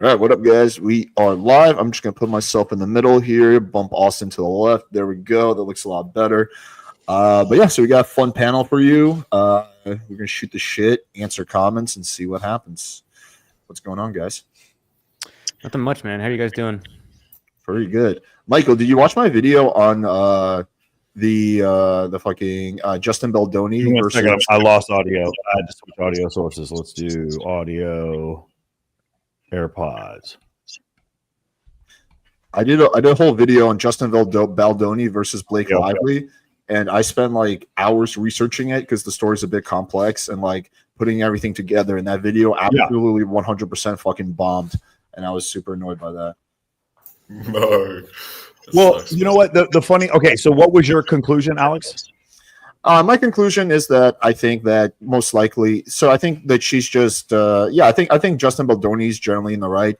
All right, what up, guys? We are live. I'm just going to put myself in the middle here, bump Austen to the left. There we go. That looks a lot better. But yeah, so we got a fun panel for you. We're going to shoot the shit, answer comments, and see what happens. What's going on, guys? Nothing much, man. How are you guys doing? Very good. Michael, did you watch my video on the fucking Justin Baldoni versus... I lost audio. I had to switch audio sources. Let's do audio... AirPods. I did a whole video on Justin Baldoni versus Blake Lively, and I spent like hours researching it because the story's a bit complex and like putting everything together. And that video absolutely 100% fucking bombed, and I was super annoyed by that. No. Well, you know what? The funny. Okay, so what was your conclusion, Alex? My conclusion is that I think that most likely, so I think that she's just, I think Justin Baldoni is generally in the right,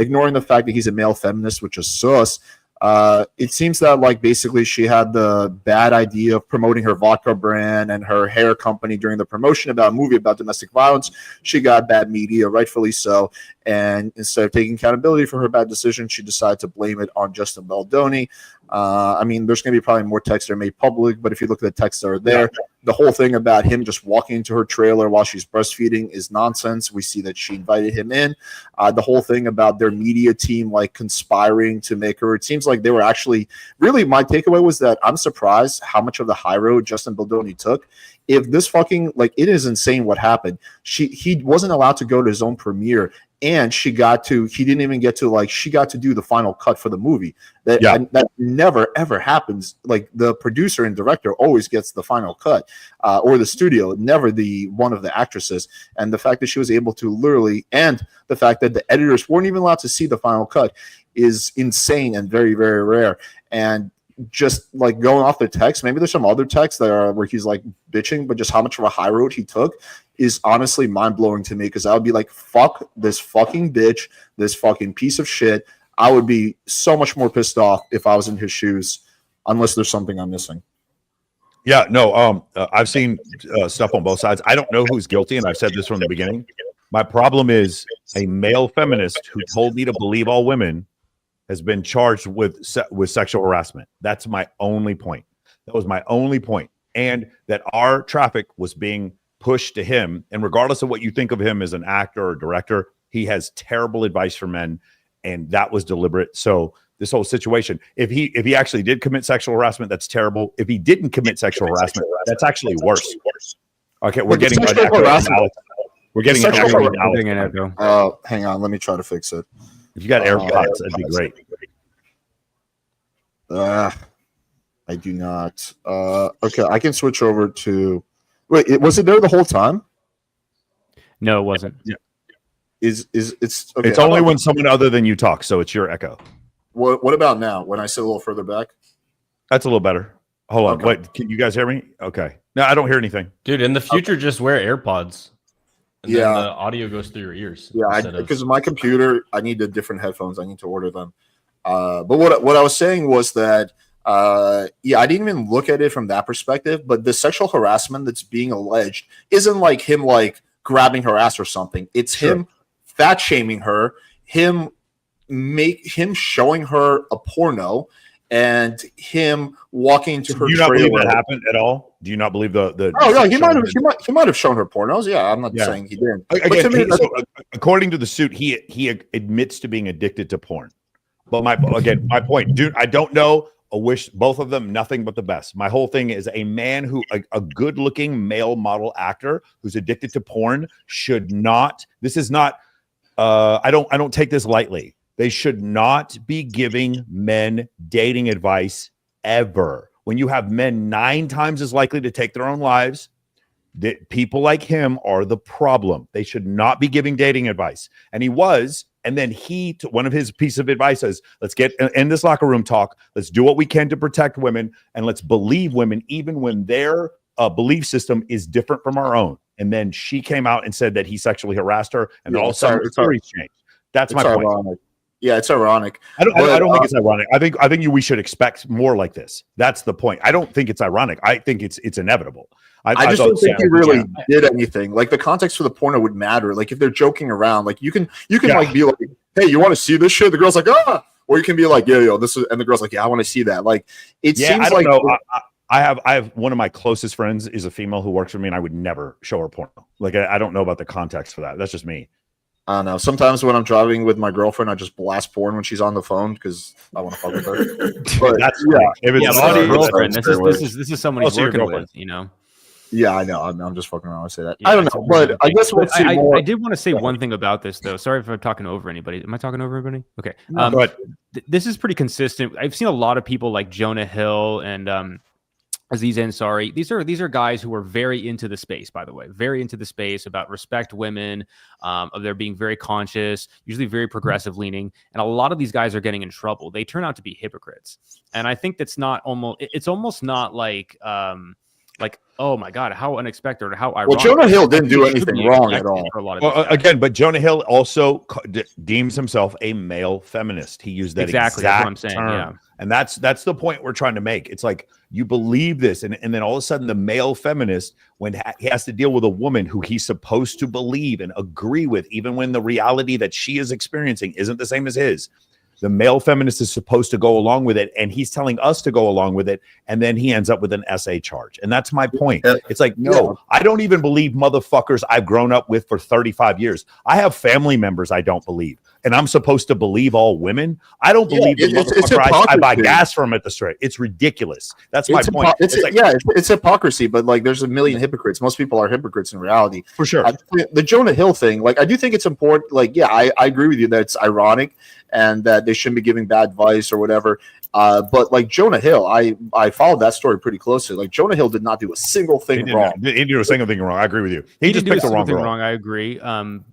ignoring the fact that he's a male feminist, which is sus. It seems that like basically she had the bad idea of promoting her vodka brand and her hair company during the promotion about a movie about domestic violence. She got bad media, rightfully so. And instead of taking accountability for her bad decision, she decided to blame it on Justin Baldoni. I mean, there's going to be probably more texts that are made public, but if you look at the texts that are there, the whole thing about him just walking into her trailer while she's breastfeeding is nonsense. We see that she invited him in. The whole thing about their media team like conspiring to make her, it seems like they were actually really, my takeaway was that I'm surprised how much of the high road Justin Baldoni took. If this fucking, like, it is insane what happened. He wasn't allowed to go to his own premiere, and he didn't even get to, like, she got to do the final cut for the movie. That never, ever happens. Like, the producer and director always gets the final cut, or the studio, never the one of the actresses. And the fact that she was able to literally, and the fact that the editors weren't even allowed to see the final cut is insane and very, very rare. And just like going off the text, maybe there's some other texts that are where he's like bitching, but just how much of a high road he took is honestly mind-blowing to me, because I would be like, fuck this fucking bitch, this fucking piece of shit. I would be so much more pissed off if I was in his shoes, unless there's something I'm missing. Yeah, no, I've seen stuff on both sides. I don't know who's guilty, and I've said this from the beginning. My problem is a male feminist who told me to believe all women has been charged with sexual harassment. That's my only point. That was my only point. And that our traffic was being pushed to him. And regardless of what you think of him as an actor or director, he has terrible advice for men. And that was deliberate. So this whole situation, if he actually did commit sexual harassment, that's terrible. If he didn't commit sexual harassment, that's actually worse. Okay, we're getting an echo. We're getting an echo. Hang on, let me try to fix it. If you got AirPods, that'd be great. I do not. Okay, I can switch over to. Wait, was it there the whole time? No, it wasn't. Yeah. It's okay? It's only when someone other than you talks, so it's your echo. What about now? When I sit a little further back? That's a little better. Hold on. Wait, can you guys hear me? Okay. No, I don't hear anything. Dude, in the future, just wear AirPods. And then the audio goes through your ears. Yeah, because of my computer, I need the different headphones. I need to order them. But what I was saying was that, I didn't even look at it from that perspective. But the sexual harassment that's being alleged isn't like him like grabbing her ass or something. It's him fat shaming her, him showing her a porno, and him walking into her trailer. Do you not believe that happened at all? Do you not believe the? Oh no, he might have shown her pornos. Yeah, I'm not saying he didn't. Again, according to the suit, he admits to being addicted to porn. But my point, dude, I don't know. I wish both of them nothing but the best. My whole thing is a man who a good-looking male model actor who's addicted to porn should not. This is not. I don't take this lightly. They should not be giving men dating advice ever. When you have men 9 times as likely to take their own lives, that people like him are the problem. They should not be giving dating advice. And he was. And then one of his piece of advice is, let's get in this locker room talk. Let's do what we can to protect women. And let's believe women, even when their belief system is different from our own. And then she came out and said that he sexually harassed her. And then all of a sudden, the story's changed. That's my point. Ironic. Yeah, it's ironic. I don't think it's ironic. I think we should expect more like this. That's the point. I don't think it's ironic. I think it's inevitable. I just don't think he really did anything. Like the context for the porno would matter. Like if they're joking around, like you can like be like, hey, you want to see this shit? The girl's like, ah. Or you can be like, yo, this is, and the girl's like, yeah, I want to see that. Like, it seems I don't like know. I have one of my closest friends is a female who works for me, and I would never show her porno. Like, I don't know about the context for that. That's just me. I don't know. Sometimes when I'm driving with my girlfriend, I just blast porn when she's on the phone because I want to fuck with her. But That's yeah, if it's Yeah, an but also audio, your girlfriend. that's This is someone he's Also your working girlfriend. with, you know. yeah, I know. I'm just fucking around. I say that. Yeah, I don't it's know, a weird but I thing. guess we'll But see more. I did want to say one thing about this, though. Sorry if I'm talking over anybody. Am I talking over everybody? Okay. but This is pretty consistent. I've seen a lot of people like Jonah Hill and Aziz Ansari. These are guys who are very into the space, by the way, very into the space about respect women, of their being very conscious, usually very progressive leaning. And a lot of these guys are getting in trouble. They turn out to be hypocrites. And I think it's almost not like, oh my God, how unexpected or how ironic. Well, Jonah Hill didn't do It should anything be wrong at expected all. for a lot of Well, these guys. again, but Jonah Hill also deems himself a male feminist. He used that Exactly, exact that's what I'm saying, term. yeah. And that's the point we're trying to make. It's like you believe this, and then all of a sudden the male feminist, when he has to deal with a woman who he's supposed to believe and agree with, even when the reality that she is experiencing isn't the same as his, the male feminist is supposed to go along with it, and he's telling us to go along with it, and then he ends up with an SA charge. And that's my point. It's like, no, I don't even believe motherfuckers I've grown up with for 35 years. I have family members I don't believe, and I'm supposed to believe all women. I don't believe the motherfucker I buy gas from at the street. It's ridiculous. That's my point. It's hypocrisy, but like there's a million hypocrites. Most people are hypocrites in reality. For sure. The Jonah Hill thing, like I do think it's important. Like, yeah, I agree with you that it's ironic and that they shouldn't be giving bad advice or whatever. But like Jonah Hill, I followed that story pretty closely. Like Jonah Hill did not do a single thing wrong. He didn't do a single thing wrong. I agree with you. He just didn't picked do the wrong something girl. wrong. I agree.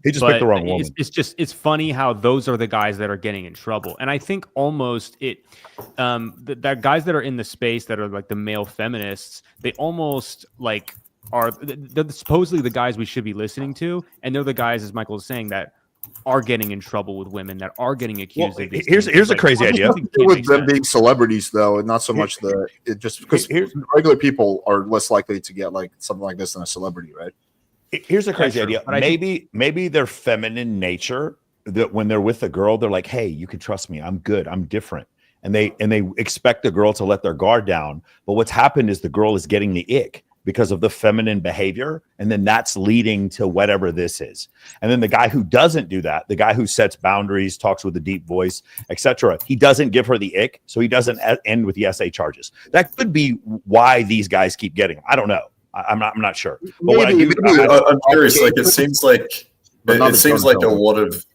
He just picked the wrong woman. It's funny how those are the guys that are getting in trouble, and I think almost that guys that are in the space that are like the male feminists, they almost like they're supposedly the guys we should be listening to, and they're the guys, as Michael is saying, that are getting in trouble with women, that are getting accused of these here's things. a crazy idea. With them being celebrities, though, and not so much just because regular people are less likely to get like something like this than a celebrity, right? Here's a crazy idea. But Maybe their feminine nature, that when they're with a girl, they're like, hey, you can trust me. I'm good. I'm different. And they expect the girl to let their guard down. But what's happened is the girl is getting the ick because of the feminine behavior. And then that's leading to whatever this is. And then the guy who doesn't do that, the guy who sets boundaries, talks with a deep voice, etc., he doesn't give her the ick. So he doesn't end with the SA charges. That could be why these guys keep getting them. I don't know. I'm not sure. But what I do, I'm curious. Like it seems like it seems like a lot of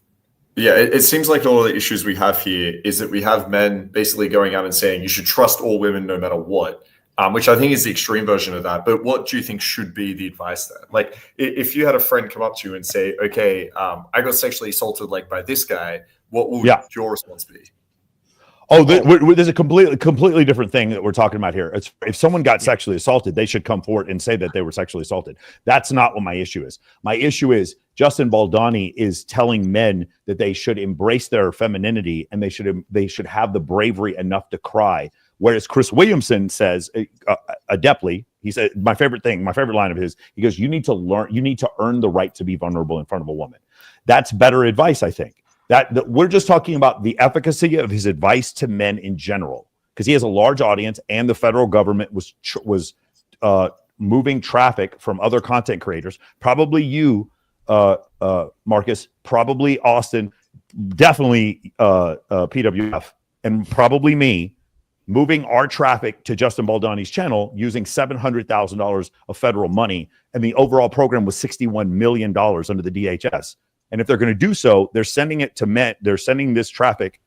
it seems like a lot of the issues we have here is that we have men basically going out and saying you should trust all women no matter what, which I think is the extreme version of that. But what do you think should be the advice there? Like if you had a friend come up to you and say, okay, I got sexually assaulted like by this guy, what would your response be? Oh, there's a completely different thing that we're talking about here. It's if someone got sexually assaulted, they should come forward and say that they were sexually assaulted. That's not what my issue is. My issue is Justin Baldoni is telling men that they should embrace their femininity and they should have the bravery enough to cry. Whereas Chris Williamson says adeptly, he said, my favorite line of his, he goes, you need to earn the right to be vulnerable in front of a woman. That's better advice, I think. That we're just talking about the efficacy of his advice to men in general, because he has a large audience and the federal government was moving traffic from other content creators. Probably you, Marcus, probably Austen, definitely PWF, and probably me, moving our traffic to Justin Baldoni's channel using $700,000 of federal money. And the overall program was $61 million under the DHS. And if they're going to do so, they're sending it to men. They're sending this traffic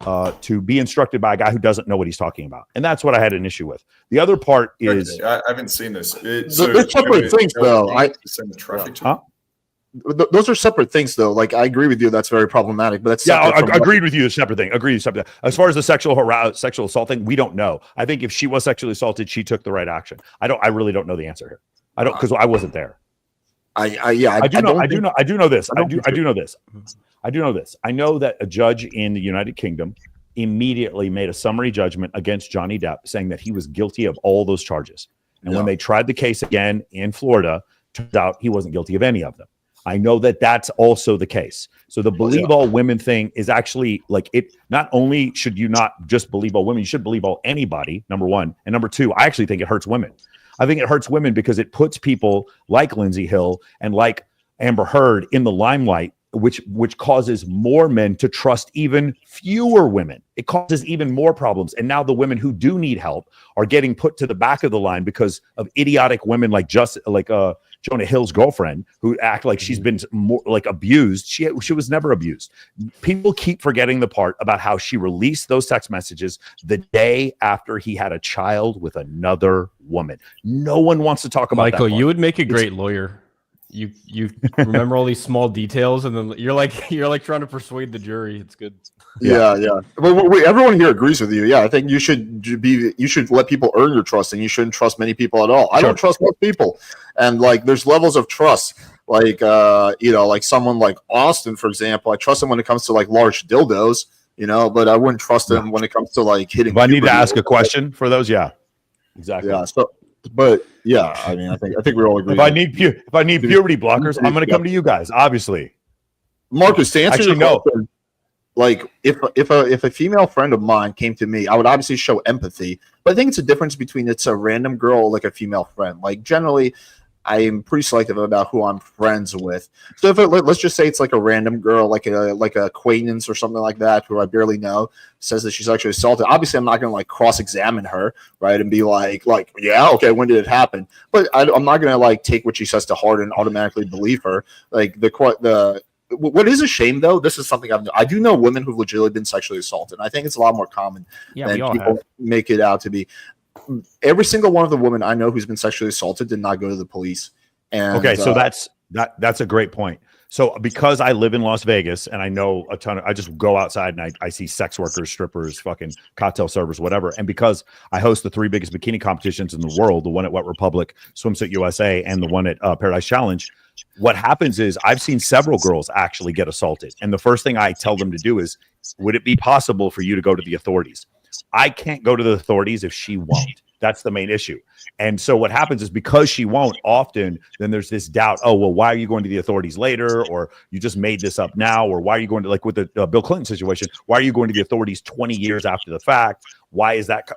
to be instructed by a guy who doesn't know what he's talking about. And that's what I had an issue with. The other part is... I haven't seen this. They're separate things, though. Send the traffic to Those are separate things, though. Like, I agree with you. That's very problematic. But that's I agreed with you. A separate thing. Agreed. Separate. As far as the sexual assault thing, we don't know. I think if she was sexually assaulted, she took the right action. I really don't know the answer here. I don't, because I wasn't there. I do know this. I know that a judge in the United Kingdom immediately made a summary judgment against Johnny Depp, saying that he was guilty of all those charges. And when they tried the case again in Florida, turns out he wasn't guilty of any of them. I know that that's also the case. So the believe all women thing is actually like it. Not only should you not just believe all women, you should believe all anybody, number one. And number two, I actually think it hurts women. I think it hurts women because it puts people like Lindsey Hill and like Amber Heard in the limelight, which causes more men to trust even fewer women. It causes even more problems. And now the women who do need help are getting put to the back of the line because of idiotic women like Jonah Hill's girlfriend, who act like she's been more like abused. She was never abused. People keep forgetting the part about how she released those text messages the day after he had a child with another woman. No one wants to talk about that. Michael, you would make a great lawyer. You remember all these small details, and then you're like trying to persuade the jury. It's good. Yeah. But everyone here agrees with you. Yeah, I think you should let people earn your trust, and you shouldn't trust many people at all. I don't trust most people, and like there's levels of trust. Like like someone like Austen, for example, I trust him when it comes to like large dildos, but I wouldn't trust him when it comes to like hitting. If I need to ask a question for those, yeah, exactly. Yeah. So. But yeah, I mean, I think we all agree. If I need puberty blockers, I'm going to come to you guys. Obviously, Marcus, to answer your question, like if a female friend of mine came to me, I would obviously show empathy. But I think it's a difference between it's a random girl or like a female friend. Like generally, I am pretty selective about who I'm friends with. So let's just say it's like a random girl, like a acquaintance or something like that, who I barely know, says that she's actually assaulted. Obviously, I'm not going to like cross-examine her, right, and be like, yeah, okay, when did it happen? But I'm not going to like take what she says to heart and automatically believe her. Like what is a shame though, this is something I do know women who've legitimately been sexually assaulted. I think it's a lot more common than people make it out to be. Every single one of the women I know who's been sexually assaulted did not go to the police. And okay, so that's a great point. So because I live in Las Vegas and I know a ton of, I just go outside and I see sex workers, strippers, fucking cocktail servers, whatever. And because I host the 3 biggest bikini competitions in the world, the one at Wet Republic, Swimsuit USA, and the one at Paradise Challenge, what happens is I've seen several girls actually get assaulted. And the first thing I tell them to do is, would it be possible for you to go to the authorities? I can't go to the authorities if she won't. That's the main issue. And so what happens is because she won't, often then there's this doubt, oh, well, why are you going to the authorities later? Or you just made this up now? Or why are you going to, like with the Bill Clinton situation, why are you going to the authorities 20 years after the fact? Why is that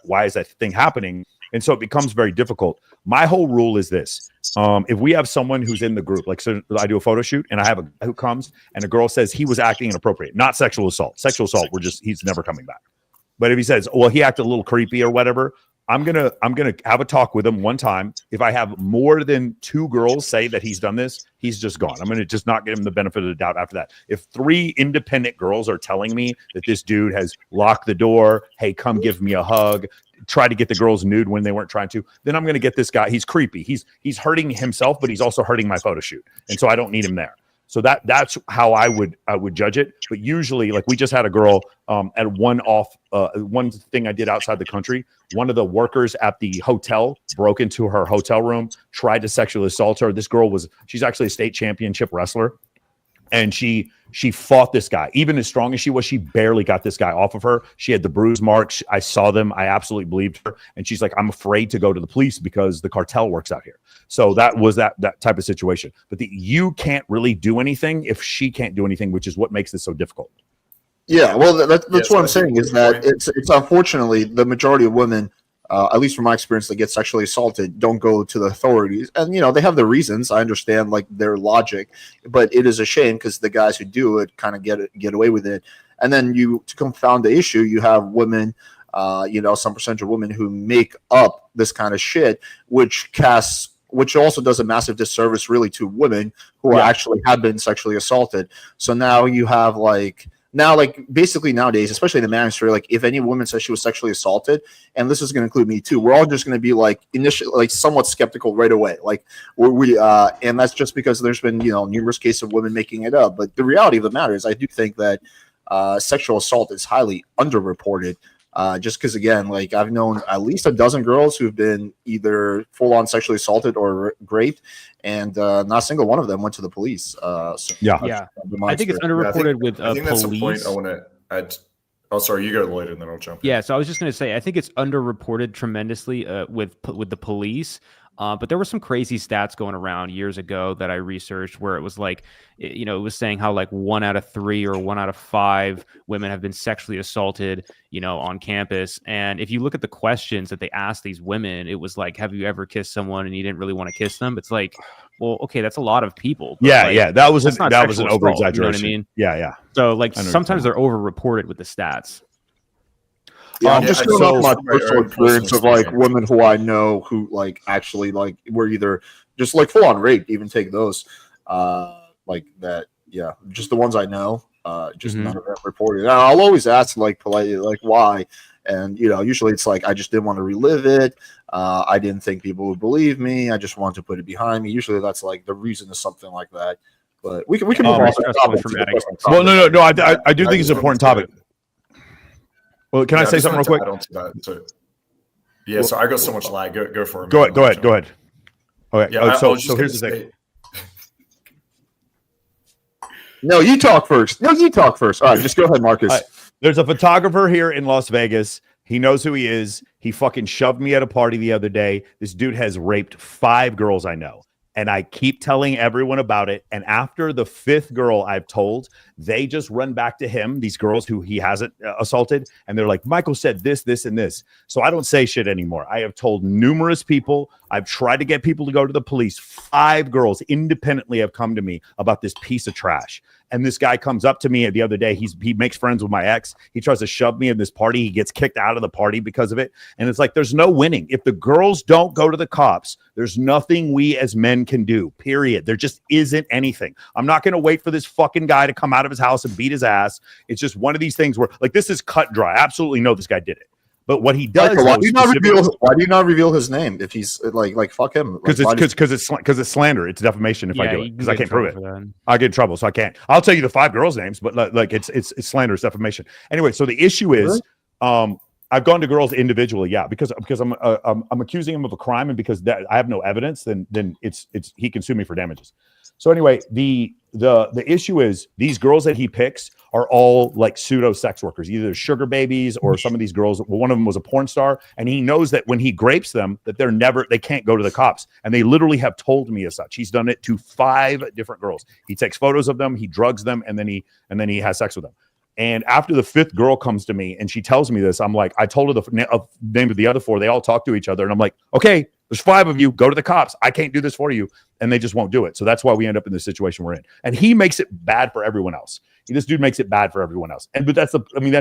thing happening? And so it becomes very difficult. My whole rule is this. If we have someone who's in the group, like so I do a photo shoot and I have a guy who comes and a girl says he was acting inappropriate, not sexual assault. Sexual assault, he's never coming back. But if he says, well, he acted a little creepy or whatever, I'm gonna have a talk with him one time. If I have more than 2 girls say that he's done this, he's just gone. I'm gonna just not give him the benefit of the doubt after that. If 3 independent girls are telling me that this dude has locked the door, hey, come give me a hug, try to get the girls nude when they weren't trying to, then I'm gonna get this guy. He's creepy. He's hurting himself, but he's also hurting my photo shoot, and so I don't need him there. So that's how I would judge it. But usually, like we just had a girl at one thing I did outside the country. One of the workers at the hotel broke into her hotel room, tried to sexually assault her. This girl she's actually a state championship wrestler. And she fought this guy. Even as strong as she was, she barely got this guy off of her. She had the bruise marks. I saw them. I absolutely believed her. And she's like, I'm afraid to go to the police because the cartel works out here. So that was that type of situation. But you can't really do anything if she can't do anything, which is what makes this so difficult. Yeah, well, that's what I'm saying is that it's unfortunately the majority of women, at least from my experience, that get sexually assaulted don't go to the authorities. And, they have their reasons. I understand, like, their logic. But it is a shame because the guys who do it kind of get away with it. And then to confound the issue, you have women, some percentage of women who make up this kind of shit, which also does a massive disservice, really, to women who actually have been sexually assaulted. So now you have, basically nowadays, especially in the manosphere, like if any woman says she was sexually assaulted, and this is going to include me too, we're all just going to be initially somewhat skeptical right away. And that's just because there's been numerous cases of women making it up. But the reality of the matter is, I do think that sexual assault is highly underreported. Just because, again, I've known at least a dozen girls who've been either full-on sexually assaulted or raped, and not a single one of them went to the police. I think it's underreported with police. I think that's the point I want to add. Oh, sorry, you go, Lloyd, and then I'll jump in. Yeah, so I was just going to say, I think it's underreported tremendously with the police. But there were some crazy stats going around years ago that I researched where it was like, it was saying how like 1 out of 3 or 1 out of 5 women have been sexually assaulted, on campus. And if you look at the questions that they asked these women, it was like, have you ever kissed someone and you didn't really want to kiss them? It's like, well, okay, that's a lot of people. Yeah, that was an sexual over assault, exaggeration. You know what I mean? Yeah. So like sometimes they're over reported with the stats. Yeah, I'm just going off my my personal own experience of personal like experience. women who I know who like actually like were either just like full on rape, even take those, like that. Yeah, just the ones I know. Just none of them reported. And I'll always ask like politely, like why, and usually it's like I just didn't want to relive it. I didn't think people would believe me. I just wanted to put it behind me. Usually that's like the reason is something like that. But we can move on. Well, no. I do think it's an important topic. Well, can I say something real quick? So I got so much lag. Go for it. Go ahead. Okay. Yeah, So here's the thing. No, you talk first. All right, just go ahead, Marcus. There's a photographer here in Las Vegas. He knows who he is. He fucking shoved me at a party the other day. This dude has raped 5 girls I know. And I keep telling everyone about it. And after the 5th girl I've told, they just run back to him, these girls who he hasn't assaulted. And they're like, Michael said this, this, and this. So I don't say shit anymore. I have told numerous people. I've tried to get people to go to the police. 5 girls independently have come to me about this piece of trash. And this guy comes up to me the other day. He makes friends with my ex. He tries to shove me in this party. He gets kicked out of the party because of it. And it's like, there's no winning. If the girls don't go to the cops, there's nothing we as men can do, period. There just isn't anything. I'm not going to wait for this fucking guy to come out of his house and beat his ass. It's just one of these things where like, this is cut dry. I absolutely know this guy did it. But what he does, Michael, why do you not reveal his name if he's like fuck him? Because it's slander. It's defamation if I do it because I can't prove it. I get in trouble, so I can't. I'll tell you the 5 girls' names, but like it's slander, it's defamation. Anyway, so the issue is, I've gone to girls individually, because I'm accusing him of a crime, and because that I have no evidence, then it's he can sue me for damages. So anyway, the issue is these girls that he picks are all like pseudo sex workers, either sugar babies or some of these girls. One of them was a porn star, and he knows that when he grapes them, that they can't go to the cops, and they literally have told me as such. He's done it to 5 different girls. He takes photos of them, he drugs them, and then he has sex with them. And after the 5th girl comes to me and she tells me this, I'm like, I told her the name of the other 4. They all talk to each other, and I'm like, okay, there's 5 of you. Go to the cops. I can't do this for you. And they just won't do it. So that's why we end up in the situation we're in. And he makes it bad for everyone else. This dude makes it bad for everyone else. But that's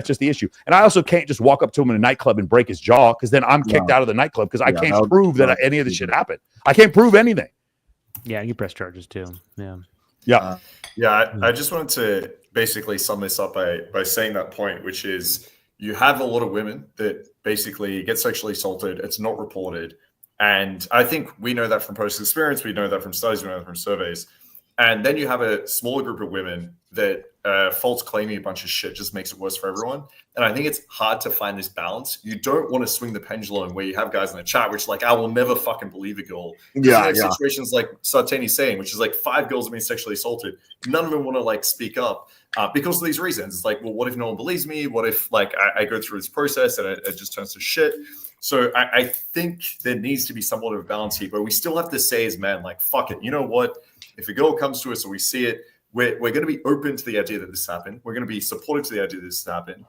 just the issue. And I also can't just walk up to him in a nightclub and break his jaw, because then I'm kicked out of the nightclub because I can't prove that any of this shit happened. I can't prove anything. Yeah, you press charges too. Yeah. I just wanted to basically sum this up by saying that point, which is you have a lot of women that basically get sexually assaulted. It's not reported. And I think we know that from personal experience. We know that from studies. We know that from surveys. And then you have a smaller group of women that false claiming a bunch of shit just makes it worse for everyone. And I think it's hard to find this balance. You don't want to swing the pendulum where you have guys in the chat, which like, I will never fucking believe a girl. Situations like Sartain is saying, which is like 5 girls have been sexually assaulted. None of them want to like speak up because of these reasons. It's like, well, what if no one believes me? What if like I go through this process and it just turns to shit? So I think there needs to be somewhat of a balance here, but we still have to say as men, like, fuck it. You know what? If a girl comes to us or we see it, we're going to be open to the idea that this happened. We're going to be supportive to the idea that this happened.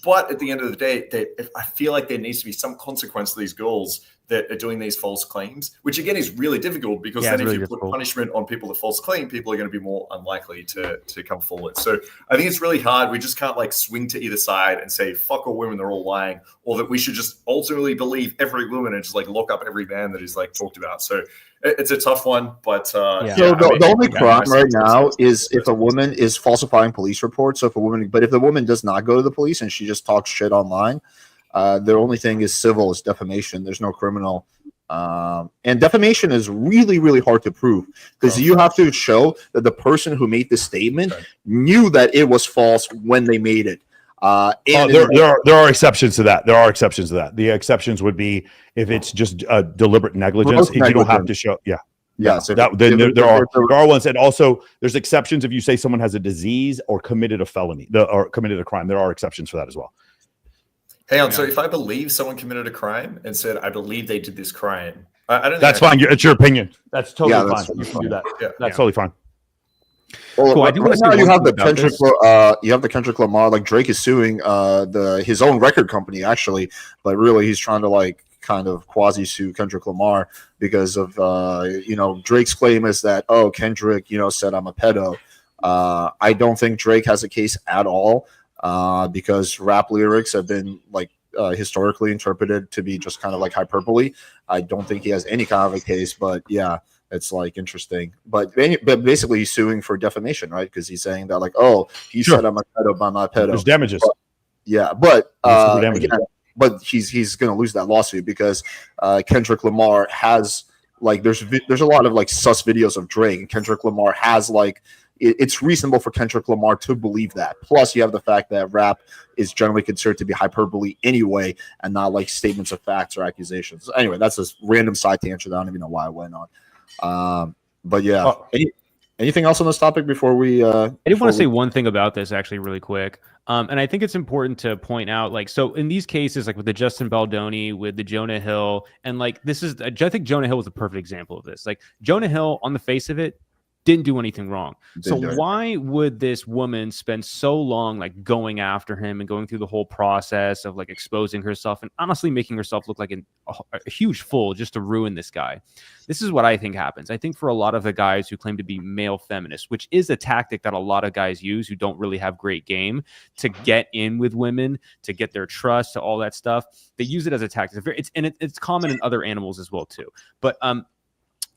But at the end of the day, I feel like there needs to be some consequence to these girls that are doing these false claims, which again is really difficult because then if you put punishment on people that false claim, people are going to be more unlikely to come forward. So I think it's really hard. We just can't like swing to either side and say, fuck all women, they're all lying, or that we should just ultimately believe every woman and just like lock up every man that is like talked about. So it's a tough one, but So the only crime right now is if a woman is falsifying police reports. So if the woman does not go to the police and she just talks shit online, the only thing is civil, is defamation. There's no criminal. And defamation is really, really hard to prove because you have to show that the person who made this statement knew that it was false when they made it. There are exceptions to that. The exceptions would be if it's just deliberate negligence. If you don't have to show, So then there are ones, and also there's exceptions if you say someone has a disease or committed a felony or committed a crime. There are exceptions for that as well. Hang on. So if I believe someone committed a crime and said, I believe they did this crime, I don't. That's fine. It's your opinion. That's totally that's fine. You can fine. do that. Yeah. That's totally fine. Well, Cool, I do right wanna say now you one have thing the about Kendrick Lamar. Like Drake is suing his own record company actually, but really he's trying to like kind of quasi sue Kendrick Lamar because of Drake's claim is that Kendrick said I'm a pedo. I don't think Drake has a case at all because rap lyrics have been like historically interpreted to be just kind of like hyperbole. I don't think he has any kind of a case, but yeah. It's like interesting, but basically he's suing for defamation, right? Because he's saying that like, he said I'm a pedo by my pedo. There's damages. But but he's going to lose that lawsuit because Kendrick Lamar has like there's a lot of like sus videos of Drake, and Kendrick Lamar has like it's reasonable for Kendrick Lamar to believe that. Plus, you have the fact that rap is generally considered to be hyperbole anyway, and not like statements of facts or accusations. Anyway, that's a random side tangent. I don't even know why I went on. But yeah, anything else on this topic before we I did want to say one thing about this actually really quick. And I think it's important to point out, like, so in these cases, like with the Justin Baldoni, with the Jonah Hill, and like I think Jonah Hill was a perfect example of this. Like Jonah Hill, on the face of it, didn't do anything wrong. So why would this woman spend so long like going after him and going through the whole process of like exposing herself and honestly making herself look like a huge fool just to ruin this guy? This is what I think happens. I think for a lot of the guys who claim to be male feminists, which is a tactic that a lot of guys use who don't really have great game to get in with women, to get their trust, to all that stuff, they use it as a tactic. It's common in other animals as well too. But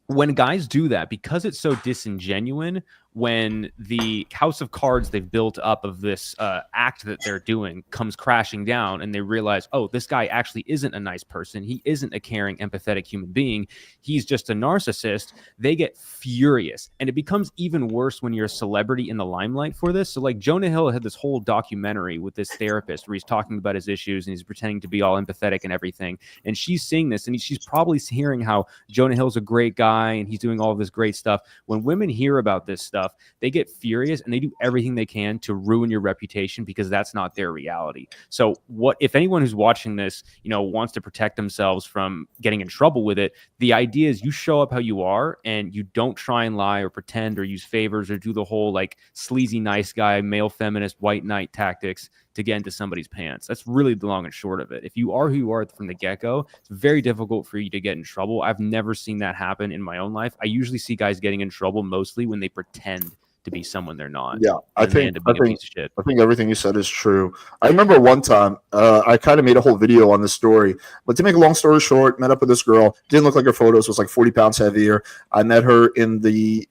when guys do that, because it's so disingenuous, when the house of cards they've built up of this act that they're doing comes crashing down and they realize, this guy actually isn't a nice person. He isn't a caring, empathetic human being. He's just a narcissist. They get furious. And it becomes even worse when you're a celebrity in the limelight for this. So like Jonah Hill had this whole documentary with this therapist where he's talking about his issues and he's pretending to be all empathetic and everything. And she's seeing this and she's probably hearing how Jonah Hill's a great guy and he's doing all of this great stuff. When women hear about this stuff, they get furious and they do everything they can to ruin your reputation because that's not their reality. So what if anyone who's watching this, wants to protect themselves from getting in trouble with it, the idea is you show up how you are and you don't try and lie or pretend or use favors or do the whole like sleazy nice guy, male feminist, white knight tactics to get into somebody's pants. That's really the long and short of it. If you are who you are from the get-go, it's very difficult for you to get in trouble. I've never seen that happen in my own life. I usually see guys getting in trouble mostly when they pretend to be someone they're not. Yeah, I think everything you said is true. I remember one time I kind of made a whole video on this story, but to make a long story short, met up with this girl, didn't look like her photos, was like 40 pounds heavier. I met her in the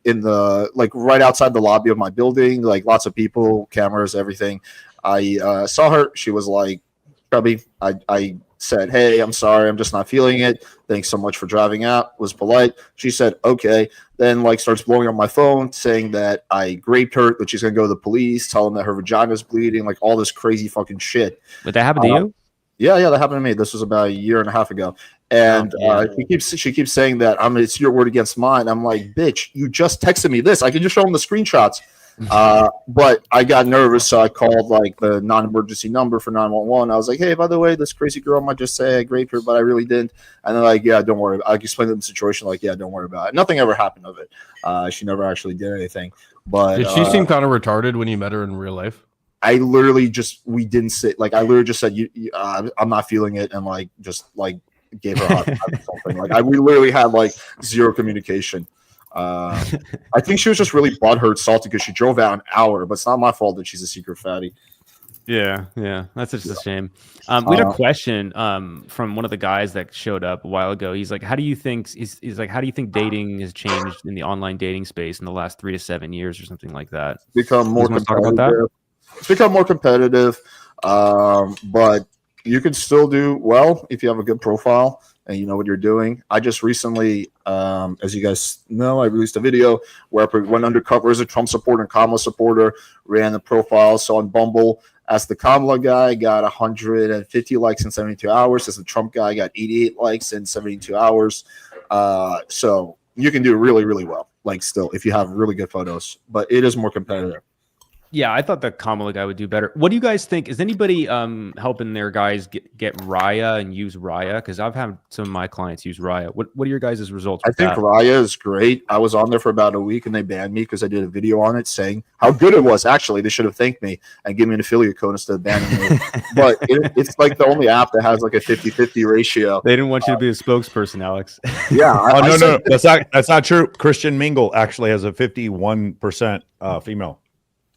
like right outside the lobby of my building, like lots of people, cameras, everything. I saw her. She was like chubby. I said, "Hey, I'm sorry, I'm just not feeling it. Thanks so much for driving out." Was polite. She said, "Okay." Then like starts blowing up my phone, saying that I raped her, that she's gonna go to the police, tell them that her vagina's bleeding, like all this crazy fucking shit. But that happened to you? Yeah, that happened to me. This was about a year and a half ago. And she keeps saying that it's your word against mine. I'm like, bitch, you just texted me this. I can just show them the screenshots. But I got nervous, so I called like the non-emergency number for 911. I was like, "Hey, by the way, this crazy girl might just say I raped her, but I really didn't." And they're like, "Yeah, don't worry." I explained the situation, like, "Yeah, don't worry about it." Nothing ever happened of it. She never actually did anything. But did she seem kind of retarded when you met her in real life? I literally we didn't sit. Like, I literally just said, "I'm not feeling it," and like just like gave her a hot or something. Like, we literally had like zero communication. I think she was just really butthurt, salty because she drove out an hour, but it's not my fault that she's a secret fatty. Yeah, that's just a shame. We had a question from one of the guys that showed up a while ago. He's like, "How do you think how do you think dating has changed in the online dating space in the last 3 to 7 years or something like that?" Become more competitive. It's become more competitive, but you can still do well if you have a good profile and you know what you're doing. I just recently, as you guys know, I released a video where I went undercover as a Trump supporter and Kamala supporter, ran the profile. So on Bumble, as the Kamala guy, got 150 likes in 72 hours. As the Trump guy, got 88 likes in 72 hours. So you can do really, really well, like still, if you have really good photos. But it is more competitive. Yeah, I thought the Kamala guy would do better. What do you guys think? Is anybody helping their guys get Raya and use Raya? Because I've had some of my clients use Raya. What are your guys' results? I think Raya is great. I was on there for about a week and they banned me because I did a video on it saying how good it was. Actually, they should have thanked me and given me an affiliate code instead of banning me. But it's like the only app that has like a 50-50 ratio. They didn't want you to be a spokesperson, Alex. Yeah. No, that's not true. Christian Mingle actually has a 51% female.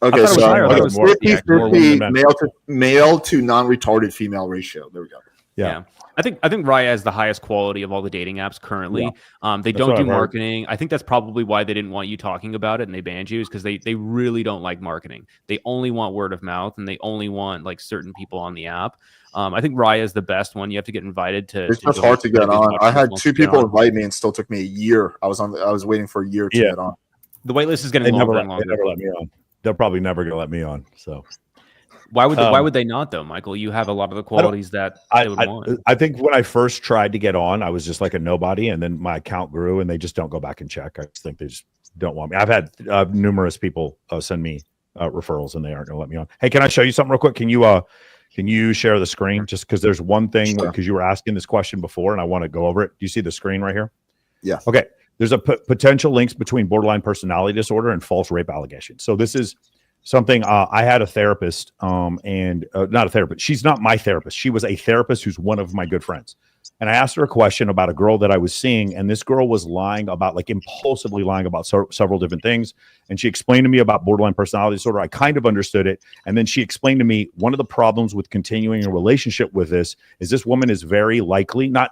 Okay, so higher. like It was 50-50 male to non-retarded female ratio. There we go. Yeah. I think Raya has the highest quality of all the dating apps currently. They don't do marketing. I think that's probably why they didn't want you talking about it and they banned you, is because they really don't like marketing. They only want word of mouth and they only want like certain people on the app. I think Raya is the best one. You have to get invited to. It's just hard to get on. I had 2 people invite me and still took me a year. I was waiting for a year to get on. The wait list is getting longer and longer. They never let me on. They're probably never going to let me on. So why would they not though, Michael? You have a lot of the qualities that they would want. I think when I first tried to get on, I was just like a nobody, and then my account grew, and they just don't go back and check. I just think they just don't want me. I've had numerous people send me referrals, and they aren't going to let me on. Hey, can I show you something real quick? Can you share the screen? Just because there's one thing, because you were asking this question before, and I want to go over it. Do you see the screen right here? Yeah. Okay. There's a potential links between borderline personality disorder and false rape allegations. So this is something I had a therapist, and not a therapist. She's not my therapist. She was a therapist who's one of my good friends. And I asked her a question about a girl that I was seeing, and this girl was lying about, like impulsively lying about several different things. And she explained to me about borderline personality disorder. I kind of understood it. And then she explained to me one of the problems with continuing a relationship with this woman is very likely, not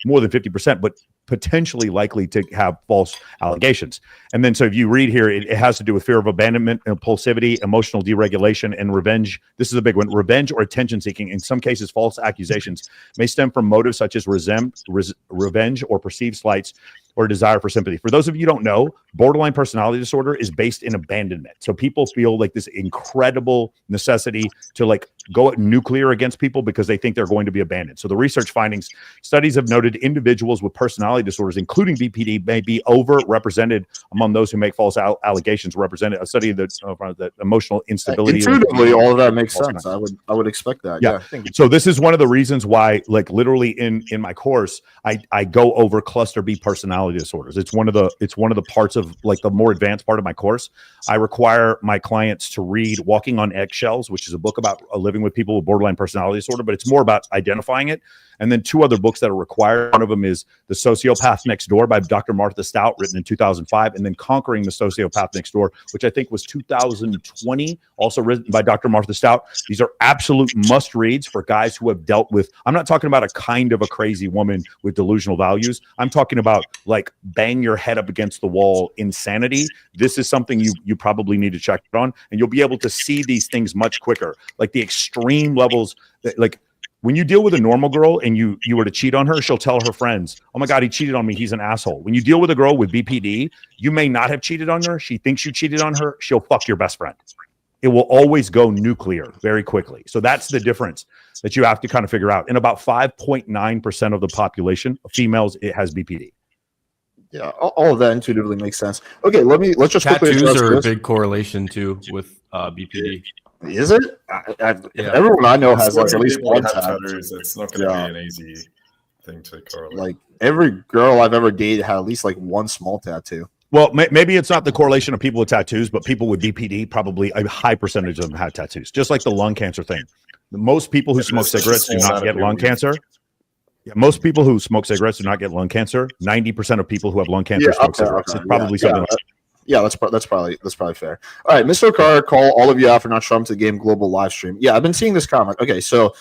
more than 50%, but potentially likely to have false allegations. And then, so if you read here, it has to do with fear of abandonment, impulsivity, emotional deregulation, and revenge. This is a big one. Revenge or attention seeking. In some cases, false accusations may stem from motives such as revenge or perceived slights or desire for sympathy. For those of you who don't know, borderline personality disorder is based in abandonment. So people feel like this incredible necessity to like go nuclear against people because they think they're going to be abandoned. So the research findings, studies have noted individuals with personality disorders, including BPD, may be overrepresented among those who make false allegations. Represented a study of the emotional instability. Intuitively, all of that makes sense. I would expect that. Yeah. So this is one of the reasons why, like literally in my course, I go over cluster B personality disorders. It's one of the parts of like the more advanced part of my course. I require my clients to read Walking on Eggshells, which is a book about living with people with borderline personality disorder, but it's more about identifying it. And then 2 other books that are required. One of them is The Sociopath Next Door by Dr. Martha Stout, written in 2005, and then Conquering the Sociopath Next Door, which I think was 2020, also written by Dr. Martha Stout. These are absolute must reads for guys who have dealt with, I'm not talking about a kind of a crazy woman with delusional values. I'm talking about like bang your head up against the wall insanity. This is something you probably need to check on, and you'll be able to see these things much quicker, like the extreme levels that, like, when you deal with a normal girl and you were to cheat on her, she'll tell her friends, oh my God, he cheated on me. He's an asshole. When you deal with a girl with BPD, you may not have cheated on her. She thinks you cheated on her. She'll fuck your best friend. It will always go nuclear very quickly. So that's the difference that you have to kind of figure out. And about 5.9% of the population of females, it has BPD. Yeah, all of that intuitively makes sense. Okay, let's just quickly tattoos address are a this. big correlation too with BPD. Is it? Everyone I know has like at least one tattoo. It's not going to be an easy thing to correlate. Like every girl I've ever dated had at least like one small tattoo. Well, maybe it's not the correlation of people with tattoos, but people with BPD, probably a high percentage of them had tattoos, just like the lung cancer thing. Most people who smoke cigarettes do not get lung cancer. Yeah, most people who smoke cigarettes do not get lung cancer. 90% of people who have lung cancer smoke cigarettes. It's probably something like that. Yeah, that's probably fair. All right, Mr. Carr, call all of you out for not showing up to the Game Global live stream. Yeah, I've been seeing this comment. Okay, so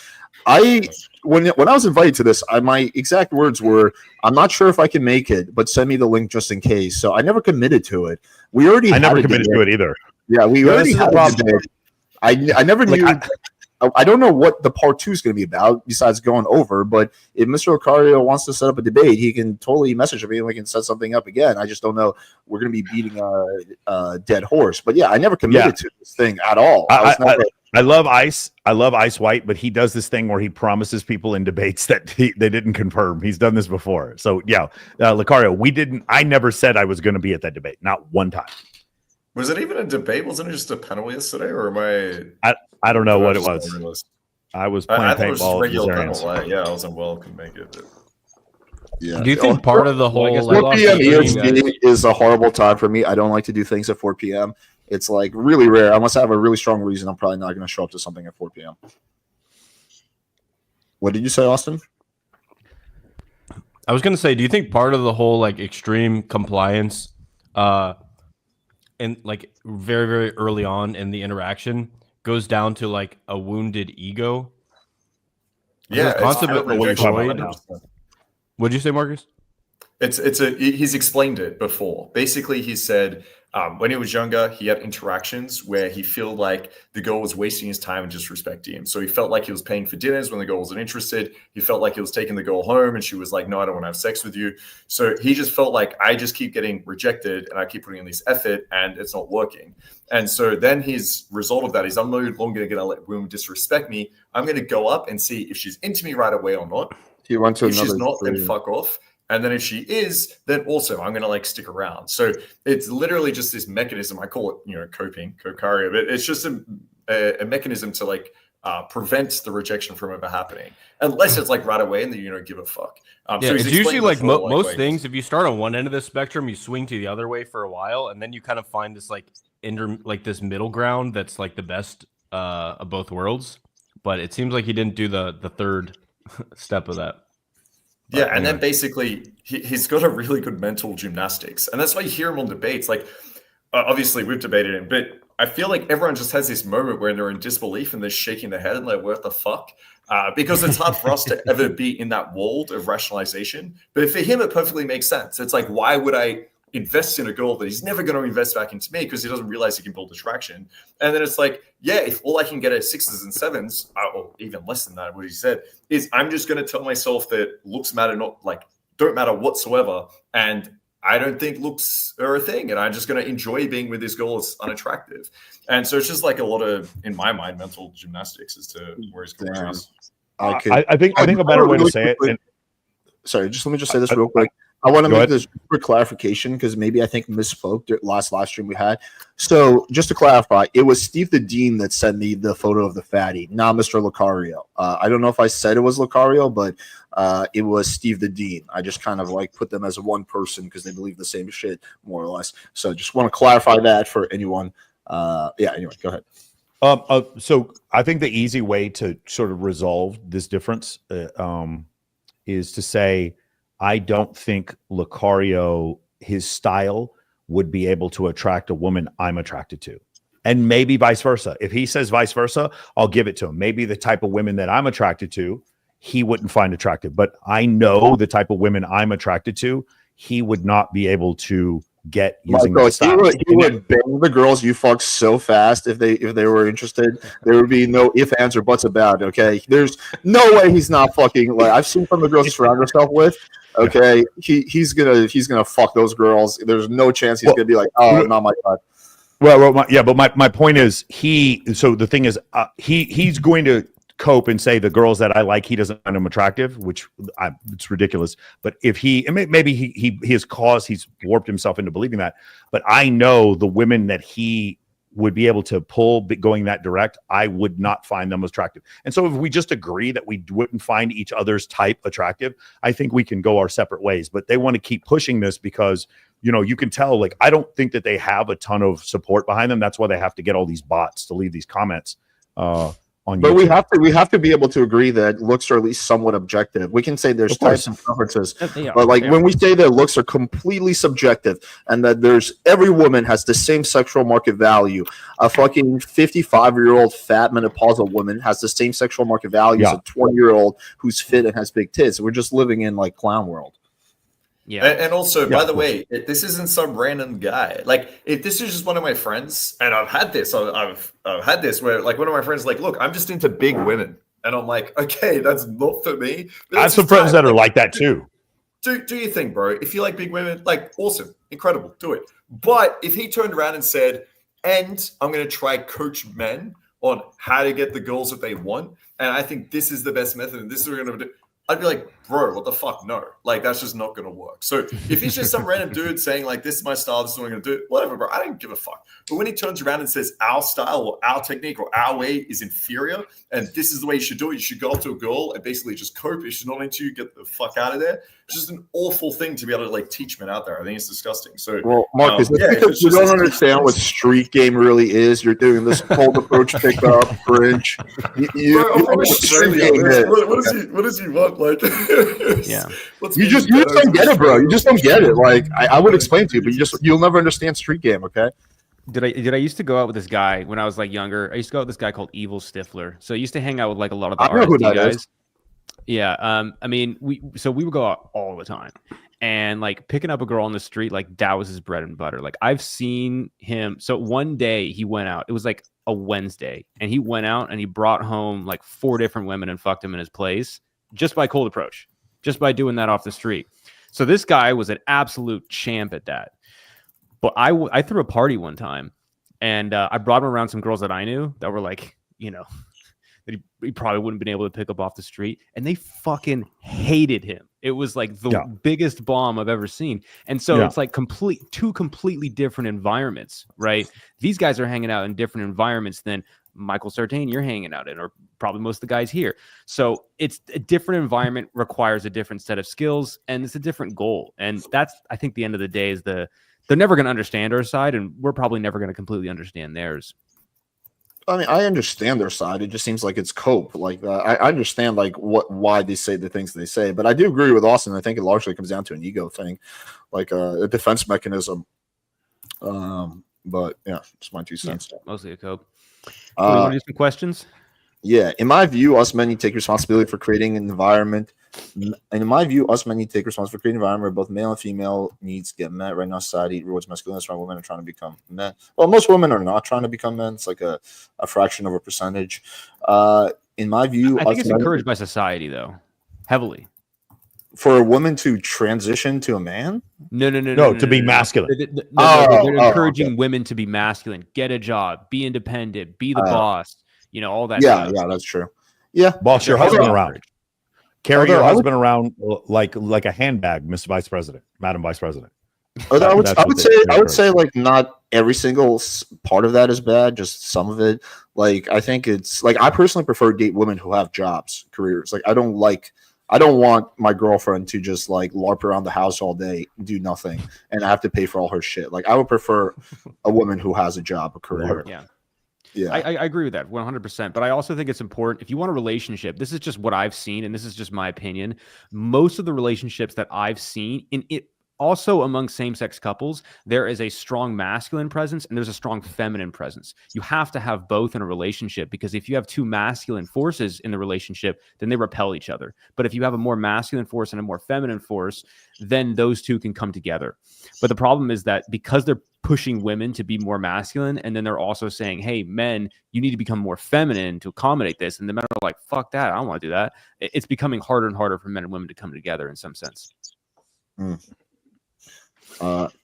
when I was invited to this, my exact words were, "I'm not sure if I can make it, but send me the link just in case." So I never committed to it. I never committed to it either. Yeah, we already had a debate. I never knew. I don't know what the part 2 is going to be about besides going over, but if Mr. Ocario wants to set up a debate, he can totally message me and we can set something up again. I just don't know. We're going to be beating a dead horse. But yeah, I never committed to this thing at all. I love Ice. I love Ice White, but he does this thing where he promises people in debates that they didn't confirm. He's done this before. So yeah, Lucario, I never said I was going to be at that debate. Not one time. Was it even a debate? Wasn't it just a panel yesterday, or am I? I don't know I what it just was. don't realize? I was I playing thought it was just a paintball. regular Kazarians. panel. Yeah, I was unwell, couldn't make it. But... Yeah. Do you think part of the Well, I guess whole we 4 lost p.m. the stream, EST guys. is a horrible time for me. I don't like to do things at 4 p.m. It's like really rare. Unless I have a really strong reason, I'm probably not going to show up to something at 4 p.m. What did you say, Austin? I was gonna say, do you think part of the whole like extreme compliance, and like very very early on in the interaction goes down to like a wounded ego? Yeah, the concept it's of what you're talking Freud. about now. What'd you say, Marcus? He's explained it before. Basically, he said when he was younger, he had interactions where he felt like the girl was wasting his time and disrespecting him. So he felt like he was paying for dinners when the girl wasn't interested. He felt like he was taking the girl home and she was like, no, I don't want to have sex with you. So he just felt like I just keep getting rejected and I keep putting in this effort and it's not working. And so then his result of that is I'm no longer going to let women disrespect me. I'm going to go up and see if she's into me right away or not. He went to If she's another. not, then fuck off. And then if she is, then also I'm going to like stick around. So it's literally just this mechanism. I call it, coping, cocaria, but it's just a mechanism to like prevent the rejection from ever happening, unless it's like right away and then you don't give a fuck. Yeah, so it's usually like before, most ways. things. If you start on one end of the spectrum, you swing to the other way for a while, and then you kind of find this like this middle ground that's like the best of both worlds. But it seems like he didn't do the third step of that. Yeah, and then basically he's got a really good mental gymnastics, and that's why you hear him on debates. Like, obviously we've debated him, but I feel like everyone just has this moment where they're in disbelief and they're shaking their head and like, "What the fuck?" Because it's hard for us to ever be in that world of rationalization. But for him, it perfectly makes sense. It's like, why would I invest in a girl that he's never going to invest back into me because he doesn't realize he can build attraction? And then it's like, yeah, if all I can get at 6s and 7s, or even less than that, what he said is I'm just going to tell myself that looks matter, don't matter whatsoever. And I don't think looks are a thing. And I'm just going to enjoy being with this girl that's unattractive. And so it's just like a lot of, in my mind, mental gymnastics as to where his career is. I think a better way to say it. Sorry, just let me just say this real quick. I want to make this quick clarification because maybe I think misspoke last live stream we had. So just to clarify, it was Steve the Dean that sent me the photo of the fatty, not Mr. Lucario. I don't know if I said it was Lucario, but it was Steve the Dean. I just kind of like put them as one person because they believe the same shit, more or less. So just want to clarify that for anyone. Anyway, go ahead. So I think the easy way to sort of resolve this difference is to say, I don't think Lucario, his style, would be able to attract a woman I'm attracted to. And maybe vice versa. If he says vice versa, I'll give it to him. Maybe the type of women that I'm attracted to, he wouldn't find attractive. But I know the type of women I'm attracted to, he would not be able to get using that style. He would bang the girls you fuck so fast if they were interested. There would be no ifs, ands, or buts about it. Okay, there's no way he's not fucking. Like I've seen some of the girls he surrounded himself with. Okay, he's gonna fuck those girls. There's no chance he's gonna be like, oh, not my god. Well, but my point is So the thing is, he's going to cope and say the girls that I like, he doesn't find them attractive, which it's ridiculous. But if maybe he's warped himself into believing that. But I know the women that he would be able to pull going that direct, I would not find them attractive. And so if we just agree that we wouldn't find each other's type attractive, I think we can go our separate ways. But they want to keep pushing this because, you can tell, like, I don't think that they have a ton of support behind them. That's why they have to get all these bots to leave these comments on But YouTube. we have to be able to agree that looks are at least somewhat objective. We can say there's types and preferences, but like when we say that looks are completely subjective and that every woman has the same sexual market value, a fucking 55-year-old fat menopausal woman has the same sexual market value as a 20-year-old who's fit and has big tits. We're just living in like clown world. Yeah. And also, by the way, this isn't some random guy. Like, if this is just one of my friends, and I've had this where, like, one of my friends, like, look, I'm just into big women, and I'm like, okay, that's not for me. I have some friends that are like that too. Do your thing, bro. If you like big women, like, awesome, incredible, do it. But if he turned around and said, and I'm going to try coach men on how to get the girls that they want, and I think this is the best method, and this is what we're going to do. I'd be like, bro, what the fuck? No, like that's just not gonna work. So if he's just some random dude saying like, this is my style, this is what I'm gonna do, whatever, bro, I don't give a fuck. But when he turns around and says our style or our technique or our way is inferior and this is the way you should do it, you should go up to a girl and basically just cope. If she's not into you, get the fuck out of there. It's just an awful thing to be able to like teach men out there. I think it's disgusting. So, well, Marcus, because you don't understand what street game really is. You're doing this cold approach pickup, bridge. Bro, I'm from Australia. What does he want? Like, yeah, you just don't get it, bro. You just don't get it. Like I would explain to you, but you'll never understand street game. Okay. Did I used to go out with this guy when I was like younger? I used to go out with this guy called Evil Stifler. So I used to hang out with like a lot of the artsy guys. Is. Yeah. I mean, we would go out all the time, and like picking up a girl on the street, like that was his bread and butter. Like I've seen him. So one day he went out. It was like a Wednesday, and he went out and he brought home like 4 different women and fucked him in his place just by cold approach, just by doing that off the street. So this guy was an absolute champ at that. But I threw a party one time, and I brought him around some girls that I knew that were like, you know, that he probably wouldn't have been able to pick up off the street, and they fucking hated him. It was like the biggest bomb I've ever seen. And so it's like two completely different environments, right? These guys are hanging out in different environments than Michael Sartain you're hanging out in, or probably most of the guys here. So it's a different environment, requires a different set of skills, and it's a different goal. And that's, I think, the end of the day is they're never going to understand our side, and we're probably never going to completely understand theirs. I mean, I understand their side. It just seems like it's cope. Like I understand like why they say the things they say, but I do agree with Austen. I think it largely comes down to an ego thing, like a defense mechanism. But yeah, just my 2 cents. Yeah, mostly a cope. You want to do some questions? Yeah, in my view, us men need to take responsibility for creating an environment. And in my view, us men need to take responsibility for creating an environment where both male and female needs get met. Right now, society rewards masculinity. That's why women are trying to become men. Well, most women are not trying to become men. It's like a fraction of a percentage. In my view, I think it's encouraged by society, though, heavily. For a woman to transition to a man? No, to be masculine. They're encouraging women to be masculine. Get a job. Be independent. Be the boss. You know, all that. Yeah, that's true. Yeah, boss your husband around. Carry your husband around like a handbag, Mr. Vice President, Madam Vice President. I would say like not every single part of that is bad, just some of it. Like I think it's like I personally prefer to date women who have jobs, careers. Like I don't want my girlfriend to just like LARP around the house all day, do nothing, and I have to pay for all her shit. Like I would prefer a woman who has a job, a career. Yeah, I agree with that 100%. But I also think it's important if you want a relationship. This is just what I've seen, and this is just my opinion. Most of the relationships that I've seen, in it also among same-sex couples, there is a strong masculine presence and there's a strong feminine presence. You have to have both in a relationship, because if you have 2 masculine forces in the relationship, then they repel each other. But if you have a more masculine force and a more feminine force, then those 2 can come together. But the problem is that because they're pushing women to be more masculine, and then they're also saying, hey, men, you need to become more feminine to accommodate this. And the men are like, fuck that, I don't want to do that. It's becoming harder and harder for men and women to come together in some sense.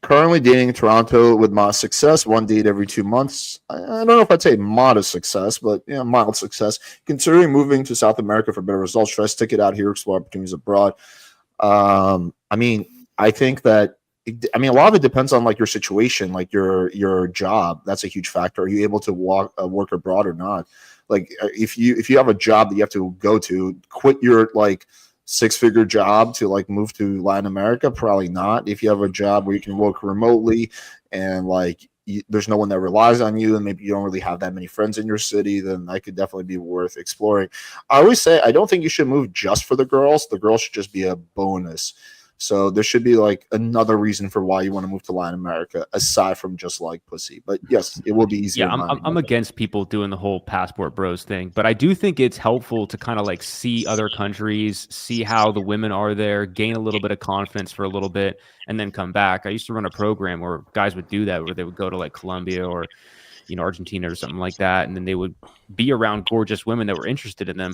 Currently dating in Toronto with modest success, 1 date every 2 months. I don't know if I'd say modest success, but mild success. Considering moving to South America for better results, should I stick it out here, explore opportunities abroad? I mean, I think that a lot of it depends on like your situation, like your job. That's a huge factor. Are you able to work abroad or not? Like if you have a job that you have to go to, quit your like 6-figure job to like move to Latin America, probably not. If you have a job where you can work remotely and like there's no one that relies on you, and maybe you don't really have that many friends in your city, then that could definitely be worth exploring. I always say I don't think you should move just for the girls. The girls should just be a bonus. So there should be like another reason for why you want to move to Latin America aside from just like pussy. But yes, it will be easier. Yeah, I'm against people doing the whole passport bros thing, but I do think it's helpful to kind of like see other countries, see how the women are there, gain a little bit of confidence for a little bit, and then come back. I used to run a program where guys would do that, where they would go to like Colombia or Argentina or something like that, and then they would be around gorgeous women that were interested in them.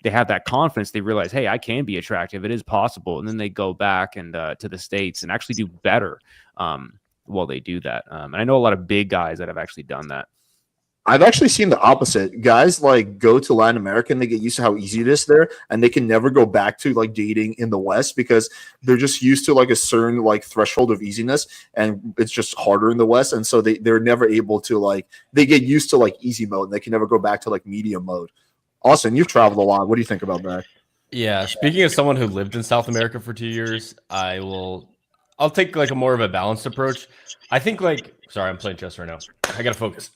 They have that confidence. They realize, hey, I can be attractive. It is possible. And then they go back and to the States and actually do better while they do that. And I know a lot of big guys that have actually done that. I've actually seen the opposite. Guys like go to Latin America and they get used to how easy it is there, and they can never go back to like dating in the West because they're just used to like a certain like threshold of easiness, and it's just harder in the West, and so they're never able to like they get used to like easy mode, and they can never go back to like medium mode. Austin, you've traveled a lot. What do you think about that? Yeah, speaking of someone who lived in South America for 2 years, I'll take like a more of a balanced approach. I think like sorry, I'm playing chess right now. I gotta focus.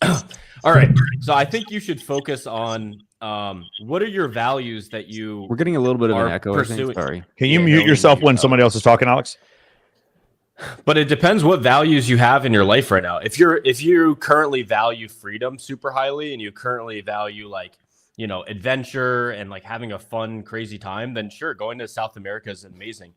All right. So I think you should focus on what are your values that you We're getting a little bit of an are echo. I think. pursuing. Sorry. Can you Yeah, mute no, yourself mute. when somebody else is talking, Alex? But it depends what values you have in your life right now. If you currently value freedom super highly and you currently value like, you know, adventure and like having a fun, crazy time, then sure, going to South America is amazing.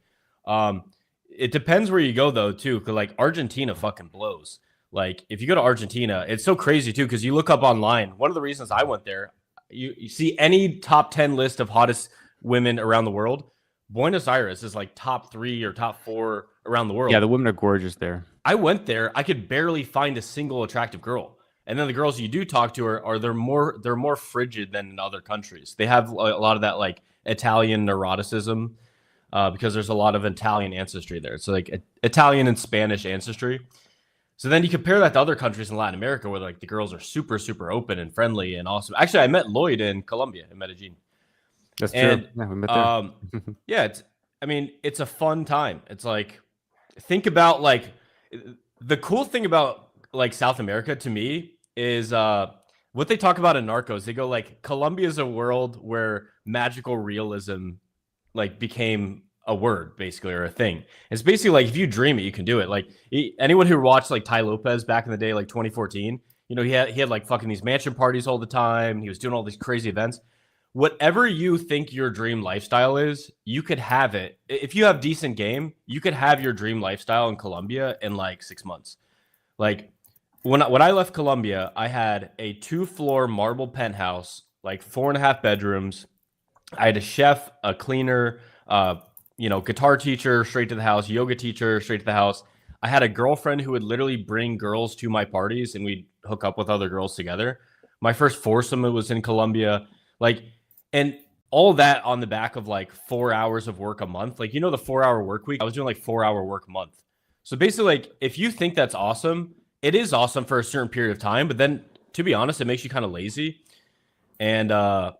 It depends where you go though, too, because like Argentina fucking blows. Like if you go to Argentina, it's so crazy too, because you look up online. One of the reasons I went there, you see any top 10 list of hottest women around the world, Buenos Aires is like top 3 or top 4 around the world. Yeah, the women are gorgeous there. I went there, I could barely find a single attractive girl. And then the girls you do talk to are they're more frigid than in other countries. They have a lot of that like Italian neuroticism because there's a lot of Italian ancestry there. So like Italian and Spanish ancestry. So then you compare that to other countries in Latin America where like the girls are super, super open and friendly and awesome. Actually, I met Lloyd in Colombia, in Medellin. That's And, true. Yeah, we met there. Yeah, it's a fun time. It's like, think about like the cool thing about like South America to me is what they talk about in Narcos. They go like Colombia is a world where magical realism like became a word basically or a thing. It's basically like if you dream it, you can do it. Like anyone who watched like Ty Lopez back in the day, like 2014, you know, he had like fucking these mansion parties all the time. He was doing all these crazy events. Whatever you think your dream lifestyle is, you could have it. If you have decent game, you could have your dream lifestyle in Colombia in like 6 months. Like when I left Colombia, I had a 2-floor marble penthouse, like 4.5 bedrooms. I had a chef, a cleaner, guitar teacher straight to the house, yoga teacher straight to the house. I had a girlfriend who would literally bring girls to my parties and we'd hook up with other girls together. My first foursome was in Colombia. Like, and all that on the back of like 4 hours of work a month. Like, you know, the 4-hour work week, I was doing like 4-hour work a month. So basically, like, if you think that's awesome, it is awesome for a certain period of time. But then, to be honest, it makes you kind of lazy. And I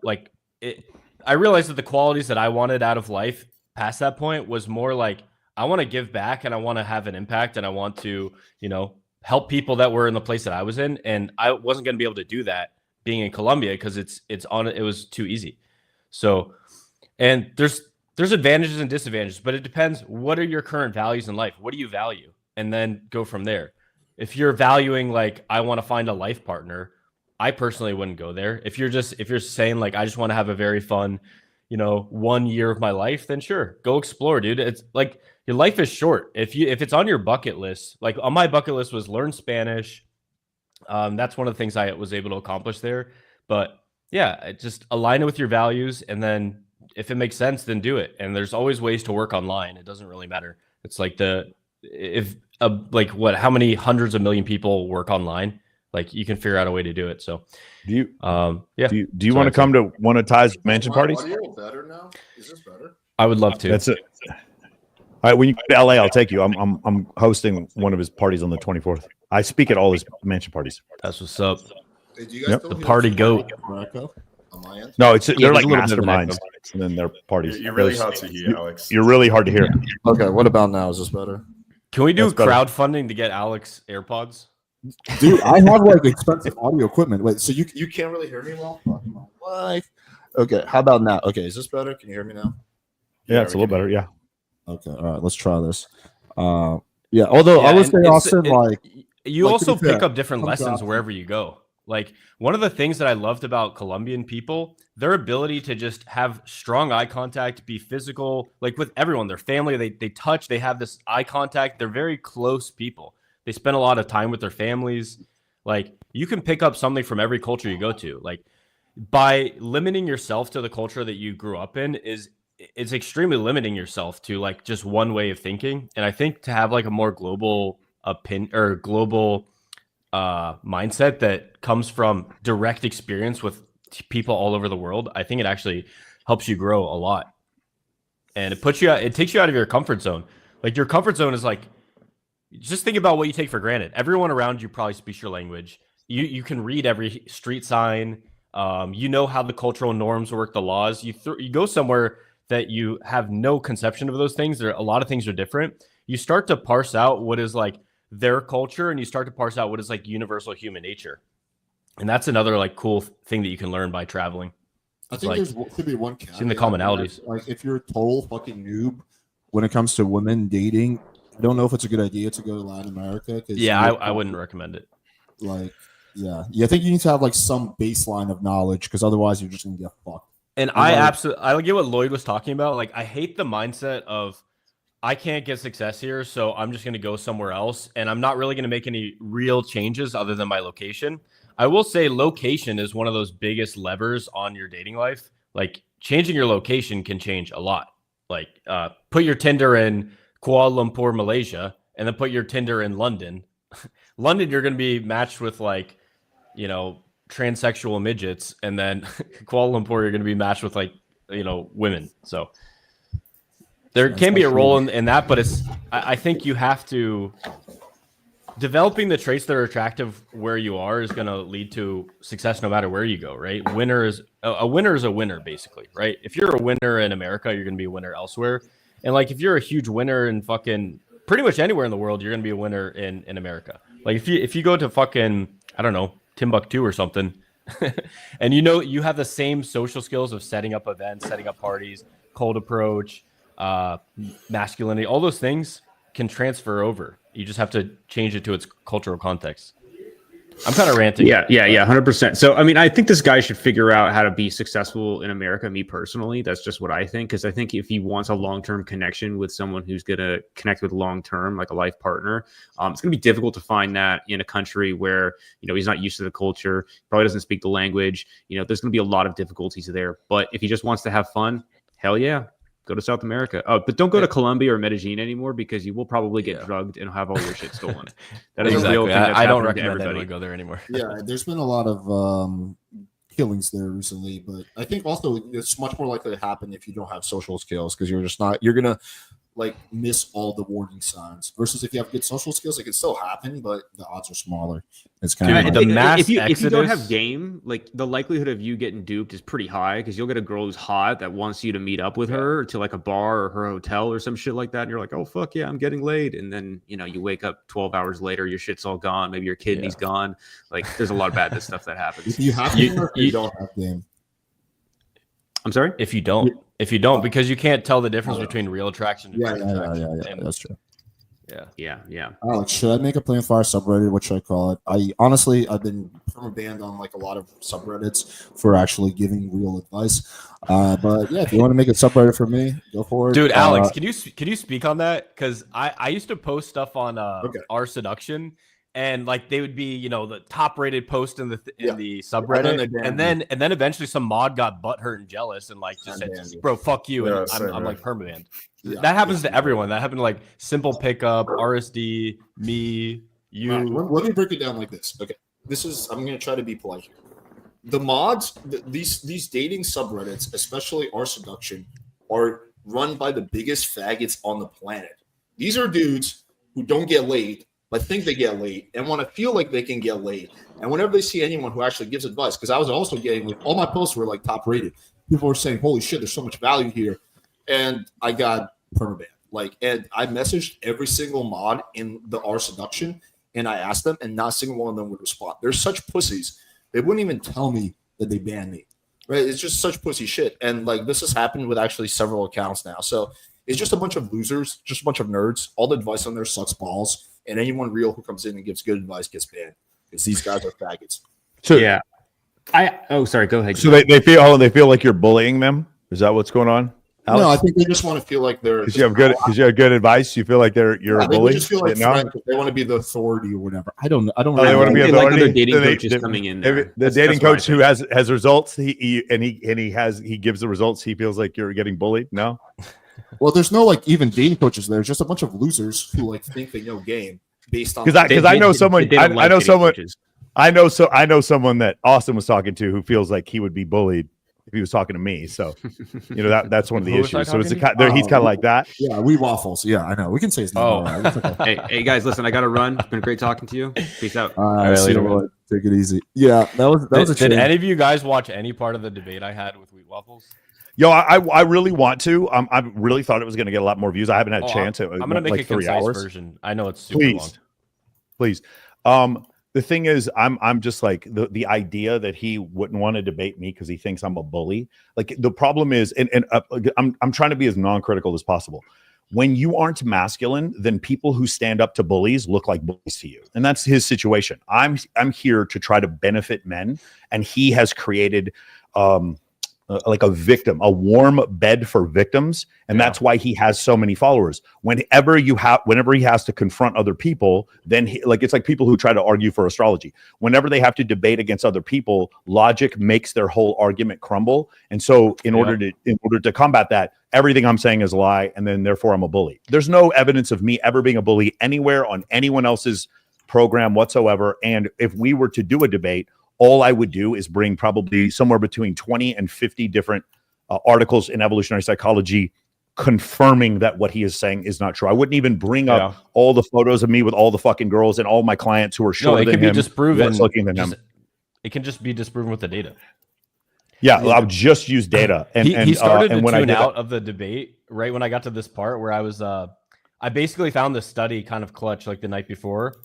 realized that the qualities that I wanted out of life past that point was more like, I want to give back and I want to have an impact and I want to, you know, help people that were in the place that I was in. And I wasn't going to be able to do that being in Colombia because it was too easy. So, and there's advantages and disadvantages, but it depends. What are your current values in life? What do you value? And then go from there. If you're valuing, like, I want to find a life partner, I personally wouldn't go there. If you're saying like, I just want to have a very fun, 1 year of my life, then sure, go explore, dude. It's like your life is short. If it's on your bucket list, like on my bucket list was learn Spanish. That's one of the things I was able to accomplish there. But yeah, just align it with your values, and then if it makes sense, then do it. And there's always ways to work online. It doesn't really matter. It's like how many hundreds of million people work online? Like you can figure out a way to do it. So do you want to come to one of Ty's mansion parties? Audio better now? Is this better? I would love to. That's it. All right, when you go to LA, I'll take you. I'm hosting one of his parties on the 24th. I speak at all his mansion parties. That's what's up. Hey, do you guys The party goat. America on my end? No, they're like there's a little bit of an masterminds, echo. and then their parties. You're really hard to hear, Alex. You're really hard to hear. Okay, what about now? Is this better? Can we do That's better. crowdfunding to get Alex AirPods? Dude, I have like expensive audio equipment. Wait, so you can't really hear me well? Fuck my life. Okay, how about now? Okay, is this better? Can you hear me now? Yeah, it's a little better. Yeah. Okay, all right, let's try this. Yeah, although I would say, Austin, you like, also to be fair, pick up different comes lessons out- wherever you go. Like one of the things that I loved about Colombian people, their ability to just have strong eye contact, be physical, like with everyone, their family, they touch, they have this eye contact. They're very close people. They spend a lot of time with their families. Like you can pick up something from every culture you go to. Like by limiting yourself to the culture that you grew up in it's extremely limiting yourself to like just one way of thinking. And I think to have like a more global opinion or global mindset that comes from direct experience with people all over the world, I think it actually helps you grow a lot. And it takes you out of your comfort zone. Like your comfort zone is like, just think about what you take for granted. Everyone around you probably speaks your language. You can read every street sign. You know how the cultural norms work, the laws. You go somewhere that you have no conception of those things. A lot of things are different. You start to parse out what is like their culture, and you start to parse out what is like universal human nature. And that's another like cool thing that you can learn by traveling. I think like, there could be one in the commonalities. Like if you're a total fucking noob when it comes to women dating, I don't know if it's a good idea to go to Latin America. Yeah, I wouldn't recommend it. Like, yeah, I think you need to have like some baseline of knowledge because otherwise you're just gonna get fucked. And I get what Lloyd was talking about. Like, I hate the mindset of I can't get success here, so I'm just gonna go somewhere else, and I'm not really gonna make any real changes other than my location. I will say location is one of those biggest levers on your dating life. Like changing your location can change a lot. Like put your Tinder in Kuala Lumpur, Malaysia, and then put your Tinder in London. London, you're going to be matched with like, transsexual midgets. And then Kuala Lumpur, you're going to be matched with like, women. So there can be a role in that, but I think you have to developing the traits that are attractive where you are is going to lead to success no matter where you go, right? A winner is a winner, basically, right? If you're a winner in America, you're going to be a winner elsewhere. And like, if you're a huge winner in fucking pretty much anywhere in the world, you're going to be a winner in America. Like if you go to fucking, I don't know, Timbuktu or something, and you have the same social skills of setting up events, setting up parties, cold approach, masculinity, all those things can transfer over. You just have to change it to its cultural context. I'm kind of ranting. Yeah, 100%. So, I mean, I think this guy should figure out how to be successful in America. Me personally, that's just what I think. Because I think if he wants a long-term connection with someone who's going to connect with long-term, like a life partner, it's going to be difficult to find that in a country where, he's not used to the culture, probably doesn't speak the language. There's going to be a lot of difficulties there. But if he just wants to have fun, hell yeah. Go to South America. Oh, but don't go to Colombia or Medellin anymore because you will probably get drugged and have all your shit stolen. That is a real thing. I don't recommend anyone go there anymore. Yeah, there's been a lot of killings there recently, but I think also it's much more likely to happen if you don't have social skills because you're gonna like miss all the warning signs. Versus if you have good social skills, it can still happen, but the odds are smaller. It's kind of the mass if you don't have game, like the likelihood of you getting duped is pretty high because you'll get a girl who's hot that wants you to meet up with her to like a bar or her hotel or some shit like that, and you're like, oh fuck yeah, I'm getting laid, and then you wake up 12 hours later, your shit's all gone, maybe your kidney's gone. Like there's a lot of bad stuff that happens. If you have game or you don't have game. I'm sorry? If you don't, because you can't tell the difference between real attraction and yeah, that's true. Yeah. Alex, should I make a plan for our subreddit? What should I call it? I've been banned on like a lot of subreddits for actually giving real advice. But yeah, if you want to make a subreddit for me, go for it. Dude, Alex, can you speak on that? Because I used to post stuff on our seduction. And like they would be, the top-rated post in the subreddit, and then eventually some mod got butthurt and jealous and like just said, "Bro, fuck you," and I'm like permabanned. Yeah, that happens to everyone. That happened to like Simple Pickup, RSD, me, you. Let me break it down like this. Okay, I'm going to try to be polite here. The mods, these dating subreddits, especially our seduction, are run by the biggest faggots on the planet. These are dudes who don't get laid, but think they get laid and want to feel like they can get laid. And whenever they see anyone who actually gives advice, because I was also getting like all my posts were like top rated. People were saying, "Holy shit, there's so much value here," and I got permabanned. Like, and I messaged every single mod in our seduction, and I asked them, and not a single one of them would respond. They're such pussies; they wouldn't even tell me that they banned me. Right? It's just such pussy shit, and like this has happened with actually several accounts now. So it's just a bunch of losers, just a bunch of nerds. All the advice on there sucks balls. And anyone real who comes in and gives good advice gets banned because these guys are faggots. So yeah, sorry, go ahead. So they feel like you're bullying them. Is that what's going on, Alex? No, I think they just want to feel like they're because you have good advice. You feel like you're a bully. They just feel like they want to be the authority or whatever. I don't. They want to be authority. Like dating coaches coming in. The dating coach who has results. He gives the results. He feels like you're getting bullied. No. Well, there's no like even dating coaches. There's just a bunch of losers who like think they know game. based on because I know someone They don't I like know getting someone coaches. I know someone that Austin was talking to who feels like he would be bullied if he was talking to me. So, that's one of the Who was I issues. So it's talking he's kind of like that. Yeah, we waffles. Yeah, I know. We can say his name. Oh. All right. It's okay. Hey guys, listen, I got to run. It's been great talking to you. Peace out. All right, right, see later, you, man. boy. Take it easy. Yeah, that was a Did shame. any of you guys watch any part of the debate I had with Wheat Waffles? Yo, I really want to. I really thought it was going to get a lot more views. I haven't had a chance. I'm gonna make like a 3 concise hours. version. I know it's super long. Please. The thing is, I'm just like the idea that he wouldn't want to debate me because he thinks I'm a bully. Like the problem is, and I'm trying to be as non-critical as possible. When you aren't masculine, then people who stand up to bullies look like bullies to you, and that's his situation. I'm here to try to benefit men, and he has created like a victim, a warm bed for victims, and that's why he has so many followers. Whenever he has to confront other people, then it's like people who try to argue for astrology. Whenever they have to debate against other people, logic makes their whole argument crumble. And so, in order to combat that, everything I'm saying is a lie, and then therefore I'm a bully. There's no evidence of me ever being a bully anywhere on anyone else's program whatsoever. And if we were to do a debate, all I would do is bring probably somewhere between 20 and 50 different articles in evolutionary psychology confirming that what he is saying is not true. I wouldn't even bring up all the photos of me with all the fucking girls and all my clients who are shorter than him. It can be disproven. Looking than him. It can just be disproven with the data. Yeah, I'll just use data. And he started and to when I tune did out of the debate right when I got to this part where I was I basically found the study kind of clutch like the night before,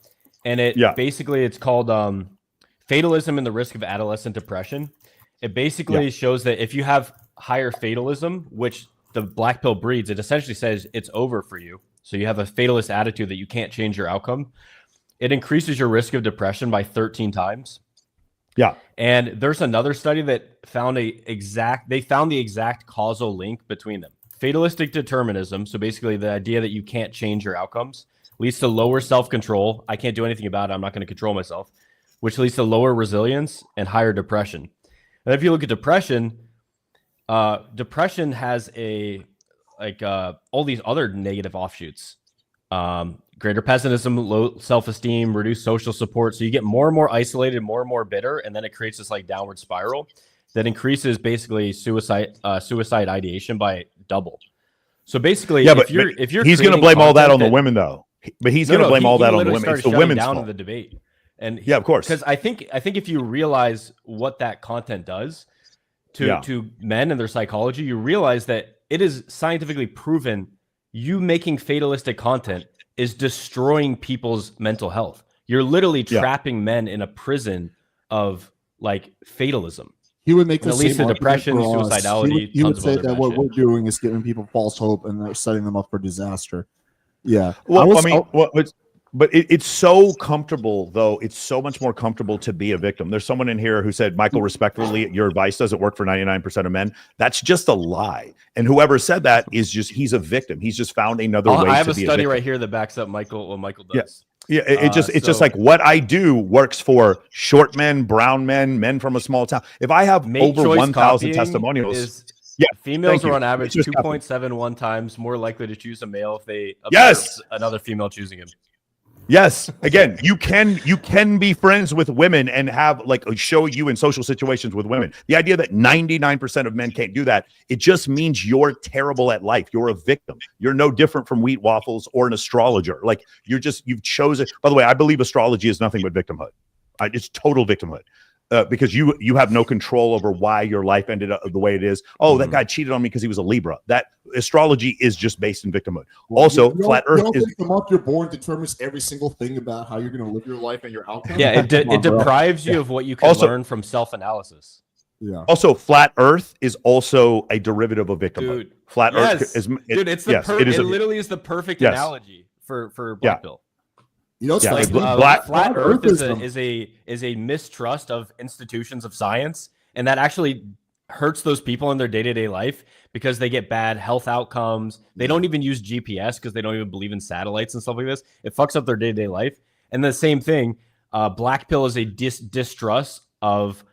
and it's called Fatalism and the Risk of Adolescent Depression. It basically shows that if you have higher fatalism, which the black pill breeds, it essentially says it's over for you. So you have a fatalist attitude that you can't change your outcome. It increases your risk of depression by 13 times. Yeah. And there's another study that found the exact causal link between them. Fatalistic determinism, so basically the idea that you can't change your outcomes, leads to lower self-control. I can't do anything about it. I'm not going to control myself, which leads to lower resilience and higher depression. And if you look at depression, depression has all these other negative offshoots. Greater pessimism, low self-esteem, reduced social support. So you get more and more isolated, more and more bitter, and then it creates this like downward spiral that increases basically suicide ideation by double. So basically, if you're he's going to blame all that on the women though. But he's going to blame all that on the women. It's the women's fault. In the debate. And of course, because I think if you realize what that content does to men and their psychology, you realize that it is scientifically proven. You making fatalistic content is destroying people's mental health. You're literally trapping men in a prison of like fatalism. He would make the at least same the depression, suicidality. He would say that what we're doing is giving people false hope and they're setting them up for disaster. Yeah. Well, but it's so comfortable, though. It's so much more comfortable to be a victim. There's someone in here who said, Michael, respectfully, your advice doesn't work for 99% of men. That's just a lie. And whoever said that he's a victim. He's just found another way to be a victim. I have a study right here that backs up what Michael does. Yeah, it's just like what I do works for short men, brown men, men from a small town. If I have over 1,000 testimonials, females are on average 2.71 times more likely to choose a male if they observe another female choosing him. Yes. Again, you can be friends with women and have show you in social situations with women. The idea that 99% of men can't do that, it just means you're terrible at life. You're a victim. You're no different from Wheat Waffles or an astrologer. Like you've chosen. By the way, I believe astrology is nothing but victimhood. It's total victimhood. Because you have no control over why your life ended up the way it is. Oh, that guy cheated on me because he was a Libra. That astrology is just based in victimhood. Also, flat Earth is the month you're born determines every single thing about how you're going to live your life and your outcome. Yeah, it deprives you of what you can learn from self-analysis. Yeah. Also, flat Earth is also a derivative of victimhood. Dude, flat Earth is it literally is the perfect analogy for black pill. You know, flat Earth is a mistrust of institutions of science, and that actually hurts those people in their day-to-day life because they get bad health outcomes. They don't even use GPS because they don't even believe in satellites and stuff like this. It fucks up their day-to-day life. And the same thing, black pill is a distrust of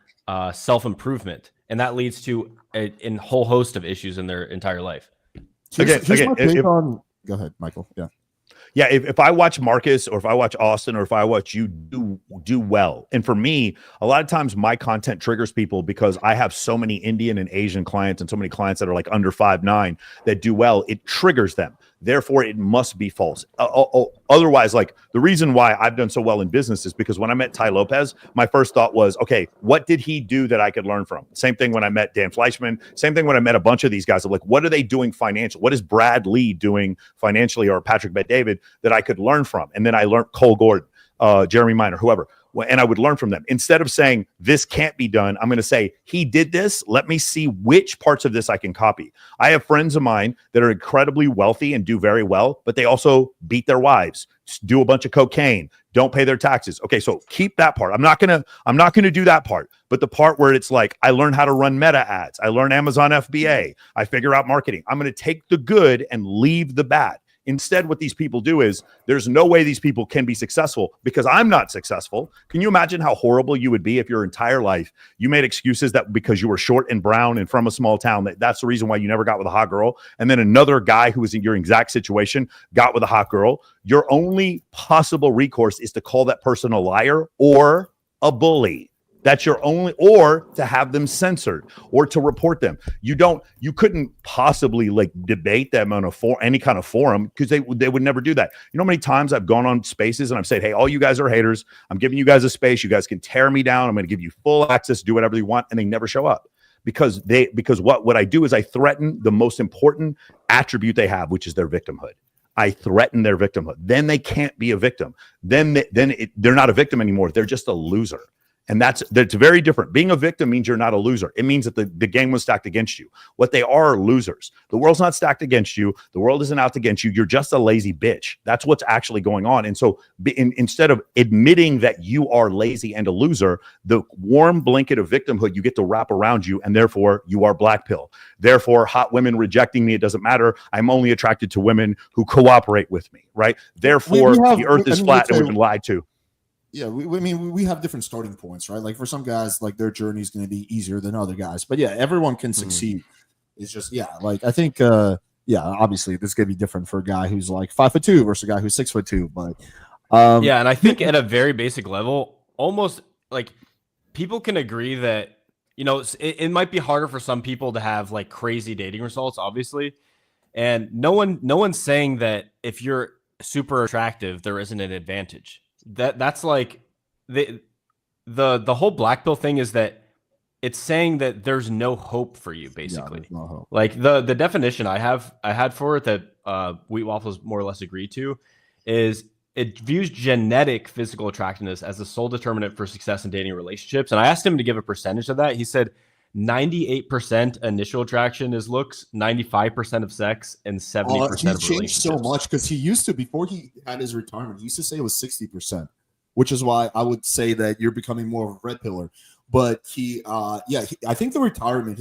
self-improvement, and that leads to a whole host of issues in their entire life. Here's my take on. Go ahead, Michael. Yeah. Yeah, if I watch Marcus or if I watch Austen or if I watch you do well, and for me, a lot of times my content triggers people because I have so many Indian and Asian clients and so many clients that are like under 5'9" that do well, it triggers them. Therefore, it must be false. Otherwise, like the reason why I've done so well in business is because when I met Ty Lopez, my first thought was, okay, what did he do that I could learn from? Same thing when I met Dan Fleischman. Same thing when I met a bunch of these guys. I'm like, what are they doing financial? What is Brad Lee doing financially, or Patrick Bet-David that I could learn from? And then I learned Cole Gordon, Jeremy Minor, whoever. And I would learn from them. Instead of saying, this can't be done, I'm going to say, he did this. Let me see which parts of this I can copy. I have friends of mine that are incredibly wealthy and do very well, but they also beat their wives, do a bunch of cocaine, don't pay their taxes. Okay, so keep that part. I'm not going to do that part. But the part where it's like, I learned how to run meta ads. I learned Amazon FBA. I figure out marketing. I'm going to take the good and leave the bad. Instead, what these people do is there's no way these people can be successful because I'm not successful. Can you imagine how horrible you would be if your entire life you made excuses that because you were short and brown and from a small town, that's the reason why you never got with a hot girl. And then another guy who was in your exact situation got with a hot girl. Your only possible recourse is to call that person a liar or a bully. That's your only, or to have them censored or to report them. You couldn't possibly like debate them on any kind of forum because they would never do that. You know how many times I've gone on spaces and I've said, hey, all you guys are haters. I'm giving you guys a space. You guys can tear me down. I'm going to give you full access, do whatever you want. And they never show up because what I do is I threaten the most important attribute they have, which is their victimhood. I threaten their victimhood. Then they can't be a victim. Then they're not a victim anymore. They're just a loser. And that's very different. Being a victim means you're not a loser. It means that the game was stacked against you. What they are losers. The world's not stacked against you. The world isn't out against you. You're just a lazy bitch. That's what's actually going on. And so instead of admitting that you are lazy and a loser, the warm blanket of victimhood you get to wrap around you, and therefore you are black pill. Therefore, hot women rejecting me, it doesn't matter. I'm only attracted to women who cooperate with me, right? Therefore, the earth is flat and we've been lied to. Yeah, we have different starting points, right? Like for some guys, like their journey is going to be easier than other guys. But yeah, everyone can succeed. It's just, yeah, like I think, obviously this is going to be different for a guy who's like 5'2" versus a guy who's 6'2". But yeah, and I think at a very basic level, almost like people can agree that, you know, it might be harder for some people to have like crazy dating results, obviously. And no one's saying that if you're super attractive, there isn't an advantage. That's like the whole black pill thing is that it's saying that there's no hope for you, basically. No hope. Like the definition I had for it that Wheat Waffles more or less agreed to is it views genetic physical attractiveness as the sole determinant for success in dating relationships. And I asked him to give a percentage of that. He said 98% initial attraction is looks, 95% of sex, and 70% of relationships. He changed so much because he used to, before he had his retirement, he used to say it was 60%, which is why I would say that you're becoming more of a red pillar. But I think the retirement,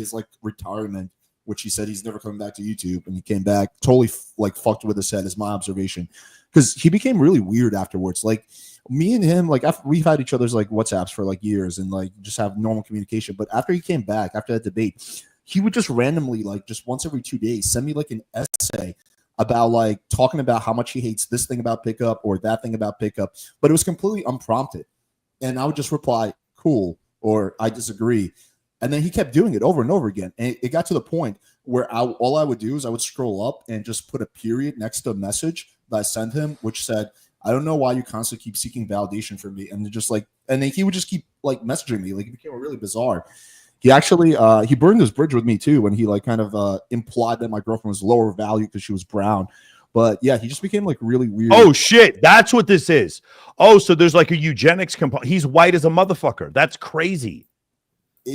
which he said he's never coming back to YouTube, and he came back totally fucked with his head, is my observation, because he became really weird afterwards. Like me and him, like after we've had each other's like WhatsApps for like years and like just have normal communication. But after he came back, after that debate, he would just randomly, like just once every 2 days, send me like an essay about like talking about how much he hates this thing about pickup or that thing about pickup. But it was completely unprompted. And I would just reply, cool, or I disagree. And then he kept doing it over and over again. And it got to the point where all I would do is I would scroll up and just put a period next to a message that I sent him, which said, I don't know why you constantly keep seeking validation from me. And just like, and then he would just keep like messaging me. Like it became really bizarre. He actually, he burned his bridge with me too when he like kind of implied that my girlfriend was lower value because she was brown. But yeah, he just became like really weird. Oh shit, that's what this is. Oh, so there's like a eugenics component. He's white as a motherfucker. That's crazy.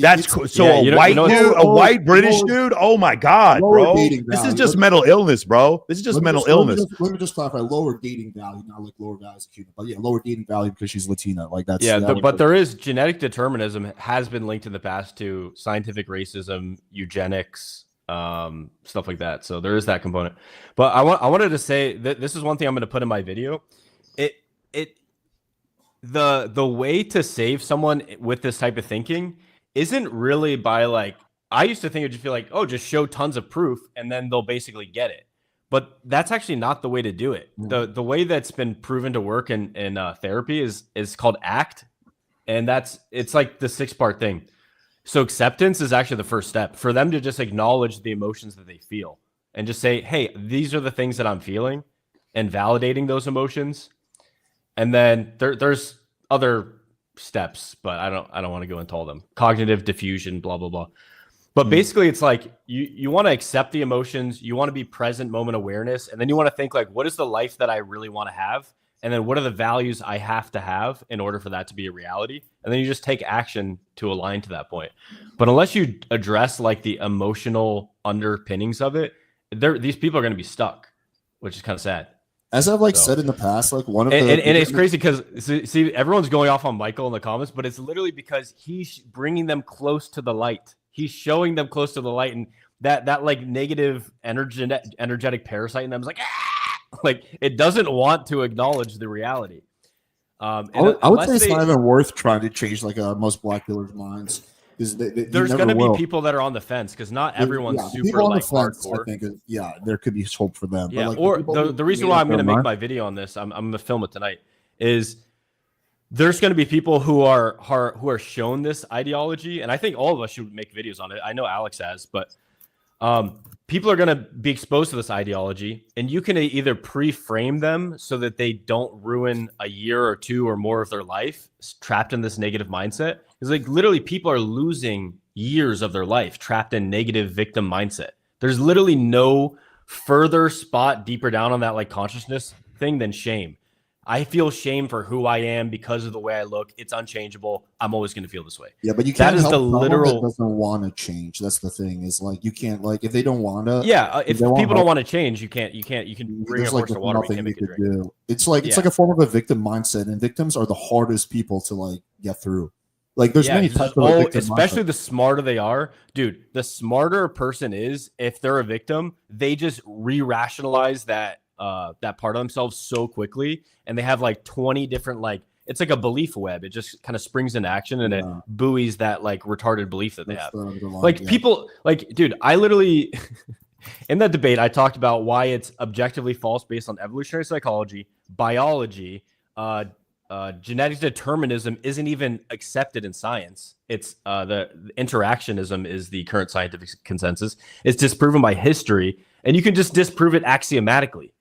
That's cool. So a white British dude. Oh my god, bro! This is just mental illness, bro. This is just mental illness. Let me just clarify: lower dating value, not like lower value as a human, but yeah, lower dating value because she's Latina. Like that's but there is genetic determinism has been linked in the past to scientific racism, eugenics, stuff like that. So there is that component. But I wanted to say that this is one thing I'm going to put in my video. The way to save someone with this type of thinking isn't really by like, I used to think it would just be like, oh, just show tons of proof and then they'll basically get it. But that's actually not the way to do it. The way that's been proven to work in therapy is called ACT, and it's like the 6-part thing. So acceptance is actually the first step for them to just acknowledge the emotions that they feel and just say, hey, these are the things that I'm feeling, and validating those emotions. And then there's other steps, but I don't want to go into all of them. Cognitive diffusion, blah, blah, blah. But basically it's like you want to accept the emotions, you want to be present moment awareness, and then you want to think like, what is the life that I really want to have? And then what are the values I have to have in order for that to be a reality? And then you just take action to align to that point. But unless you address like the emotional underpinnings of it, these people are going to be stuck, which is kind of sad. As I've said in the past, like one of the and it's crazy because see everyone's going off on Michael in the comments, but it's literally because he's bringing them close to the light. He's showing them close to the light, and that like negative energetic parasite in them is like, like it doesn't want to acknowledge the reality. I would say it's not even worth trying to change like most black pillars' minds. There's going to be people that are on the fence because not everyone's super like hardcore. I think there could be hope for them. Yeah, but, the reason why I'm going to make my video on this, I'm going to film it tonight, is there's going to be people who are shown this ideology, and I think all of us should make videos on it. I know Alex has, but people are going to be exposed to this ideology, and you can either pre-frame them so that they don't ruin a year or two or more of their life trapped in this negative mindset. Because like literally people are losing years of their life trapped in negative victim mindset. There's literally no further spot deeper down on that like consciousness thing than shame. I feel shame for who I am because of the way I look. It's unchangeable. I'm always going to feel this way. Yeah, but you can't help someone that doesn't want to change. That's the thing. Is like you can't like if they don't want to. Yeah, if people don't want to change, you can bring a horse to water. Nothing you can do. It's like it's like a form of a victim mindset, and victims are the hardest people to like get through. Like there's many types of victim especially mindset. The smarter they are, dude. The smarter a person is, if they're a victim, they just re-rationalize that part of themselves so quickly, and they have like 20 different like it's like a belief web. It just kind of springs into action, and it buoys that like retarded belief that they have. People like, dude, I literally in that debate I talked about why it's objectively false based on evolutionary psychology, biology, genetic determinism isn't even accepted in science. It's the interactionism is the current scientific consensus. It's disproven by history, and you can just disprove it axiomatically.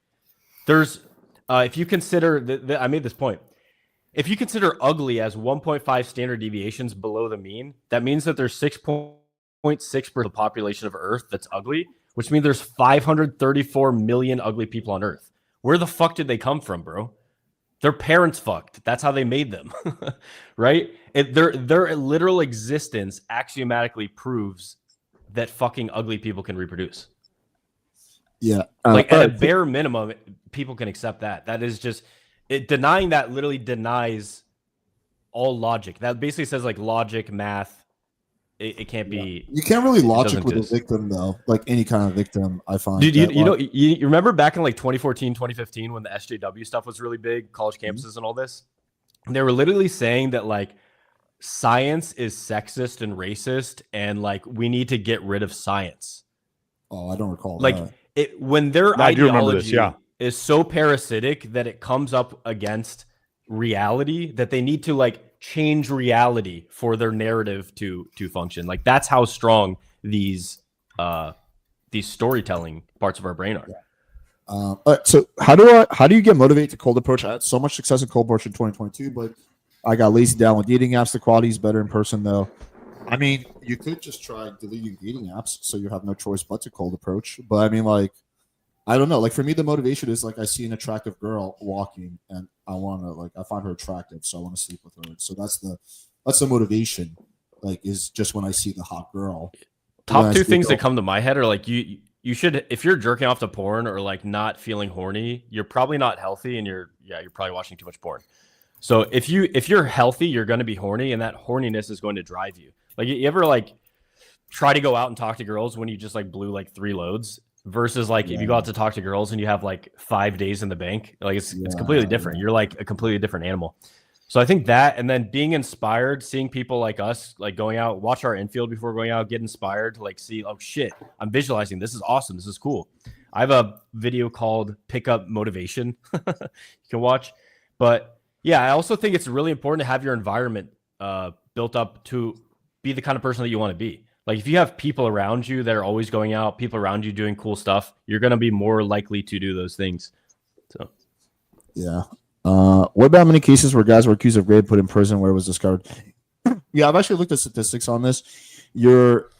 There's if you consider I made this point. If you consider ugly as 1.5 standard deviations below the mean, that means that there's 6.6% of the population of Earth that's ugly, which means there's 534 million ugly people on Earth. Where the fuck did they come from, bro? Their parents fucked. That's how they made them, right? Their literal existence axiomatically proves that fucking ugly people can reproduce. Yeah. Like at a bare minimum, people can accept that. That is just denying that literally denies all logic. That basically says like logic, math. It can't be. You can't really logic with a victim though. Like any kind of victim, I find. Dude, you remember back in like 2014, 2015 when the SJW stuff was really big, college campuses and all this? They were literally saying that like science is sexist and racist, and like we need to get rid of science. Oh, I don't recall. Like that. When their ideology is so parasitic that it comes up against reality that they need to like change reality for their narrative to function. Like that's how strong these storytelling parts of our brain are. So how do you get motivated to cold approach? I had so much success in cold approach in 2022, but I got lazy down with dating apps. The quality is better in person though. I mean, you could just try deleting dating apps so you have no choice but to cold approach. But I mean, like, I don't know. Like for me, the motivation is like I see an attractive girl walking, and I want to like I find her attractive, so I want to sleep with her. So that's the motivation. Like is just when I see the hot girl. Top two things that come to my head are like you should, if you're jerking off to porn or like not feeling horny, you're probably not healthy, and you're probably watching too much porn. So if you're healthy, you're going to be horny, and that horniness is going to drive you. Like you ever like try to go out and talk to girls when you just like blew like 3 loads versus like if you go out to talk to girls and you have like 5 days in the bank, like it's completely different. You're like a completely different animal. So I think that, and then being inspired, seeing people like us, like going out, watch our infield before going out, get inspired to like see, oh shit, I'm visualizing. This is awesome. This is cool. I have a video called Pickup Motivation you can watch. But yeah, I also think it's really important to have your environment built up to be the kind of person that you want to be. Like if you have people around you that are always going out, people around you doing cool stuff, you're going to be more likely to do those things. So, yeah. What about many cases where guys were accused of rape, put in prison, where it was discovered? Yeah, I've actually looked at statistics on this. You're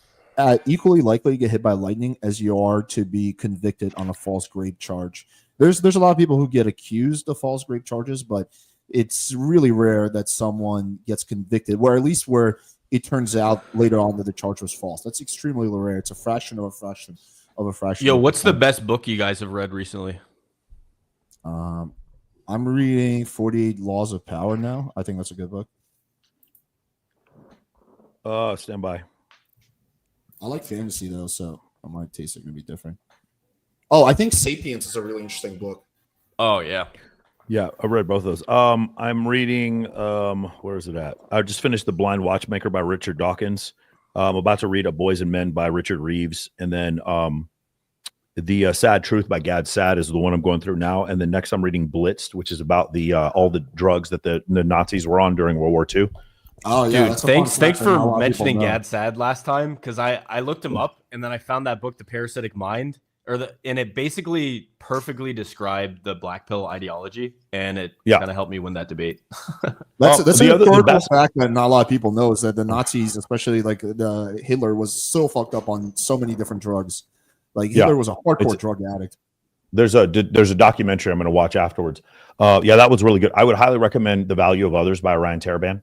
equally likely to get hit by lightning as you are to be convicted on a false rape charge. There's a lot of people who get accused of false rape charges, but it's really rare that someone gets convicted, where at least where it turns out later on that the charge was false. That's extremely rare. It's a fraction of a fraction of a fraction. yo, what's the best book you guys have read recently? I'm reading 48 Laws of Power now. I think that's a good book. Stand by. I like fantasy though, so my tastes are gonna be different. Oh, I think Sapiens is a really interesting book. Oh yeah. Yeah, I read both of those. I'm reading. Where is it at? I just finished The Blind Watchmaker by Richard Dawkins. I'm about to read A Boys and Men by Richard Reeves, and then The Sad Truth by Gad Sad is the one I'm going through now. And then next I'm reading Blitzed, which is about the all the drugs that the Nazis were on during World War II. Oh yeah, dude, thanks for mentioning Gad Sad last time, because I looked him up and then I found that book, The Parasitic Mind, and it basically perfectly described the black pill ideology, and it kind of helped me win that debate. That's a historical fact that not a lot of people know, is that the Nazis, especially like the Hitler, was so fucked up on so many different drugs. Like Hitler was a hardcore drug addict. There's a documentary I'm going to watch afterwards. Yeah, that was really good. I would highly recommend The Value of Others by Ryan Taraban.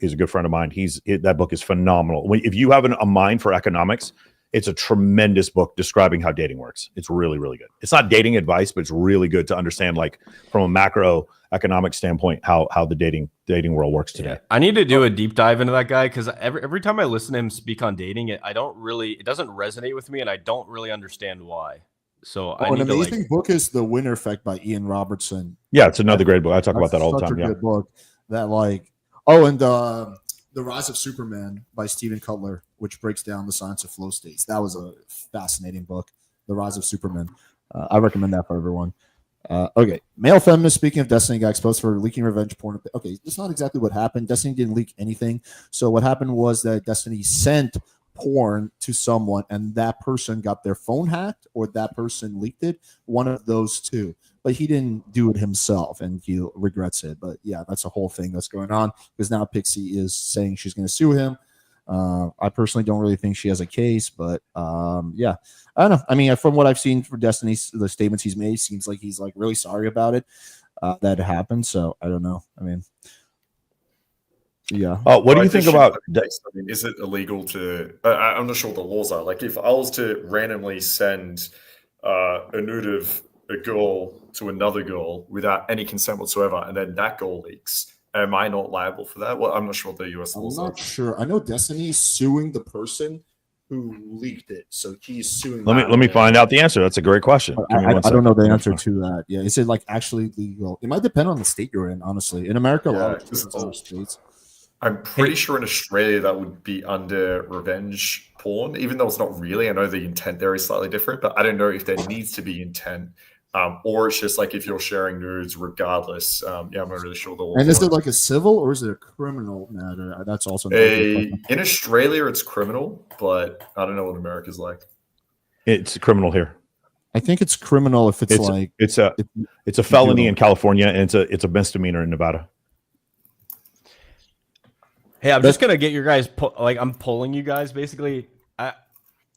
He's a good friend of mine. That book is phenomenal. If you have a mind for economics, it's a tremendous book describing how dating works. It's really, really good. It's not dating advice, but it's really good to understand, like from a macroeconomic standpoint, how the dating world works today. Yeah. I need to do a deep dive into that guy, because every time I listen to him speak on dating, it doesn't resonate with me, and I don't really understand why. So an amazing book is The Winner Effect by Ian Robertson. Yeah, it's another great book. I talk about that all the time. Such a good book. That and The Rise of Superman by Stephen Cutler, which breaks down the science of flow states. That was a fascinating book, The Rise of Superman. I recommend that for everyone. Okay, male feminist, speaking of Destiny, got exposed for leaking revenge porn. Okay, that's not exactly what happened. Destiny didn't leak anything. So what happened was that Destiny sent porn to someone, and that person got their phone hacked, or that person leaked it. One of those two. But he didn't do it himself, and he regrets it. But yeah, that's a whole thing that's going on, because now Pixie is saying she's going to sue him. I personally don't really think she has a case, but yeah, I don't know. I mean, from what I've seen for Destiny, the statements he's made, seems like he's like really sorry about it, that it happened. So I don't know. I mean, yeah. What do you think about? I mean, is it illegal to? I'm not sure what the laws are. Like, if I was to randomly send a nude of a girl to another girl without any consent whatsoever, and then that girl leaks, am I not liable for that? Well, I'm not sure what the US laws are. I'm not sure. I know Destiny's suing the person who leaked it, so he's suing. Let me find out the answer. That's a great question. I don't know the answer to that. Yeah, is it like actually legal? It might depend on the state you're in. Honestly, in America, a lot of other states. I'm pretty sure in Australia that would be under revenge porn, even though it's not really. I know the intent there is slightly different, but I don't know if there needs to be intent. Or it's just like if you're sharing nudes regardless. Yeah, I'm not really sure the law. And is it like a civil or is it a criminal matter? That's also in Australia it's criminal, but I don't know what America's like. It's criminal here. I think it's criminal if it's a felony in California, and it's a misdemeanor in Nevada. Hey, I'm just gonna get your guys. I'm polling you guys basically.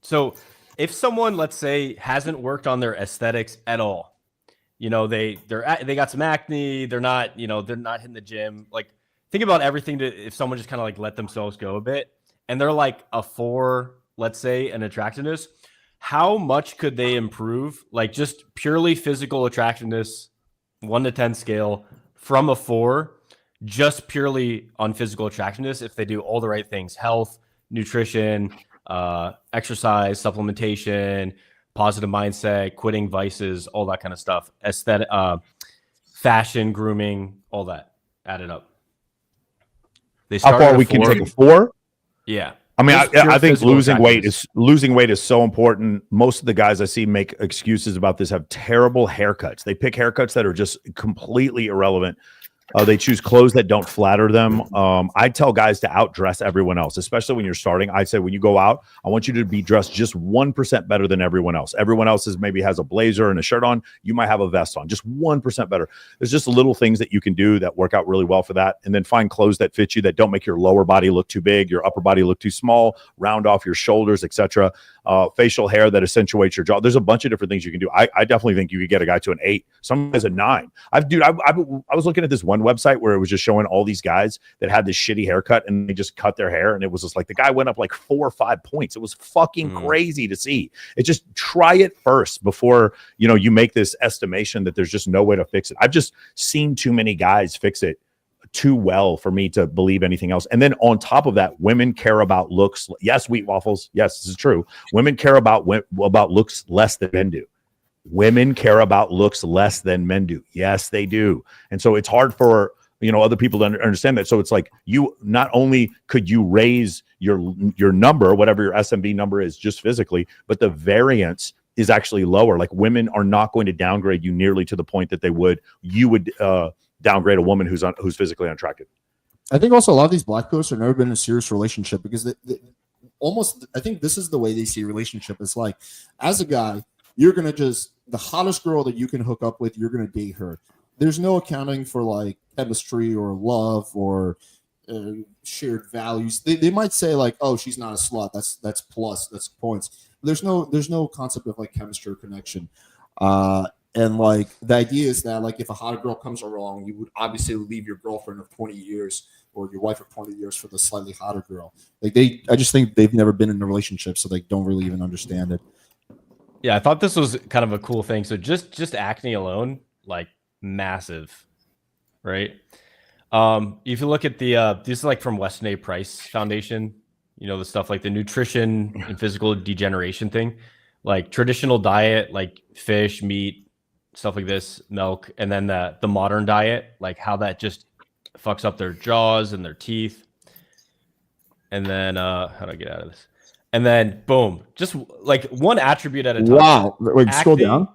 So if someone, let's say, hasn't worked on their aesthetics at all, they got some acne, they're not hitting the gym. Like, think about everything if someone just kind of like let themselves go a bit, and they're like a 4, let's say, in attractiveness, how much could they improve? Like, just purely physical attractiveness, 1 to 10 scale, from a 4, just purely on physical attractiveness, if they do all the right things: health, nutrition, exercise, supplementation, positive mindset, quitting vices, all that kind of stuff, aesthetic, fashion, grooming, all that added up. How far we can take a 4? Yeah. I mean, Just pure I think physical losing attractiveness. weight is so important. Most of the guys I see make excuses about this have terrible haircuts. They pick haircuts that are just completely irrelevant. They choose clothes that don't flatter them. I tell guys to outdress everyone else, especially when you're starting. I say when you go out, I want you to be dressed just 1% better than everyone else. Everyone else maybe has a blazer and a shirt on. You might have a vest on, just 1% better. There's just little things that you can do that work out really well for that. And then find clothes that fit you, that don't make your lower body look too big, your upper body look too small, round off your shoulders, etc. Facial hair that accentuates your jaw. There's a bunch of different things you can do. I definitely think you could get a guy to an 8. Some guys a 9. I was looking at this one website where it was just showing all these guys that had this shitty haircut and they just cut their hair, and it was just like the guy went up like 4 or 5 points. It was fucking crazy to see. It just try it first before you make this estimation that there's just no way to fix it. I've just seen too many guys fix it too well for me to believe anything else. And then on top of that, women care about looks. Yes, wheat waffles. Yes, this is true. Women care about looks less than men do. Women care about looks less than men do. Yes, they do. And so it's hard for other people to understand that. So it's like, you not only could you raise your number, whatever your SMB number is, just physically, but the variance is actually lower. Like, women are not going to downgrade you nearly to the point that you would downgrade a woman who's physically unattractive. I think also a lot of these black pillars have never been in a serious relationship because they almost, I think this is the way they see a relationship. It's like, as a guy, you're going to just, the hottest girl that you can hook up with, you're going to date her. There's no accounting for like chemistry or love or shared values. They might say like, oh, she's not a slut. That's plus, that's points. There's no concept of like chemistry or connection. And like the idea is that like if a hot girl comes along, you would obviously leave your girlfriend of 20 years or your wife of 20 years for the slightly hotter girl. Like I just think they've never been in a relationship, so they don't really even understand it. Yeah, I thought this was kind of a cool thing. So just acne alone, like massive, right? If you look at the this is like from Weston A. Price Foundation, the stuff like the nutrition and physical degeneration thing, like traditional diet, like fish, meat, stuff like this, milk, and then the modern diet, like how that just fucks up their jaws and their teeth. And then how do I get out of this? And then boom, just like one attribute at a time. Wow. Wait, Acne, scroll down.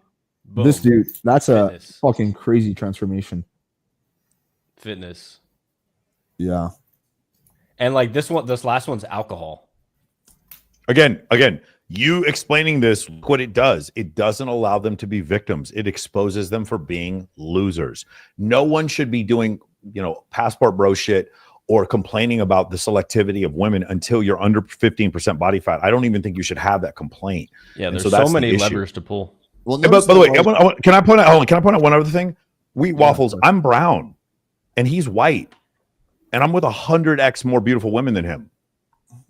boom. This dude, that's Fitness. a fucking crazy transformation. Fitness. Yeah. And like this last one's alcohol. Again, you explaining this, what it doesn't allow them to be victims. It exposes them for being losers. No one should be doing, passport bro shit or complaining about the selectivity of women until you're under 15% body fat. I don't even think you should have that complaint. Yeah, And there's that's so the many issue. levers to pull. Well, But by the way, can I point out one other thing? Wheat waffles. I'm brown, and he's white, and I'm with 100x more beautiful women than him.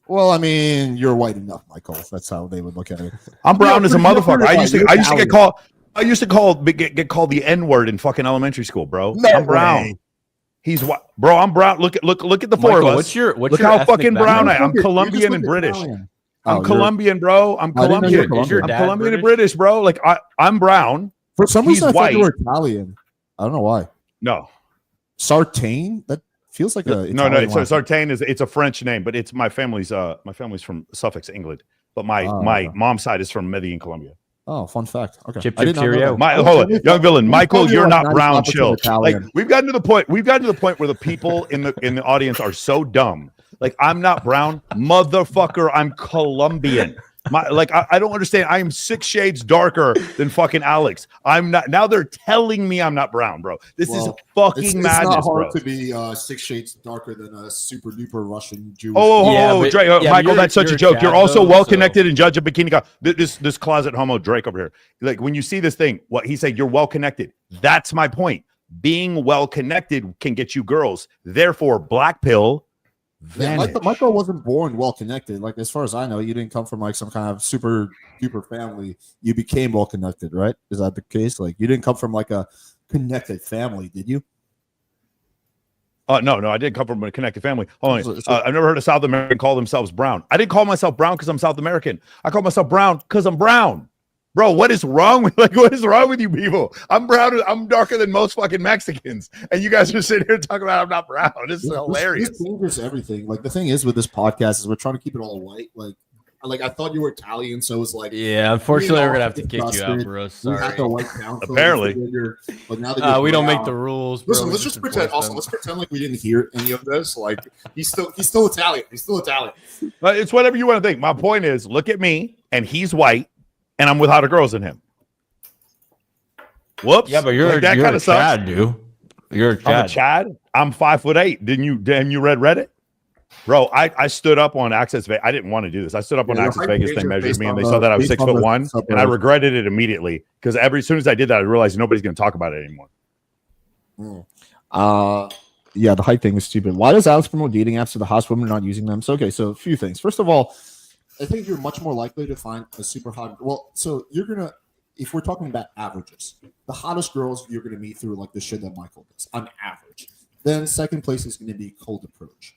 Well, I mean, you're white enough, Michael. That's how they would look at it. I'm brown as a motherfucker. I used to get called the N-word in fucking elementary school, bro. No I'm brown. way. He's white, bro. I'm brown. Look at the four Michael, of us. what's your Look how how fucking brown I am. I'm Colombian and British. I'm Colombian, bro. I'm I didn't know you were Colombian. Colombian. Is your I'm dad Colombian and British? British, bro. Like I'm brown. For some He's reason, I thought you white. were Italian. I don't know why. No, Sartain? That feels like a no. Italian So wine. Sartain it's a French name, but it's my family's from Suffolk, England. But my okay. mom's side is from Medellin, Colombia. Oh, fun fact. Okay. Chip, I did not know cheerio. that. Hold on, young villain, Michael, you're not brown. 95% Chill. Italian. Like we've gotten to the point where the people in the audience are so dumb. Like I'm not brown, motherfucker. I'm Colombian. I don't understand. I am 6 shades darker than fucking Alex. I'm not. Now they're telling me I'm not brown, bro. This is fucking It's madness, not hard bro. to be 6 shades darker than a super duper Russian Jewish. Michael, that's such a joke. You're also Chad, well connected and judge a bikini guy. This closet homo Drake over here. Like when you see this thing, what he said, you're well connected. That's my point. Being well connected can get you girls. Therefore, black pill. Yeah, Michael wasn't born well connected. Like as far as I know, you didn't come from like some kind of super duper family. You became well connected, right? Is that the case? Like you didn't come from like a connected family, did you? No, I didn't come from a connected family. Hold on. I've never heard a South American call themselves brown. I didn't call myself brown because I'm South American. I call myself brown because I'm brown. Bro, what is wrong with what is wrong with you people? I'm brown. I'm darker than most fucking Mexicans, and you guys are sitting here talking about I'm not brown. This is hilarious. This changes everything. Like the thing is with this podcast is we're trying to keep it all white. Like I thought you were Italian, so it was like yeah. Unfortunately, we're gonna have to kick you out, bro. Sorry. We had the white council. Apparently, but now that we don't make the rules. Bro. Listen, let's just pretend. Also, let's pretend like we didn't hear any of this. Like he's still Italian. He's still Italian. It's whatever you want to think. My point is, look at me, and he's white, and I'm with hotter girls than him. Whoops. Yeah, but you're that you're kind a of stuff. Chad, dude. You're a Chad. I'm a Chad. I'm 5'8". Didn't you? Damn, you read Reddit, bro. I stood up on Access Vegas. I didn't want to do this. I stood up on Access Vegas. They measured me, and they saw that I was 6'1", and I regretted it immediately because as soon as I did that, I realized nobody's going to talk about it anymore. Yeah, the height thing is stupid. Why does Alex promote dating apps to the hottest women not using them? So a few things. First of all, I think you're much more likely to find a super hot. Well, so you're gonna, if we're talking about averages, the hottest girls you're gonna meet through like the shit that Michael does on average. Then second place is gonna be cold approach.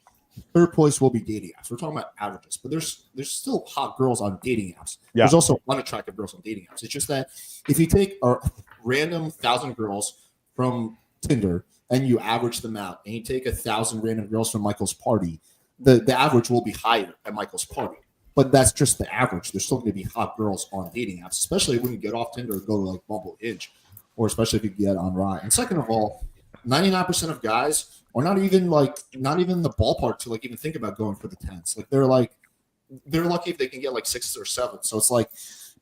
Third place will be dating apps. We're talking about averages, but there's still hot girls on dating apps. Yeah. There's also unattractive girls on dating apps. It's just that if you take a random 1,000 girls from Tinder and you average them out, and you take 1,000 random girls from Michael's party, the average will be higher at Michael's party. But that's just the average. There's still going to be hot girls on dating apps, especially when you get off Tinder and go to like Bumble Hinge, or especially if you get on Rye. And second of all, 99% of guys are not even in the ballpark to like even think about going for the 10s. Like they're lucky if they can get like 6s or 7s. So it's like,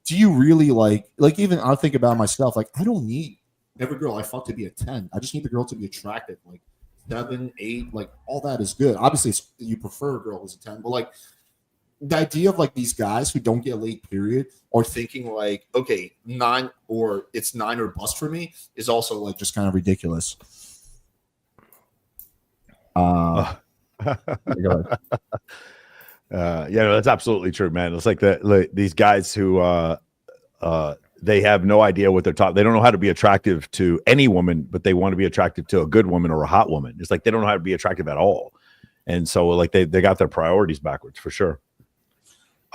do you really like even I think about myself, like I don't need every girl I fuck to be a 10. I just need the girl to be attractive. Like 7, 8, like all that is good. Obviously you prefer a girl who's a 10, but like the idea of like these guys who don't get laid, period, or thinking like, okay, 9 or it's 9 or bust for me is also like just kind of ridiculous. Yeah, no, that's absolutely true, man. It's like these guys who they have no idea what they're taught. They don't know how to be attractive to any woman, but they want to be attractive to a good woman or a hot woman. It's like they don't know how to be attractive at all. And so like they got their priorities backwards for sure.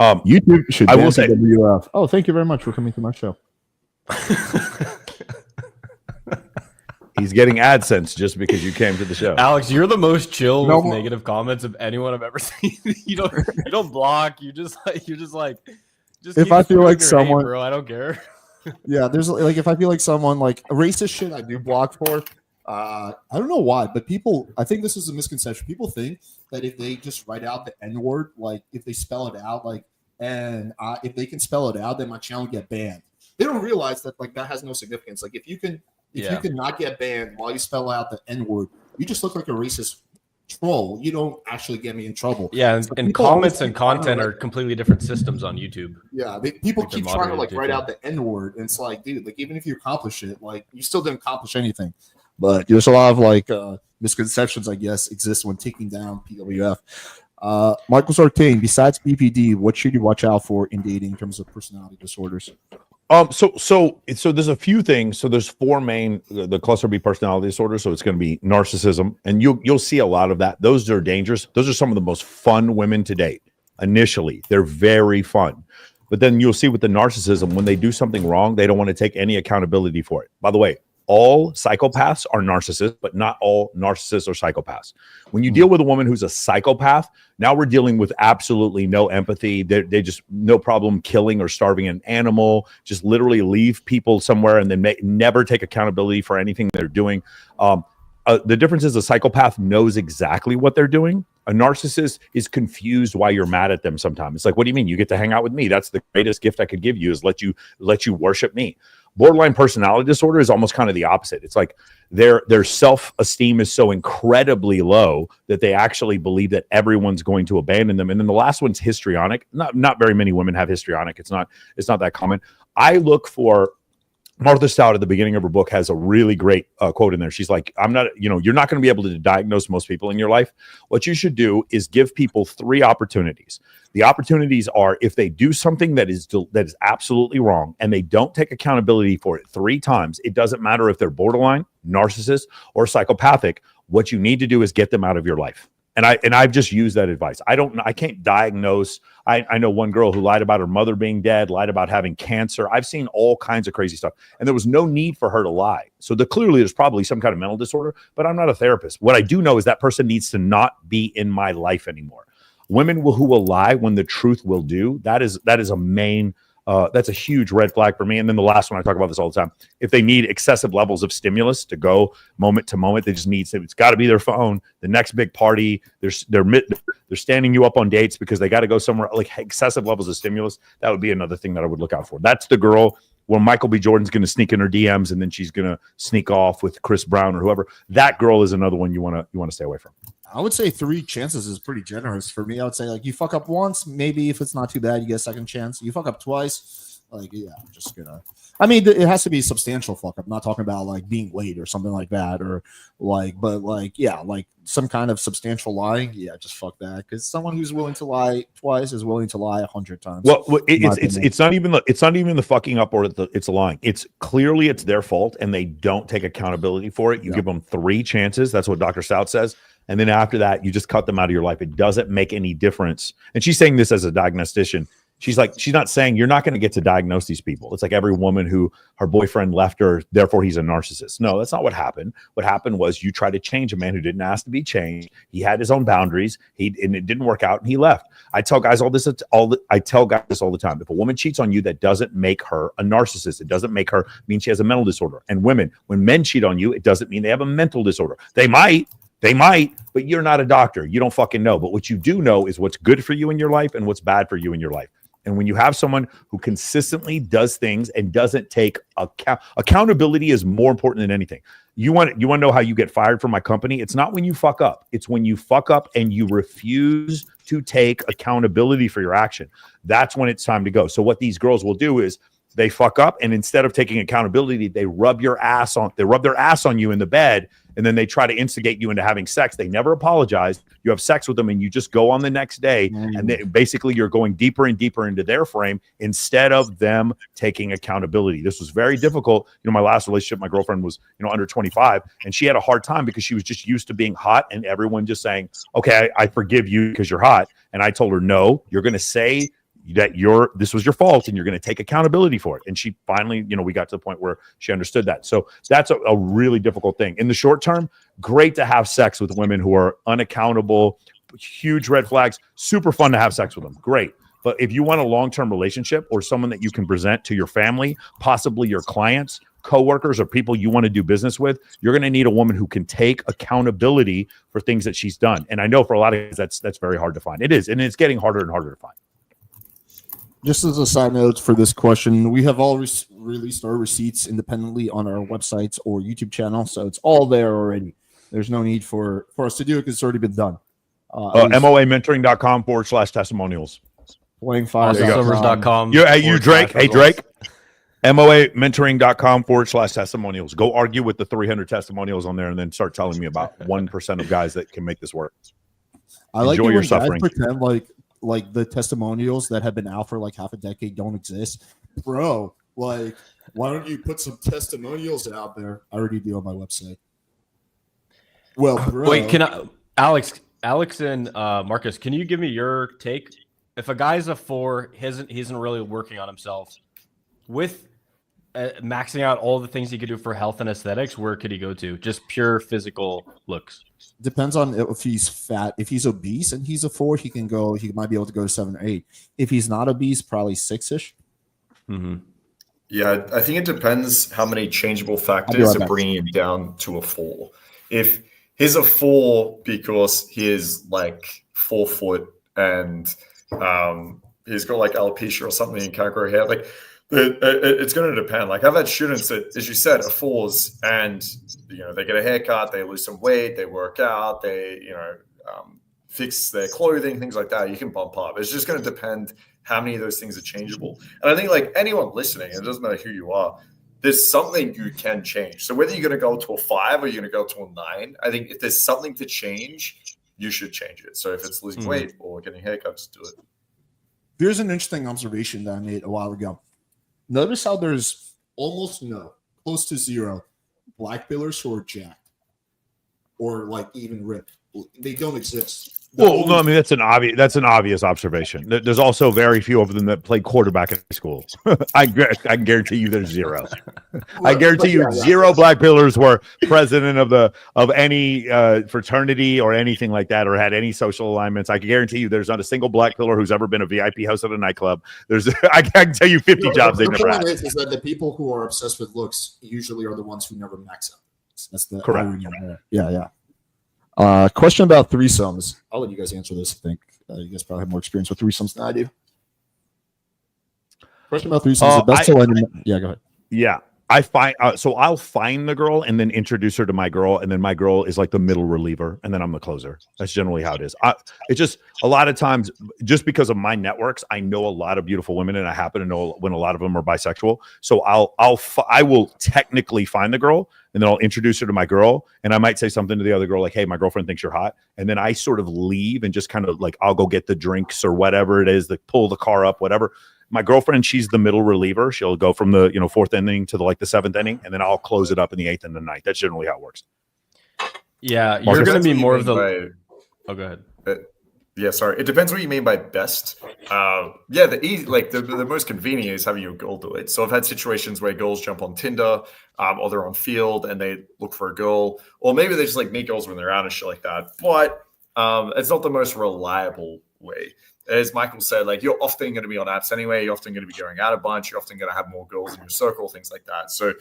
YouTube should. I will say, WF. Oh, thank you very much for coming to my show. He's getting AdSense just because you came to the show. Alex, you're the most chill with negative comments of anyone I've ever seen. you don't block. You're just like. If I feel like someone, bro, I don't care. Yeah, there's like if I feel like someone like racist shit, I do block for. I don't know why, but people, I think this is a misconception. People think that if they just write out the N word, like if they spell it out, like, and if they can spell it out, then my channel get banned. They don't realize that like that has no significance. Like if you can not get banned while you spell out the N word, you just look like a racist troll. You don't actually get me in trouble. Yeah, and comments and content are completely different systems on YouTube. Yeah, people keep trying to like write out the N word, and it's like, dude, like even if you accomplish it, like you still didn't accomplish anything. But there's a lot of like misconceptions, I guess, exist when taking down PWF. Michael Sartain, besides BPD, what should you watch out for in dating in terms of personality disorders? So there's a few things. So there's 4 main the cluster B personality disorders. So it's going to be narcissism, and you'll see a lot of that. Those are dangerous. Those are some of the most fun women to date. Initially, they're very fun, but then you'll see with the narcissism, when they do something wrong, they don't want to take any accountability for it. By the way, all psychopaths are narcissists, but not all narcissists are psychopaths. When you deal with a woman who's a psychopath, now we're dealing with absolutely no empathy. They just no problem killing or starving an animal, just literally leave people somewhere and then never take accountability for anything they're doing. The difference is a psychopath knows exactly what they're doing. A narcissist is confused why you're mad at them sometimes. It's like, what do you mean? You get to hang out with me. That's the greatest gift I could give you, is let you worship me. Borderline personality disorder is almost kind of the opposite. It's like their self-esteem is so incredibly low that they actually believe that everyone's going to abandon them. And then the last one's histrionic. Not very many women have histrionic. It's not that common. I look for Martha Stout at the beginning of her book has a really great quote in there. She's like, you're not going to be able to diagnose most people in your life. What you should do is give people 3 opportunities. The opportunities are, if they do something that is absolutely wrong and they don't take accountability for it 3 times, it doesn't matter if they're borderline, narcissist, or psychopathic. What you need to do is get them out of your life. And I've just used that advice. I can't diagnose. I know one girl who lied about her mother being dead, lied about having cancer. I've seen all kinds of crazy stuff, and there was no need for her to lie. So clearly there's probably some kind of mental disorder, but I'm not a therapist. What I do know is that person needs to not be in my life anymore. Women who will lie when the truth will do, that is a main, that's a huge red flag for me. And then the last one, I talk about this all the time. If they need excessive levels of stimulus to go moment to moment, they just need it's got to be their phone, the next big party. They're standing you up on dates because they got to go somewhere, like excessive levels of stimulus. That would be another thing that I would look out for. That's the girl where Michael B. Jordan's going to sneak in her DMs and then she's going to sneak off with Chris Brown or whoever. That girl is another one you want to stay away from. I would say 3 chances is pretty generous for me. I would say like you fuck up once, maybe if it's not too bad, you get a second chance. You fuck up twice, like yeah, I'm just gonna. I mean, it has to be substantial fuck up. I'm not talking about like being late or something like that, or like, but like yeah, like some kind of substantial lying. Yeah, just fuck that, because someone who's willing to lie twice is willing to lie 100 times. Well, it's not even the fucking up or it's lying. It's clearly it's their fault and they don't take accountability for it. You give them 3 chances. That's what Dr. Stout says. And then after that, you just cut them out of your life. It doesn't make any difference. And she's saying this as a diagnostician. She's not saying you're not going to get to diagnose these people. It's like every woman who her boyfriend left her, therefore he's a narcissist. No, that's not what happened. What happened was you tried to change a man who didn't ask to be changed. He had his own boundaries. And it didn't work out and he left. I tell guys all the time. If a woman cheats on you, that doesn't make her a narcissist. It doesn't make her mean she has a mental disorder. And women, when men cheat on you, it doesn't mean they have a mental disorder. They might, but you're not a doctor. You don't fucking know. But what you do know is what's good for you in your life and what's bad for you in your life. And when you have someone who consistently does things and doesn't take accountability is more important than anything. You want to know how you get fired from my company? It's not when you fuck up. It's when you fuck up and you refuse to take accountability for your action. That's when it's time to go. So what these girls will do is they fuck up, and instead of taking accountability, they rub their ass on you in the bed, and then they try to instigate you into having sex. They never apologize. You have sex with them, and you just go on the next day, and basically you're going deeper and deeper into their frame instead of them taking accountability. This was very difficult. My last relationship, my girlfriend was, under 25, and she had a hard time because she was just used to being hot and everyone just saying, okay, I forgive you because you're hot. And I told her, no, you're going to say that this was your fault and you're going to take accountability for it. And she finally, we got to the point where she understood that. So that's a really difficult thing. In the short term, great to have sex with women who are unaccountable, huge red flags, super fun to have sex with them. Great. But if you want a long-term relationship or someone that you can present to your family, possibly your clients, coworkers, or people you want to do business with, you're going to need a woman who can take accountability for things that she's done. And I know for a lot of guys, that's very hard to find. It is. And it's getting harder and harder to find. Just as a side note for this question, we have all released our receipts independently on our websites or YouTube channel, so it's all there already. There's no need for us to do it because it's already been done. MOAmentoring.com/testimonials. Playing5.com. You Drake. Hey, Drake. MOAmentoring.com/testimonials. Go argue with the 300 testimonials on there and then start telling me about 1% of guys that can make this work. I like Enjoy your suffering. Pretend like the testimonials that have been out for like half a decade don't exist. Bro, like, why don't you put some testimonials out there? I already do on my website. Well, bro. Wait, Alex and Marcus, can you give me your take? If a guy's a 4, he isn't really working on himself, with maxing out all the things he could do for health and aesthetics, where could he go to? Just pure physical looks. Depends on if he's fat. If he's obese and he's a 4, he might be able to go to 7 or 8. If he's not obese, probably 6-ish. Mm-hmm. Yeah, I think it depends how many changeable factors are bringing him down to a 4. If he's a 4 because he is like 4 foot and he's got like alopecia or something and can't grow hair, like it's going to depend. Like I've had students that, as you said, are 4s and they get a haircut, they lose some weight, they work out, they fix their clothing, things like that. You can bump up. It's just going to depend how many of those things are changeable. And I think like anyone listening, it doesn't matter who you are, there's something you can change. So whether you're going to go to a 5 or you're going to go to a 9, I think if there's something to change, you should change it. So if it's losing weight or getting haircuts, do it. There's an interesting observation that I made a while ago. Notice how there's almost close to 0 black pillars who are jacked or like even ripped. They don't exist. Well, no, I mean that's an obvious observation. There's also very few of them that played quarterback in school. I can guarantee you there's zero. I guarantee you zero black pillars were president of any fraternity or anything like that, or had any social alignments. I can guarantee you there's not a single black pillar who's ever been a VIP host at a nightclub. I can tell you 50 jobs they've never had. Is that the people who are obsessed with looks usually are the ones who never max out. That's the correct. Yeah. Question about threesomes. I'll let you guys answer this. I think you guys probably have more experience with threesomes than I do. Question about threesomes. Yeah, go ahead. Yeah, I find so I'll find the girl and then introduce her to my girl, and then my girl is like the middle reliever, and then I'm the closer. That's generally how it is. It's just a lot of times, just because of my networks, I know a lot of beautiful women, and I happen to know when a lot of them are bisexual. So I will technically find the girl, and then I'll introduce her to my girl, and I might say something to the other girl like, "Hey, my girlfriend thinks you're hot," and then I sort of leave and just kind of like I'll go get the drinks or whatever it is, like pull the car up, whatever. My girlfriend, she's the middle reliever. She'll go from the fourth inning to the seventh inning, and then I'll close it up in the eighth and the ninth. That's generally how it works. Yeah, you're going to be more of the. Oh, go ahead. Yeah, sorry. It depends what you mean by best. The most convenient is having your girl do it. So I've had situations where girls jump on Tinder, or they're on Field and they look for a girl, or maybe they just like meet girls when they're out and shit like that. But it's not the most reliable way. As Michael said, like you're often going to be on apps anyway. You're often going to be going out a bunch. You're often going to have more girls in your circle, things like that. So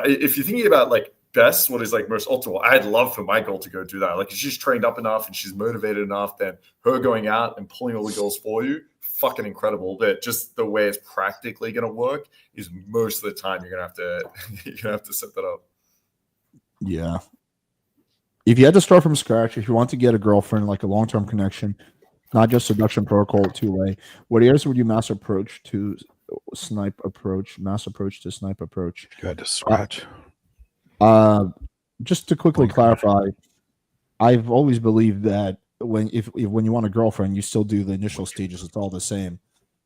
if you're thinking about like best, what is like most optimal, I'd love for my girl to go do that. Like if she's trained up enough and she's motivated enough, then her going out and pulling all the girls for you, fucking incredible. But just the way it's practically going to work is most of the time you're going to have to set that up. Yeah. If you had to start from scratch, if you want to get a girlfriend, like a long-term connection, not just seduction protocol two-way, what areas would you mass approach to snipe approach? You had to scratch. Just to quickly clarify, I've always believed that when you want a girlfriend, you still do the initial stages. It's all the same.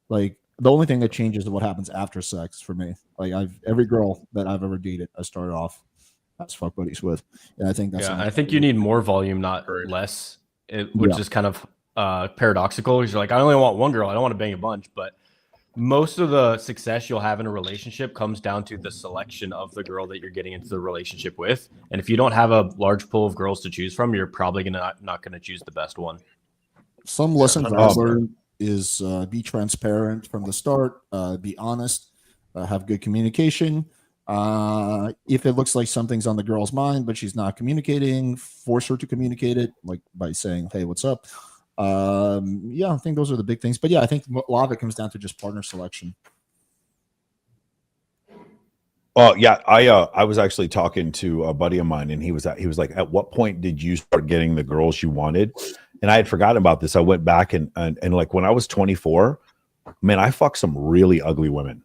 Like the only thing that changes is what happens after sex for me. Like every girl that I've ever dated, I started off as fuck buddies with. And I think that's I think you need more volume, not less. Which is kind of paradoxical. You're like, I only want one girl. I don't want to bang a bunch, but most of the success you'll have in a relationship comes down to the selection of the girl that you're getting into the relationship with. And if you don't have a large pool of girls to choose from, you're probably not going to choose the best one. Some lessons I've learned is be transparent from the start, be honest, have good communication. If it looks like something's on the girl's mind, but she's not communicating, force her to communicate it, like by saying, "Hey, what's up?" I think those are the big things. But yeah, I think a lot of it comes down to just partner selection. Oh yeah, I was actually talking to a buddy of mine, and he was like, "At what point did you start getting the girls you wanted?" And I had forgotten about this. I went back and like when I was 24, man, I fucked some really ugly women.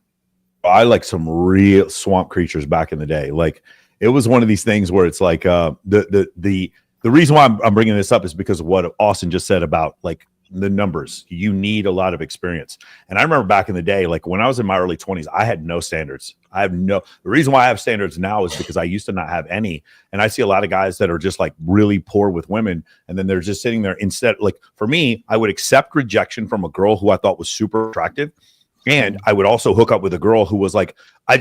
I like some real swamp creatures back in the day. Like it was one of these things where it's like the reason why I'm bringing this up is because of what Austen just said about like the numbers. You need a lot of experience. And I remember back in the day, like when I was in my early 20s, I had no standards. The reason why I have standards now is because I used to not have any. And I see a lot of guys that are just like really poor with women. And then they're just sitting there instead. Like for me, I would accept rejection from a girl who I thought was super attractive. And I would also hook up with a girl who was like,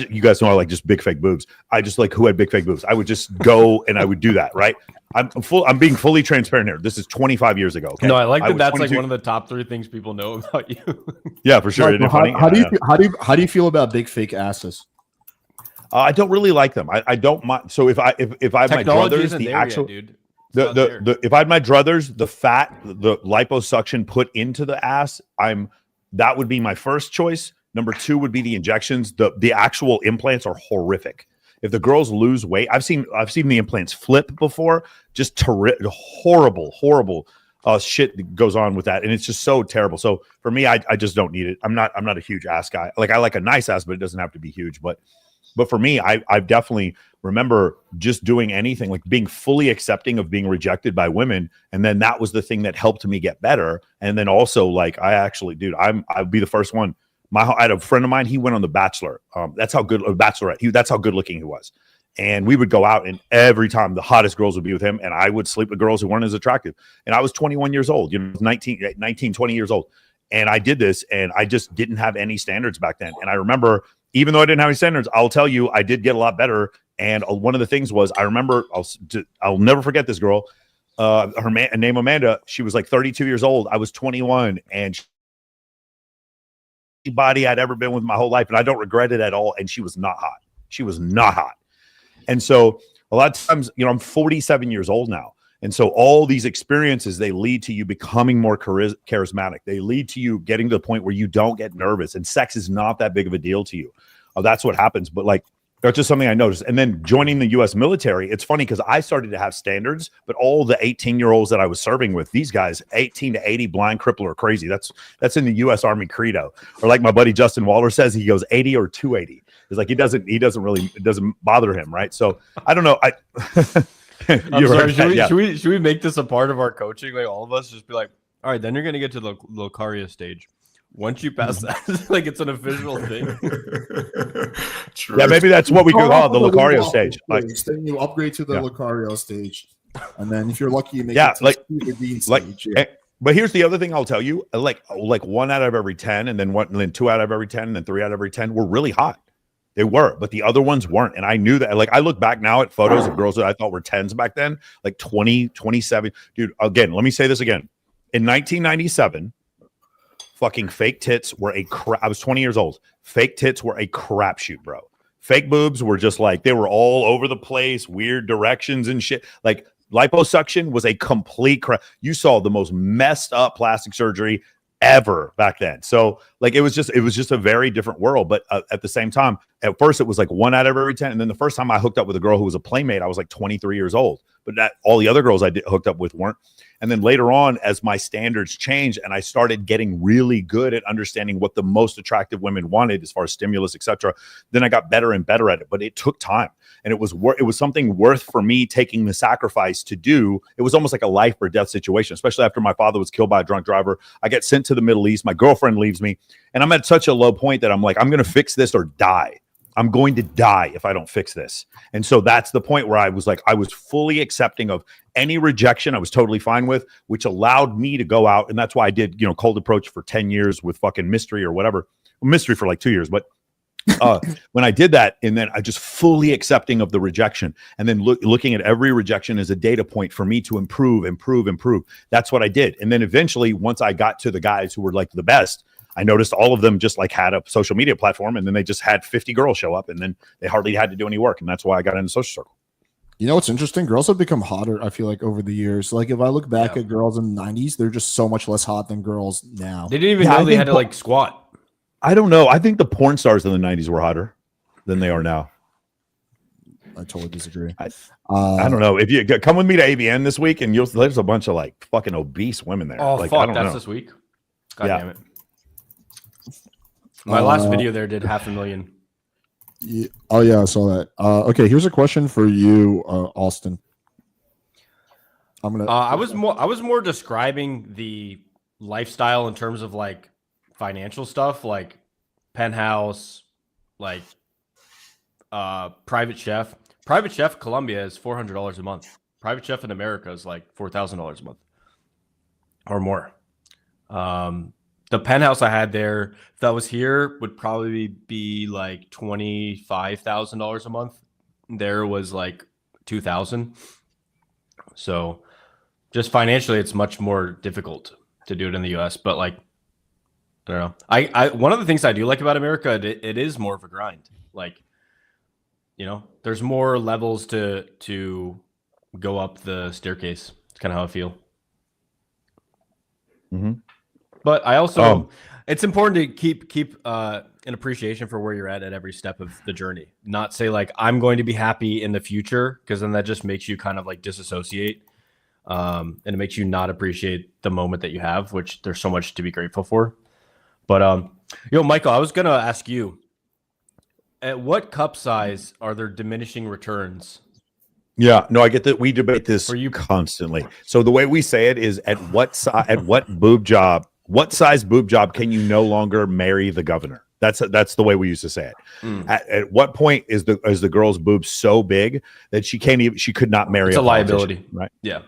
you guys know I like just big fake boobs. I just like who had big fake boobs. I would just go and I would do that, right? I'm being fully transparent here. This is 25 years ago. Okay? No, I like that. That's 22. Like one of the top 3 things people know about you. Yeah, for sure. How do you feel about big fake asses? I don't really like them. I don't mind. So if I have my druthers, the actual yet, dude. If I had my druthers, the fat, the liposuction put into the ass, that would be my first choice. Number 2 would be the injections. The actual implants are horrific. If the girls lose weight, I've seen the implants flip before. Just horrible shit that goes on with that, and it's just so terrible. So for me, I just don't need it. I'm not a huge ass guy. Like I like a nice ass, but it doesn't have to be huge. But for me, I definitely remember just doing anything, like being fully accepting of being rejected by women, and then that was the thing that helped me get better. And then also, like I'd be the first one. I had a friend of mine. He went on The Bachelor. That's how good Bachelorette. That's how good looking he was. And we would go out, and every time the hottest girls would be with him, and I would sleep with girls who weren't as attractive. And I was 21 years old, 19, 20 years old. And I did this, and I just didn't have any standards back then. And I remember, even though I didn't have any standards, I'll tell you, I did get a lot better. And one of the things was, I remember, I'll never forget this girl. Her name Amanda. She was like 32 years old. I was 21, and anybody I'd ever been with my whole life, and I don't regret it at all. And she was not hot. She was not hot. And so a lot of times, I'm 47 years old now. And so all these experiences, they lead to you becoming more charismatic. They lead to you getting to the point where you don't get nervous, and sex is not that big of a deal to you. That's what happens. But like, that's just something I noticed. And then joining the U.S. military, it's funny because I started to have standards, but all the 18-year-olds that I was serving with, these guys, 18 to 80, blind, cripple, or crazy. That's in the U.S. Army credo. Or like my buddy Justin Waller says, he goes 80 or 280. It's like it doesn't bother him, right? So I don't know. I'm sorry, should we make this a part of our coaching? Like all of us just be like, all right, then you're gonna get to the Lucario stage. Once you pass that, like it's an official thing. True. Yeah, maybe that's what we could call the Lucario stage. Like, then you upgrade to the Lucario stage, and then if you're lucky, you make yeah, it to like the Dean like. stage. Yeah. But here's the other thing I'll tell you: like 1 out of every 10, and then 2 out of every 10, and then 3 out of every 10 were really hot. They were, but the other ones weren't. And I knew that. Like, I look back now at photos of girls that I thought were 10s back then, like 20, 27. Dude, again, let me say this again. In 1997, fucking fake tits were I was 20 years old. Fake tits were a crapshoot, bro. Fake boobs were just like, they were all over the place, weird directions and shit. Like, liposuction was a complete crap. You saw the most messed up plastic surgery ever back then. So like it was just a very different world. But at the same time, at first it was like 1 out of every 10. And then the first time I hooked up with a girl who was a playmate, I was like 23 years old. But all the other girls I hooked up with weren't. And then later on, as my standards changed and I started getting really good at understanding what the most attractive women wanted as far as stimulus, etc., then I got better and better at it. But it took time, and it was something worth for me taking the sacrifice to do. It was almost like a life or death situation, especially after my father was killed by a drunk driver. I get sent to the Middle East. My girlfriend leaves me, and I'm at such a low point that I'm like, I'm going to fix this or die. I'm going to die if I don't fix this. And so that's the point where I was fully accepting of any rejection. I was totally fine with, which allowed me to go out. And that's why I did, cold approach for 10 years with fucking mystery or whatever. Mystery for like 2 years. But when I did that, and then I just fully accepting of the rejection, and then looking at every rejection as a data point for me to improve. That's what I did. And then eventually, once I got to the guys who were like the best, I noticed all of them just like had a social media platform, and then they just had 50 girls show up, and then they hardly had to do any work. And that's why I got into social circle. You know what's interesting? Girls have become hotter, I feel like, over the years. Like if I look back at girls in the 90s, they're just so much less hot than girls now. They didn't even know they had to like squat. I don't know. I think the porn stars in the 90s were hotter than they are now. I totally disagree. I don't know. If you come with me to ABN this week, and there's a bunch of like fucking obese women there. Oh, like, fuck. That's this week. God damn it. My last video there did 500,000. Yeah, oh yeah, I saw that. Okay, here's a question for you, Austen. I was more describing the lifestyle in terms of like financial stuff, like penthouse, like private chef. Private chef Colombia is $400 a month. Private chef in America is like $4,000 a month or more. The penthouse I had there, if that was here, would probably be like $25,000 a month. There was like $2,000. So just financially, it's much more difficult to do it in the US. But like, I don't know. I one of the things I do like about America, it is more of a grind. Like, there's more levels to go up the staircase. It's kind of how I feel. Mm-hmm. But I also, it's important to keep an appreciation for where you're at every step of the journey. Not say like, I'm going to be happy in the future, because then that just makes you kind of like disassociate. And it makes you not appreciate the moment that you have, which there's so much to be grateful for. But, Michael, I was going to ask you, at what cup size are there diminishing returns? Yeah, no, I get that. We debate this for you constantly. So the way we say it is what size boob job can you no longer marry the governor? That's the way we used to say it. At what point is the girl's boob so big that she could not marry It's a liability, right? Yeah.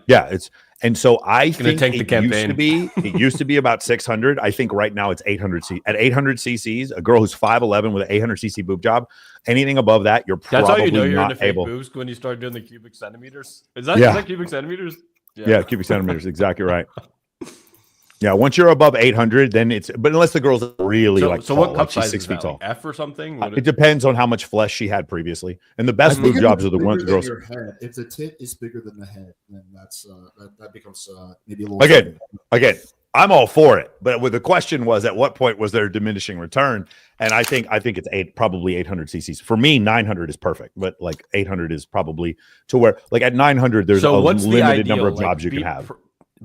And so I think tank the campaign. it used to be about 600. I think right now it's 800 at 800 cc's. A girl who's 5'11" with an 800 cc boob job, anything above that, you're That's probably how you know you're not into fake able. boobs when you start doing the cubic centimeters. Is that cubic centimeters? Yeah, cubic centimeters. Exactly right. Yeah, once you're above 800, then it's. But unless the girl's really So tall, what cup like she's size 6 is feet that? tall. Like F or something? It depends on how much flesh she had previously, and the best I think boob if jobs it's are the ones bigger than girls. your head. If the tit is bigger than the head, then that's that becomes maybe a little. Again, I'm all for it, but the question was, at what point was there a diminishing return? And I think it's probably 800 cc's. For me, 900 is perfect, but like 800 is probably to where, like at 900, there's a limited number of jobs you can have.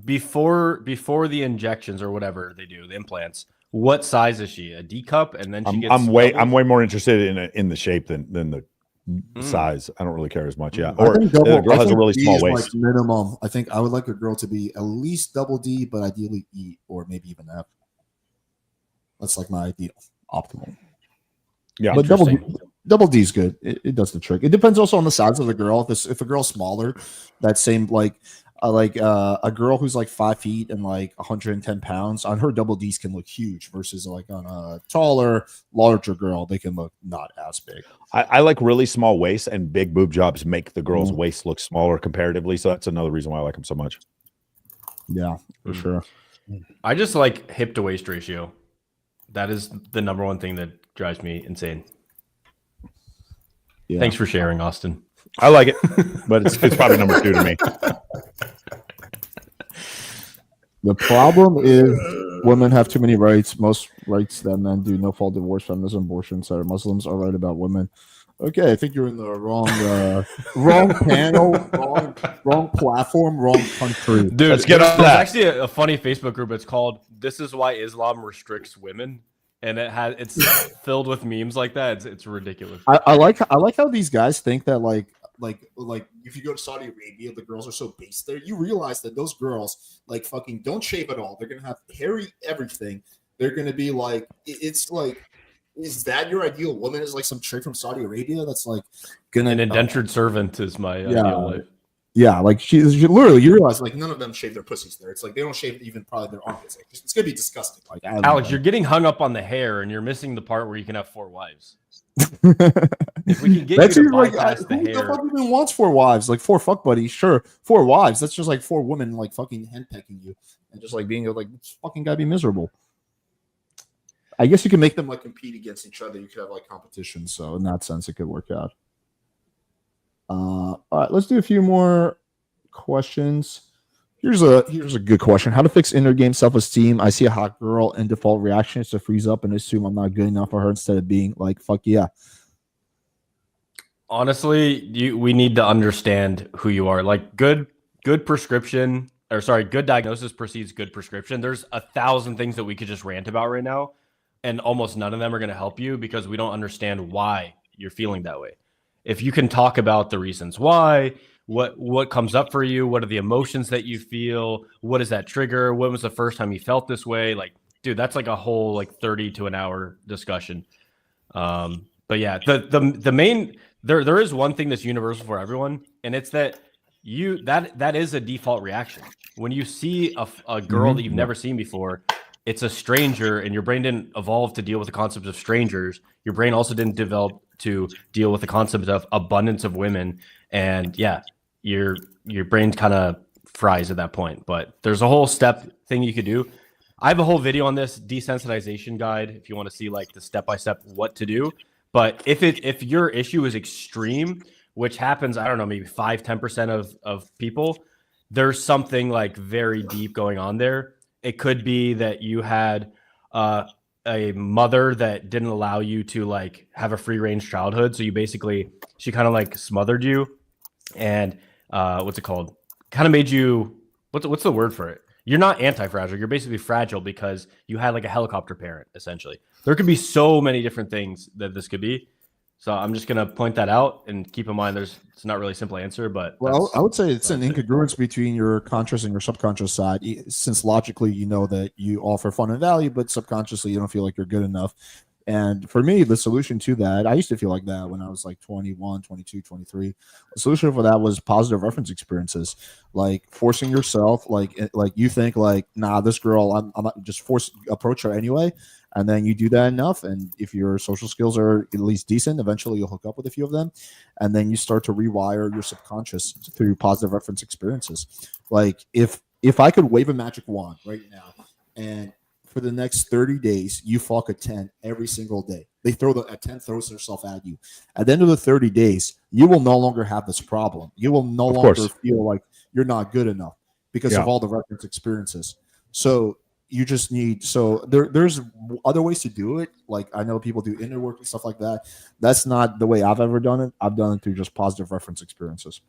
Before the injections or whatever they do, the implants. What size is she? A D cup, and then she gets. I'm way more interested in the shape than the size. I don't really care as much. Yeah, or the girl has a really small waist. Like minimum. I think I would like a girl to be at least double D, but ideally E or maybe even F. That's like my ideal, optimal. Yeah, but double D is good. It does the trick. It depends also on the size of the girl. If a girl's smaller, that same like a girl who's like 5 feet and like 110 pounds, on her double D's can look huge versus like on a taller, larger girl, they can look not as big. I like really small waists, and big boob jobs make the girl's waist look smaller comparatively. So that's another reason why I like them so much. Yeah, for sure. I just like hip to waist ratio. That is the number one thing that drives me insane. Yeah. Thanks for sharing, Austen. I like it, but it's probably number 2 to me. The problem is women have too many rights. Most rights that men do: no fault divorce, feminism, abortion, etc. Muslims are right about women. Okay, I think you're in the wrong panel, wrong platform, wrong country. Dude, let's get on that. There's actually a funny Facebook group. It's called "This Is Why Islam Restricts Women," and it's filled with memes like that. It's ridiculous. I like how these guys think that like if you go to Saudi Arabia, the girls are so based there. You realize that those girls like fucking don't shave at all. They're gonna have hairy everything. They're gonna be like, it's like, is that your ideal woman? Is like some chick from Saudi Arabia that's like gonna an indentured servant is my ideal life. Yeah, like she literally, you realize like none of them shave their pussies there. It's like they don't shave even probably their armpits. Like, it's gonna be disgusting. Like Alex, you're getting hung up on the hair, and you're missing the part where you can have 4 wives. If we can get you to bypass the hair, who the fuck even wants 4 wives? Like 4 fuck buddies, sure. 4 wives. That's just like 4 women like fucking henpecking you and just like being like, this fucking gotta be miserable. I guess you can make them like compete against each other. You could have like competition. So in that sense, it could work out. All right, let's do a few more questions. Here's a good question. How to fix inner game self-esteem? I see a hot girl and default reaction is to freeze up and assume I'm not good enough for her instead of being like, fuck yeah. Honestly, we need to understand who you are. Like good prescription, or sorry, good diagnosis precedes good prescription. There's 1,000 things that we could just rant about right now, and almost none of them are going to help you because we don't understand why you're feeling that way. If you can talk about the reasons why, what comes up for you, what are the emotions that you feel, what is that trigger, when was the first time you felt this way, like, dude, that's like a whole like 30 to an hour discussion. But yeah, the main there is one thing that's universal for everyone, and it's that that is a default reaction when you see a girl that you've never seen before. It's a stranger, and your brain didn't evolve to deal with the concept of strangers. Your brain also didn't develop to deal with the concept of abundance of women. And yeah, your brain kind of fries at that point. But there's a whole step thing you could do. I have a whole video on this desensitization guide if you want to see like the step-by-step what to do. But if your issue is extreme, which happens, I don't know, maybe 5-10% of people, there's something like very deep going on there. It could be that you had a mother that didn't allow you to like have a free range childhood. So she kind of like smothered you and what's it called? Kind of made you, what's the word for it? You're not anti-fragile. You're basically fragile because you had like a helicopter parent, essentially. There could be so many different things that this could be. So I'm just going to point that out and keep in mind it's not really a simple answer, but well, I would say it's an incongruence between your conscious and your subconscious side, since logically you know that you offer fun and value, but subconsciously you don't feel like you're good enough. And for me, the solution to that, I used to feel like that when I was like 21, 22, 23. The solution for that was positive reference experiences, like forcing yourself, like you think like, nah, this girl, I'm not just approach her anyway. And then you do that enough. And if your social skills are at least decent, eventually you'll hook up with a few of them. And then you start to rewire your subconscious through positive reference experiences. Like if I could wave a magic wand right now and for the next 30 days, you fuck a 10 every single day. They a 10 throws herself at you. At the end of the 30 days, you will no longer have this problem. You will no longer feel like you're not good enough because of all the reference experiences. So you just need, there's other ways to do it. Like I know people do inner work and stuff like that. That's not the way I've ever done it. I've done it through just positive reference experiences.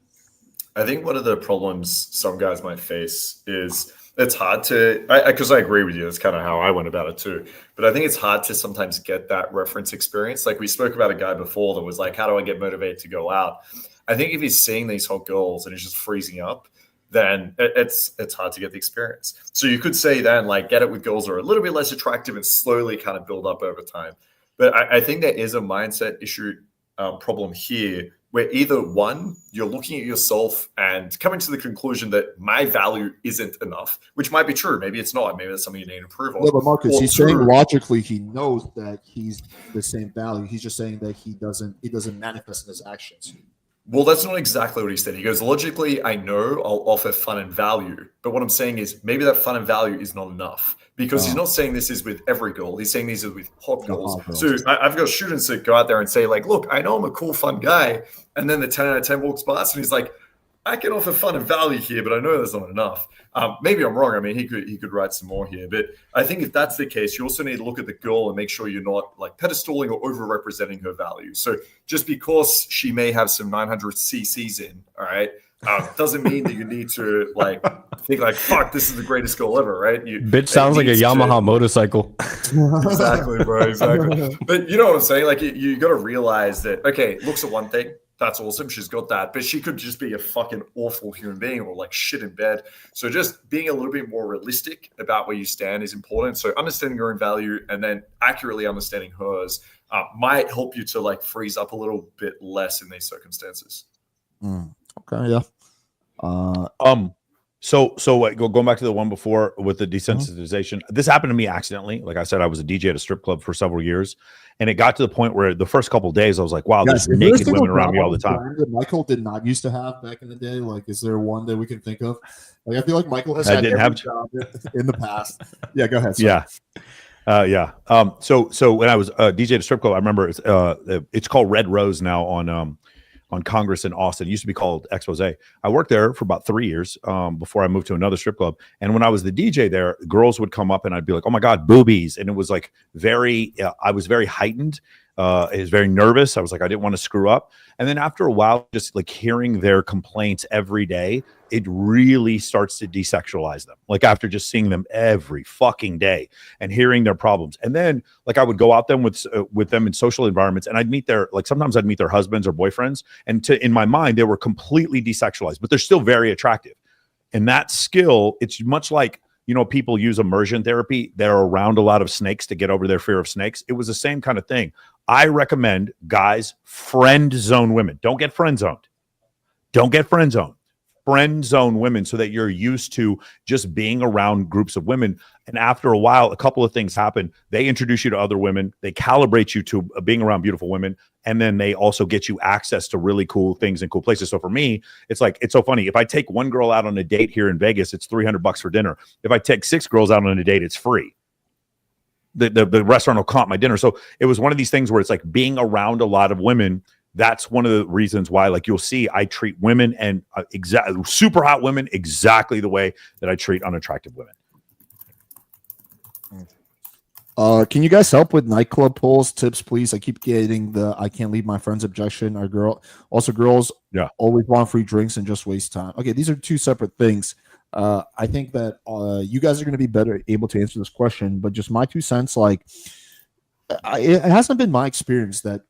I think one of the problems some guys might face is it's hard to, because I agree with you. That's kind of how I went about it too. But I think it's hard to sometimes get that reference experience. Like we spoke about a guy before that was like, how do I get motivated to go out? I think if he's seeing these hot girls and he's just freezing up, then it's hard to get the experience. So you could say then like get it with girls that are a little bit less attractive and slowly kind of build up over time. But I think there is a mindset issue problem here where either one, you're looking at yourself and coming to the conclusion that my value isn't enough, which might be true. Maybe it's not. Maybe that's something you need to improve on. Yeah, but Marcus, he's saying logically he knows that he's the same value. He's just saying that he doesn't manifest in his actions. Well, that's not exactly what he said. He goes, logically, I know I'll offer fun and value. But what I'm saying is maybe that fun and value is not enough because he's not saying this is with every girl. He's saying these are with hot girls. So I've got students that go out there and say like, look, I know I'm a cool, fun guy. And then the 10 out of 10 walks past and he's like, I can offer fun and value here, but I know that's not enough. Maybe I'm wrong. I mean, he could write some more here, but I think if that's the case, you also need to look at the girl and make sure you're not like pedestaling or over-representing her value. So just because she may have some 900 cc's in, all right, doesn't mean that you need to like think like, fuck, this is the greatest girl ever, right? Bitch sounds like a Yamaha motorcycle. Exactly, bro. Exactly. But you know what I'm saying? Like you got to realize that, okay, looks at one thing. That's awesome. She's got that. But she could just be a fucking awful human being or like shit in bed. So just being a little bit more realistic about where you stand is important. So understanding your own value and then accurately understanding hers might help you to like freeze up a little bit less in these circumstances. Okay, yeah. So going back to the one before with the desensitization, this happened to me accidentally. Like I said, I was a DJ at a strip club for several years, and it got to the point where the first couple of days I was like, wow, there's naked women around me all the time. That Michael did not used to have back in the day. Like, is there one that we can think of? Like, I feel like Michael has had every job in the past. Yeah, go ahead. Sorry. Yeah. So when I was DJ at a strip club, I remember it's called Red Rose now on Congress in Austen. It used to be called Expose. I worked there for about 3 years before I moved to another strip club. And when I was the DJ there, girls would come up and I'd be like, oh my God, boobies. And it was like I was very heightened. I was very nervous. I was like, I didn't want to screw up. And then after a while, just like hearing their complaints every day, it really starts to desexualize them. Like after just seeing them every fucking day and hearing their problems. And then like I would go out with them in social environments and I'd meet sometimes I'd meet their husbands or boyfriends. And in my mind, they were completely desexualized, but they're still very attractive. And that skill, it's much like, people use immersion therapy. They're around a lot of snakes to get over their fear of snakes. It was the same kind of thing. I recommend guys friend zone women. Don't get friend zoned. Friend zone women so that you're used to just being around groups of women. And after a while, a couple of things happen. They introduce you to other women. They calibrate you to being around beautiful women. And then they also get you access to really cool things and cool places. So for me, it's like, it's so funny. If I take one girl out on a date here in Vegas, it's $300 for dinner. If I take 6 girls out on a date, it's free. The restaurant will comp my dinner. So it was one of these things where it's like being around a lot of women. That's one of the reasons why, like you'll see, I treat women and super hot women exactly the way that I treat unattractive women. Can you guys help with nightclub polls tips, please? I keep getting the I can't leave my friends objection. Girls always want free drinks and just waste time. Okay, these are two separate things. I think that you guys are going to be better able to answer this question, but just my 2 cents, like it hasn't been my experience that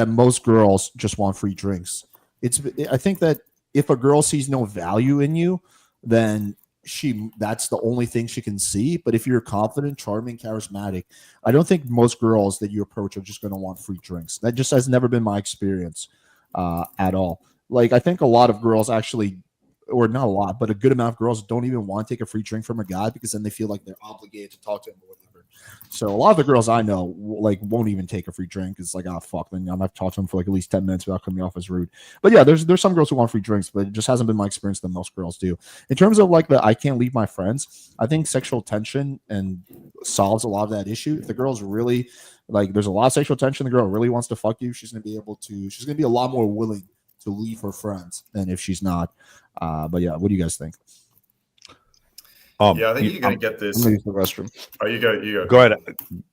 most girls just want free drinks. I think that if a girl sees no value in you, then that's the only thing she can see. But if you're confident, charming, charismatic, I don't think most girls that you approach are just going to want free drinks. That just has never been my experience at all. Like, I think a lot of girls actually, or not a lot, but a good amount of girls don't even want to take a free drink from a guy because then they feel like they're obligated to talk to him or whatever. So a lot of the girls I know like won't even take a free drink. It's like, oh fuck, then I'm gonna have to talk to him for like at least 10 minutes without coming off as rude. But yeah, there's some girls who want free drinks, but it just hasn't been my experience that most girls do. In terms of like the I can't leave my friends, I think sexual tension and solves a lot of that issue. If the girl's really like, there's a lot of sexual tension, the girl really wants to fuck you, she's gonna be a lot more willing to leave her friends than if she's not. But yeah, what do you guys think? Yeah, I think you're going to get this. I'm gonna use the restroom. Oh, you go.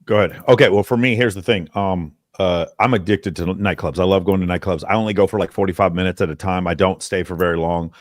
Go ahead. Okay, well, for me, here's the thing. I'm addicted to nightclubs. I love going to nightclubs. I only go for like 45 minutes at a time. I don't stay for very long.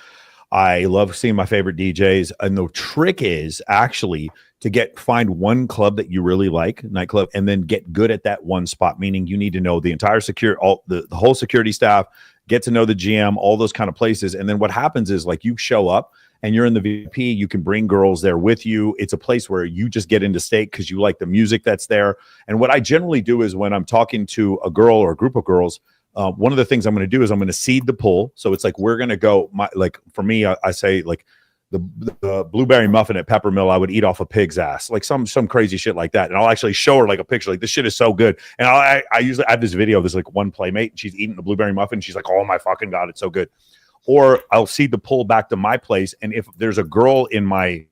I love seeing my favorite DJs. And the trick is actually to find one club that you really like, nightclub, and then get good at that one spot, meaning you need to know the entire the whole security staff, get to know the GM, all those kind of places. And then what happens is like you show up and you're in the VIP, you can bring girls there with you. It's a place where you just get into state because you like the music that's there. And what I generally do is when I'm talking to a girl or a group of girls, one of the things I'm going to do is I'm going to seed the pool. So it's like, we're going to go, like for me, I say like the blueberry muffin at Peppermill, I would eat off a pig's ass, like some crazy shit like that. And I'll actually show her like a picture, like this shit is so good. And I usually have this video of this like one playmate, and she's eating the blueberry muffin. She's like, oh my fucking God, it's so good. Or I'll seed the pool back to my place. And if there's a girl in my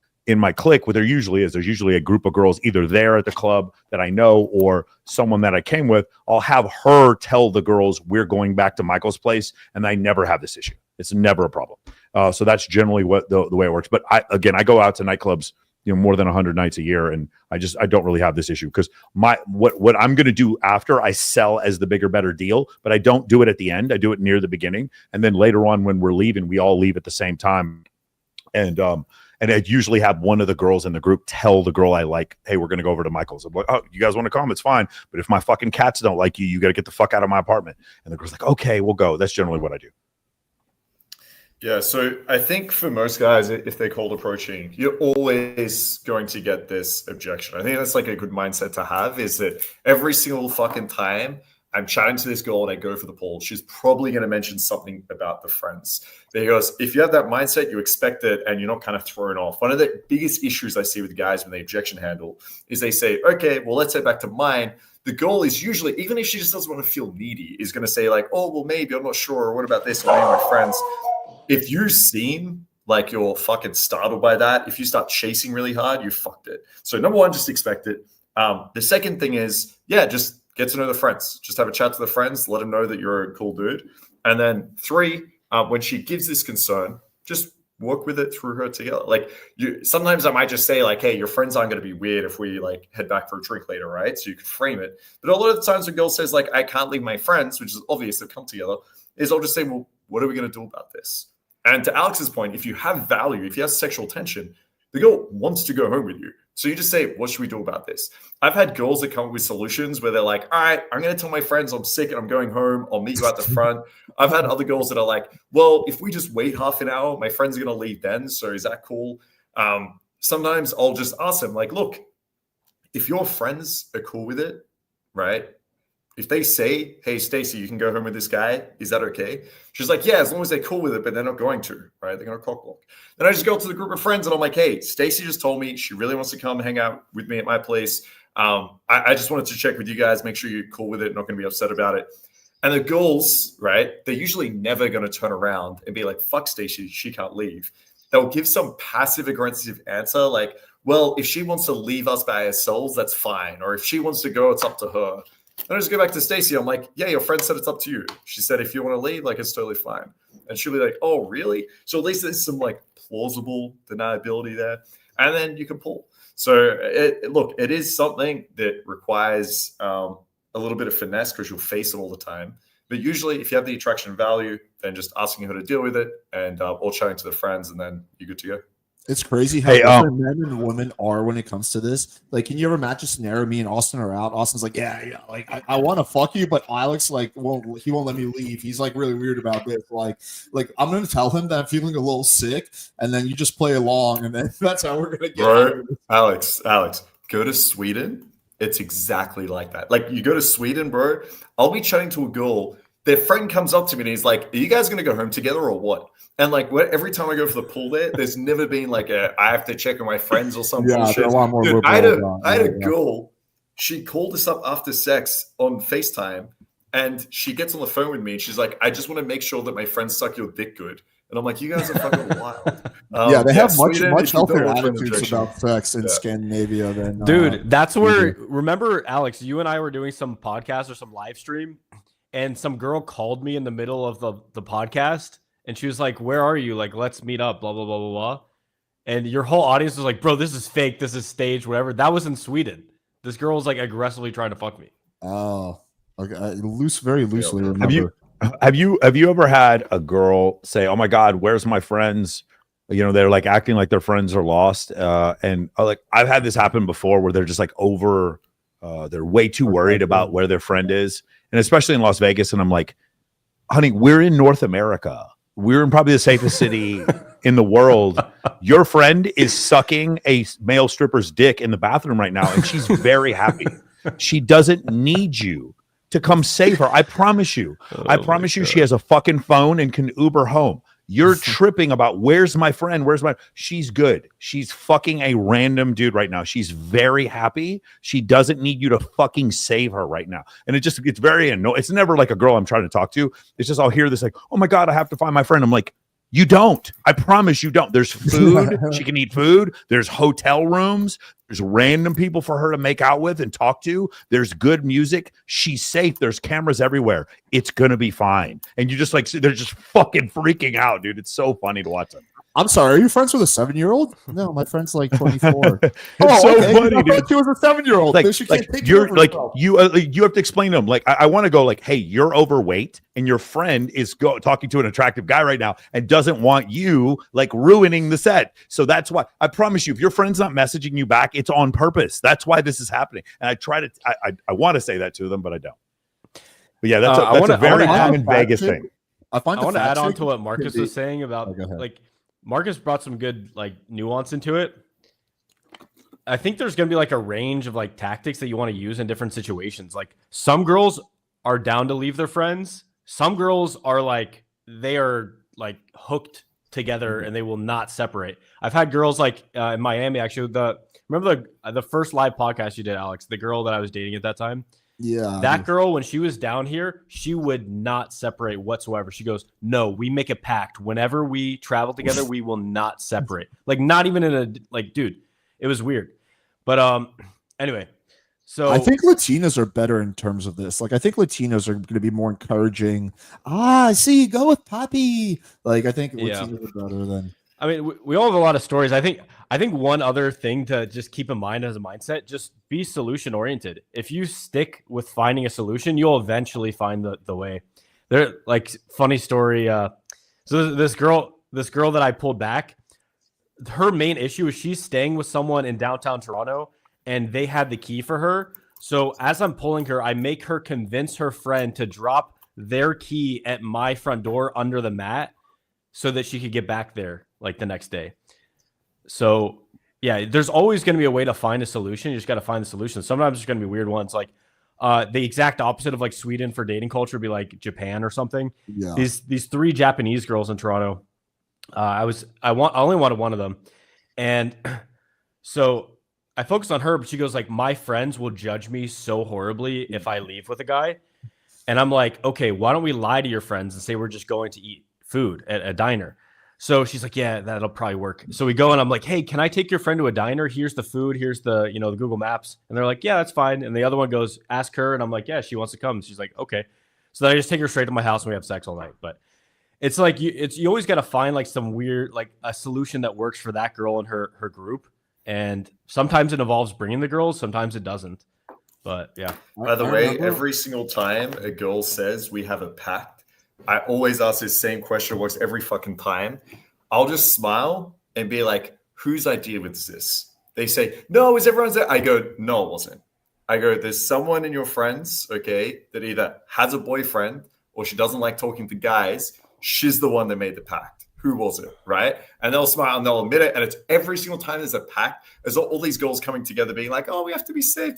clique, what there's usually a group of girls either there at the club that I know or someone that I came with, I'll have her tell the girls we're going back to Michael's place, and I never have this issue. It's never a problem. So that's generally what the way it works. But I go out to nightclubs, more than 100 nights a year, and I don't really have this issue because what I'm going to do after I sell as the bigger, better deal, but I don't do it at the end. I do it near the beginning, and then later on when we're leaving, we all leave at the same time, and I'd usually have one of the girls in the group tell the girl I like, hey, we're going to go over to Michael's. I'm like, oh, you guys want to come? It's fine. But if my fucking cats don't like you, you got to get the fuck out of my apartment. And the girl's like, okay, we'll go. That's generally what I do. Yeah, so I think for most guys, if they're cold approaching, you're always going to get this objection. I think that's like a good mindset to have, is that every single fucking time I'm chatting to this girl and I go for the poll, she's probably going to mention something about the friends. Because if you have that mindset, you expect it and you're not kind of thrown off. One of the biggest issues I see with guys when they objection handle is they say, okay, well, let's head back to mine. The girl is usually, even if she just doesn't want to feel needy, is going to say like, oh, well, maybe, I'm not sure. Or what about this? Or my friends. If you seem like you're fucking startled by that, if you start chasing really hard, you fucked it. So number one, just expect it. The second thing is, just get to know the friends. Just have a chat to the friends. Let them know that you're a cool dude. And then 3, when she gives this concern, just work with it through her together. Like sometimes I might just say like, hey, your friends aren't going to be weird if we like head back for a drink later, right? So you can frame it. But a lot of the times when girl says like, I can't leave my friends, which is obvious, they've come together, is I'll just say, well, what are we going to do about this? And to Alex's point, if you have value, if you have sexual tension, the girl wants to go home with you. So you just say, what should we do about this? I've had girls that come up with solutions where they're like, all right, I'm going to tell my friends I'm sick and I'm going home. I'll meet you at the front. I've had other girls that are like, well, if we just wait half an hour, my friends are going to leave then. So is that cool? Sometimes I'll just ask them like, look, if your friends are cool with it, right? If they say, hey, Stacey, you can go home with this guy, is that okay? She's like, yeah, as long as they're cool with it, but they're not going to, right? They're going to cock block. Then I just go to the group of friends and I'm like, hey, Stacey just told me she really wants to come hang out with me at my place. I just wanted to check with you guys, make sure you're cool with it, not going to be upset about it. And the girls, right, they're usually never going to turn around and be like, fuck Stacey, she can't leave. They'll give some passive-aggressive answer like, well, if she wants to leave us by ourselves, that's fine. Or if she wants to go, it's up to her. And I just go back to Stacey. I'm like, yeah, your friend said it's up to you. She said, if you want to leave, like, it's totally fine. And she'll be like, oh, really? So at least there's some like plausible deniability there. And then you can pull. So look, it is something that requires a little bit of finesse because you'll face it all the time. But usually if you have the attraction value, then just asking her to deal with it and or chatting to the friends, and then you're good to go. It's crazy how Hey, different men and women are when it comes to this. Like, can you ever imagine a scenario? Me and Austin are out. Austin's like, yeah, like I want to fuck you, but Alex like won't let me leave. He's like really weird about this. Like I'm gonna tell him that I'm feeling a little sick, and then you just play along, and then that's how we're gonna get. Bro, Alex, go to Sweden. It's exactly like that. Like you go to Sweden, bro. I'll be chatting to a girl. Their friend comes up to me and he's like, "Are you guys gonna go home together or what?" And like, every time I go for the pool there's never been like I have to check on my friends or some bullshit. A lot more. Dude, I had a girl. She called us up after sex on FaceTime, and she gets on the phone with me, and she's like, "I just want to make sure that my friends suck your dick good." And I'm like, "You guys are fucking wild." They have Sweden, much healthier want attitudes injection. about sex in Scandinavia than Dude, that's where, remember, Alex, you and I were doing some podcast or some live stream, and some girl called me in the middle of the podcast, and she was like, "Where are you? Like, let's meet up, blah, blah, blah, blah, blah." And your whole audience was like, "Bro, this is fake. This is staged, whatever." That was in Sweden. This girl was like aggressively trying to fuck me. Oh, okay. Very loosely remember. Have you ever had a girl say, "Oh my God, where's my friends?" You know, they're like acting like their friends are lost. And like I've had this happen before where they're just like they're way too worried about where their friend is. And especially in Las Vegas. And I'm like, honey, we're in North America. We're in probably the safest city in the world. Your friend is sucking a male stripper's dick in the bathroom right now, and she's very happy. She doesn't need you to come save her. I promise you. I promise you she has a fucking phone and can Uber home. You're tripping about where's my friend? She's good. She's fucking a random dude right now. She's very happy. She doesn't need you to fucking save her right now. And it's very annoying. It's never like a girl I'm trying to talk to. It's just I'll hear this like, "Oh my God, I have to find my friend." I'm like, you don't. I promise you don't. There's food. She can eat food. There's hotel rooms. There's random people for her to make out with and talk to. There's good music. She's safe. There's cameras everywhere. It's going to be fine. And you just like, they're just fucking freaking out, dude. It's so funny to watch them. I'm sorry. Are you friends with a 7-year-old? No, my friend's like 24. It's so funny, I dude. thought she was a 7-year-old. Like She can't take you're care of like herself. you have to explain to them. Like I want to go like, hey, you're overweight and your friend is talking to an attractive guy right now and doesn't want you like ruining the set. So that's why I promise you, if your friend's not messaging you back, it's on purpose. That's why this is happening. And I want to say that to them, but I don't. But yeah, that's a very common Vegas thing. I want to add on to what Marcus was saying about like Marcus brought some good like nuance into it. I think there's going to be like a range of like tactics that you want to use in different situations. Like some girls are down to leave their friends. Some girls are like, they are like hooked together and they will not separate. I've had girls like in Miami, actually, remember the first live podcast you did, Alex, the girl that I was dating at that time. Yeah. That girl, when she was down here, she would not separate whatsoever. She goes, "No, we make a pact. Whenever we travel together, we will not separate." Like not even in a like, dude, it was weird. But anyway, so I think Latinas are better in terms of this. Like I think Latinos are going to be more encouraging. See, go with Papi. Like I think Latinos are better than. I mean, we all have a lot of stories. I think one other thing to just keep in mind as a mindset, just be solution oriented. If you stick with finding a solution, you'll eventually find the way. There, like funny story. So this girl that I pulled back, her main issue is she's staying with someone in downtown Toronto and they had the key for her. So as I'm pulling her, I make her convince her friend to drop their key at my front door under the mat so that she could get back there like the next day. So yeah, there's always going to be a way to find a solution. You just got to find the solution. Sometimes there's going to be weird ones. Like the exact opposite of like Sweden for dating culture would be like Japan or something. Yeah. These 3 Japanese girls in Toronto. I only wanted one of them. And so I focused on her, but she goes like, "My friends will judge me so horribly if I leave with a guy." And I'm like, "Okay, why don't we lie to your friends and say we're just going to eat food at a diner?" So she's like, "Yeah, that'll probably work." So we go and I'm like, "Hey, can I take your friend to a diner? Here's the food. Here's the Google Maps." And they're like, "Yeah, that's fine." And the other one goes, "Ask her." And I'm like, "Yeah, she wants to come." And she's like, "Okay." So then I just take her straight to my house and we have sex all night. But it's like, you always got to find like some weird, like a solution that works for that girl and her group. And sometimes it involves bringing the girls. Sometimes it doesn't. But yeah. By the way, every single time a girl says we have a pact, I always ask this same question, works every fucking time. I'll just smile and be like, whose idea was this? They say, no, it was everyone's. I go, no, it wasn't. I go, there's someone in your friends, okay, that either has a boyfriend or she doesn't like talking to guys. She's the one that made the pact. Who was it, right? And they'll smile and they'll admit it. And it's every single time there's a pact, there's all these girls coming together being like, oh, we have to be safe.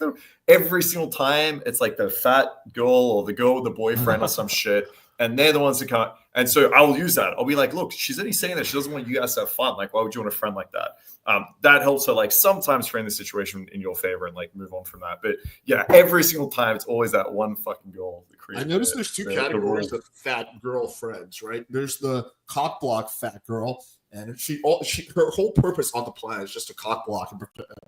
Every single time it's like the fat girl or the girl with the boyfriend or some shit. And they're the ones that come. And so I'll use that. I'll be like, look, she's only saying that she doesn't want you guys to have fun. Like, why would you want a friend like that? That helps her like sometimes frame the situation in your favor and like move on from that. But yeah, every single time it's always that one fucking girl. I noticed there's two categories of fat girl friends, right? There's the cock block fat girl, and her whole purpose on the planet is just to cock block and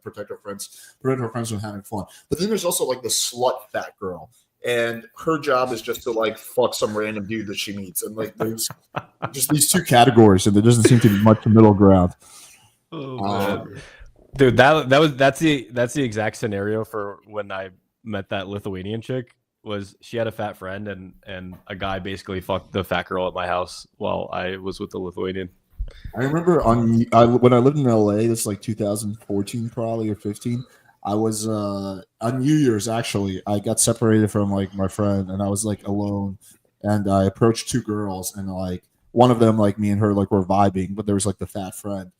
prevent her friends from having fun. But then there's also like the slut fat girl, and her job is just to like fuck some random dude that she meets, and like there's just these two categories, and there doesn't seem to be much middle ground. Dude, that's the exact scenario for when I met that Lithuanian chick. Was she had a fat friend and a guy basically fucked the fat girl at my house while I was with the Lithuanian. I remember when I lived in LA, this is like 2014 probably or 15. I was on New Year's actually. I got separated from like my friend and I was like alone, and I approached two girls and like one of them like me and her like were vibing, but there was like the fat friend.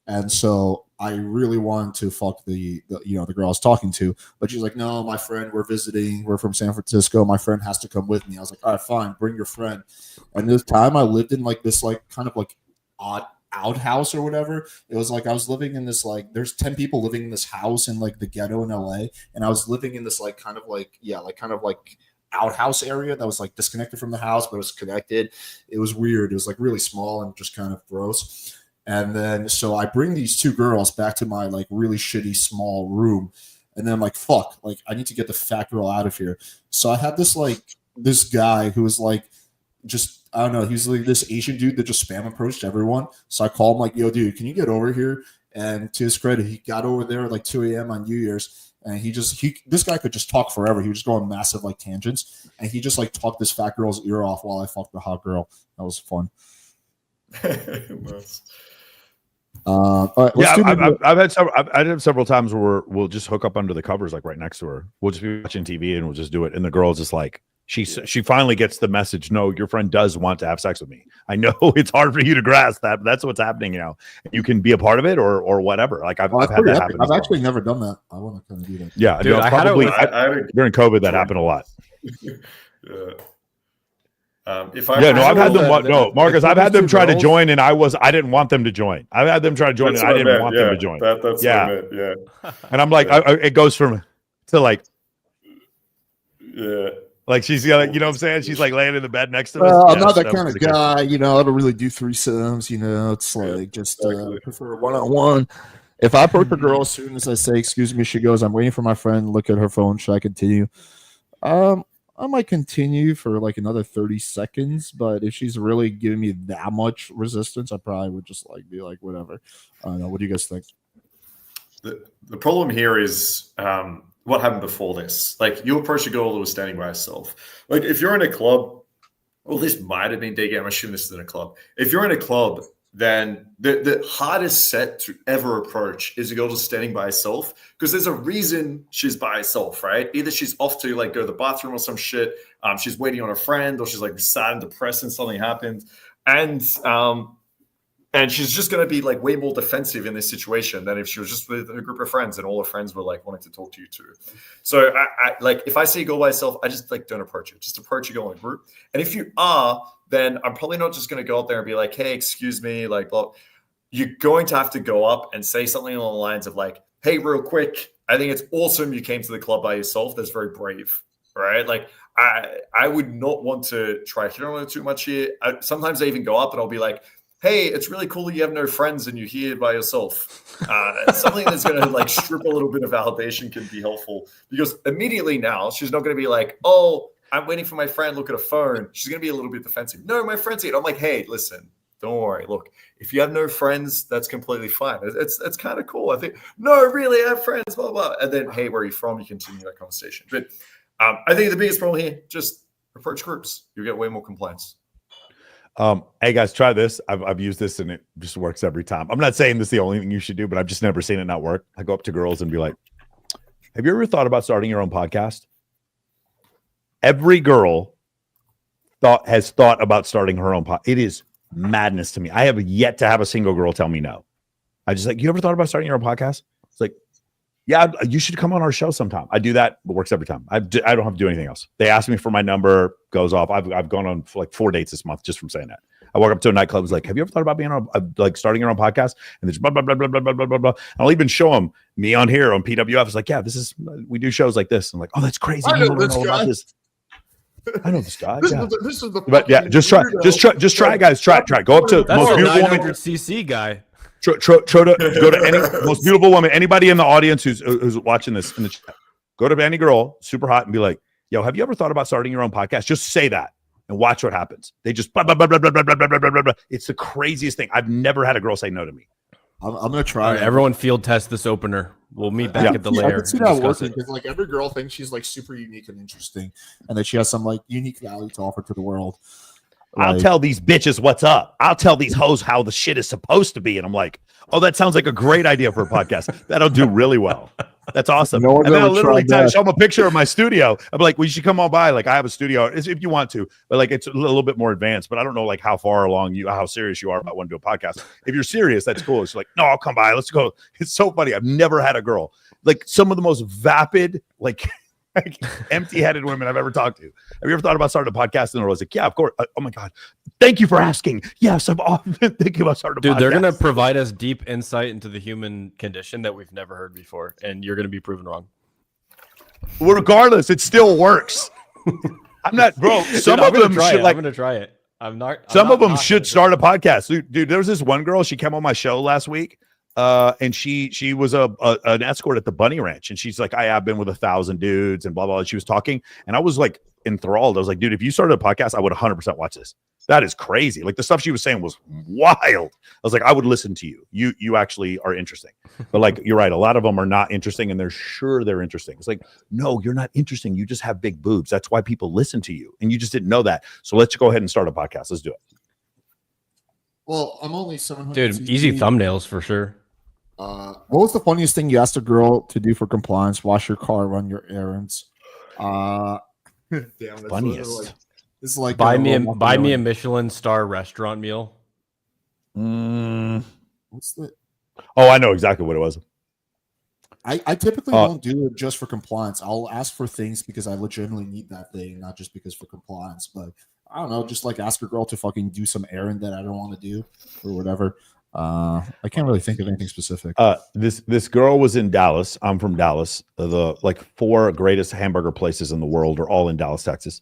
And so I really wanted to fuck the girl I was talking to, but she's like, no, my friend, we're visiting. We're from San Francisco. My friend has to come with me. I was like, all right, fine, bring your friend. And this time I lived in like this like kind of like odd outhouse or whatever. It was like I was living in this like there's 10 people living in this house in like the ghetto in LA, and I was living in this like kind of like outhouse area that was like disconnected from the house, but it was connected. It was weird. It was like really small and just kind of gross. And then, so I bring these two girls back to my like really shitty small room. And then I'm like, fuck, like I need to get the fat girl out of here. So I had this guy who was like, just, I don't know. He was like this Asian dude that just spam approached everyone. So I called him like, yo, dude, can you get over here? And to his credit, he got over there at like 2 a.m. on New Year's. And this guy could just talk forever. He was just going massive like tangents. And he just like talked this fat girl's ear off while I fucked the hot girl. That was fun. Nice. All right, I've had several times where we'll just hook up under the covers, like right next to her. We'll just be watching TV and we'll just do it. And the girl's just like, she finally gets the message. No, your friend does want to have sex with me. I know it's hard for you to grasp that, but that's what's happening now. You can be a part of it or whatever. Like I've had that happen. I've actually never done that. I want to kind of do that. Yeah, dude, during COVID that happened a lot. Yeah. I've had them. No, Marcus, I've had them try to join, and I didn't want them to join. I've had them try to join, and I didn't want them to join. That's what I meant, yeah. And I'm like, it goes from to like, yeah, like she's like, you know what I'm saying? She's like laying in the bed next to us. I'm not that kind of guy. You know, I don't really do threesomes. You know, it's like just prefer one-on-one. If I approach a girl, as soon as I say, "Excuse me," she goes, "I'm waiting for my friend." Look at her phone. Should I continue? I might continue for like another 30 seconds, but if she's really giving me that much resistance, I probably would just like be like, whatever. I don't know. What do you guys think? The problem here is what happened before this. Like you approach a girl that was standing by herself. Like if you're in a club, well, this might have been dating. I'm assuming this is in a club. If you're in a club, then the hardest set to ever approach is a girl just standing by herself, because there's a reason she's by herself, right? Either she's off to like go to the bathroom or some shit, she's waiting on her friend, or she's like sad and depressed and something happened, and she's just going to be like way more defensive in this situation than if she was just with a group of friends and all her friends were like wanting to talk to you too. So I like if I see a girl by herself, I just like don't approach it. Just approach a girl in a group. And if you are, then I'm probably not just going to go out there and be like, hey, excuse me, like, blah. You're going to have to go up and say something along the lines of like, hey, real quick, I think it's awesome you came to the club by yourself. That's very brave, right? Like I would not want to try hit on her too much here. Sometimes I even go up and I'll be like, hey, it's really cool that you have no friends and you're here by yourself. Something that's going to like strip a little bit of validation can be helpful, because immediately now she's not going to be like, oh, I'm waiting for my friend, look at a phone. She's going to be a little bit defensive. No, my friend's here. I'm like, hey, listen, don't worry. Look, if you have no friends, that's completely fine. It's kind of cool. I think, no, really, I have friends, blah, blah. And then, hey, where are you from? You continue that conversation. But I think the biggest problem here, just approach groups. You'll get way more complaints. Hey guys, try this. I've used this and it just works every time. I'm not saying this is the only thing you should do, but I've just never seen it not work. I go up to girls and be like, have you ever thought about starting your own podcast? Every girl has thought about starting her own podcast. It is madness to me. I have yet to have a single girl tell me no. I just like, you ever thought about starting your own podcast? It's like, yeah, you should come on our show sometime. I do that. It works every time. I don't have to do anything else. They ask me for my number, goes off. I've gone on for like 4 dates this month just from saying that. I walk up to a nightclub, was like, have you ever thought about being on like starting your own podcast? And there's blah, blah, blah, blah, blah, blah, blah, blah, blah. I'll even show them me on here on PWF. It's like, yeah, we do shows like this. I'm like, oh, that's crazy. I know this guy. About this. I know this guy. This Yeah. is the But yeah, just try, guys. Try. Go up to That's most the beautiful woman. 900cc guy. Try to go to any most beautiful woman. Anybody in the audience who's watching this in the chat, go to any girl, super hot, and be like, "Yo, have you ever thought about starting your own podcast?" Just say that and watch what happens. They just blah blah blah blah blah blah blah blah blah blah. It's the craziest thing. I've never had a girl say no to me. I'm gonna try. All right, everyone, field test this opener. We'll meet back at the I lair. can see that working because like every girl thinks she's like super unique and interesting, and that she has some like unique value to offer to the world. I'll Like, tell these bitches what's up. I'll tell these hoes how the shit is supposed to be. And I'm like, oh, that sounds like a great idea for a podcast. That'll do really well. That's awesome. No one's And then I'll ever literally tried that. show them a picture of my studio. I'm like, well, you should come on by. Like, I have a studio if you want to, but like, it's a little bit more advanced, but I don't know like how far along how serious you are about wanting to do a podcast. If you're serious, that's cool. It's like, no, I'll come by. Let's go. It's so funny. I've never had a girl, like some of the most vapid, like empty-headed women I've ever talked to. Have you ever thought about starting a podcast? And I was like, yeah, of course. Oh my God. Thank you for asking. Yes, I've often been thinking about starting a podcast. Dude, they're going to provide us deep insight into the human condition that we've never heard before, and you're going to be proven wrong. Well, regardless, it still works. I'm not, bro. Some of them should like. I'm going to try it. Some of them should start a podcast. Dude, there was this one girl. She came on my show last week. And she was an escort at the Bunny Ranch, and she's like, I have been with 1,000 dudes and blah blah. And she was talking, and I was like enthralled. I was like, dude, if you started a podcast, I would 100% watch this. That is crazy. Like the stuff she was saying was wild. I was like, I would listen to you. You actually are interesting. But like, you're right. A lot of them are not interesting, and they're sure they're interesting. It's like, no, you're not interesting. You just have big boobs. That's why people listen to you, and you just didn't know that. So let's go ahead and start a podcast. Let's do it. well, I'm only 700. Dude, easy thumbnails for sure. What was the funniest thing you asked a girl to do for compliance? Wash your car, run your errands. Damn, that's Funniest. This is like Buy me a Michelin star restaurant meal. What's the? Oh, I know exactly what it was. I typically don't do it just for compliance. I'll ask for things because I legitimately need that thing, not just because for compliance. But I don't know, just like ask a girl to fucking do some errand that I don't want to do or whatever. I can't really think of anything specific. This girl was in Dallas. I'm from Dallas. The like 4 greatest hamburger places in the world are all in Dallas, Texas.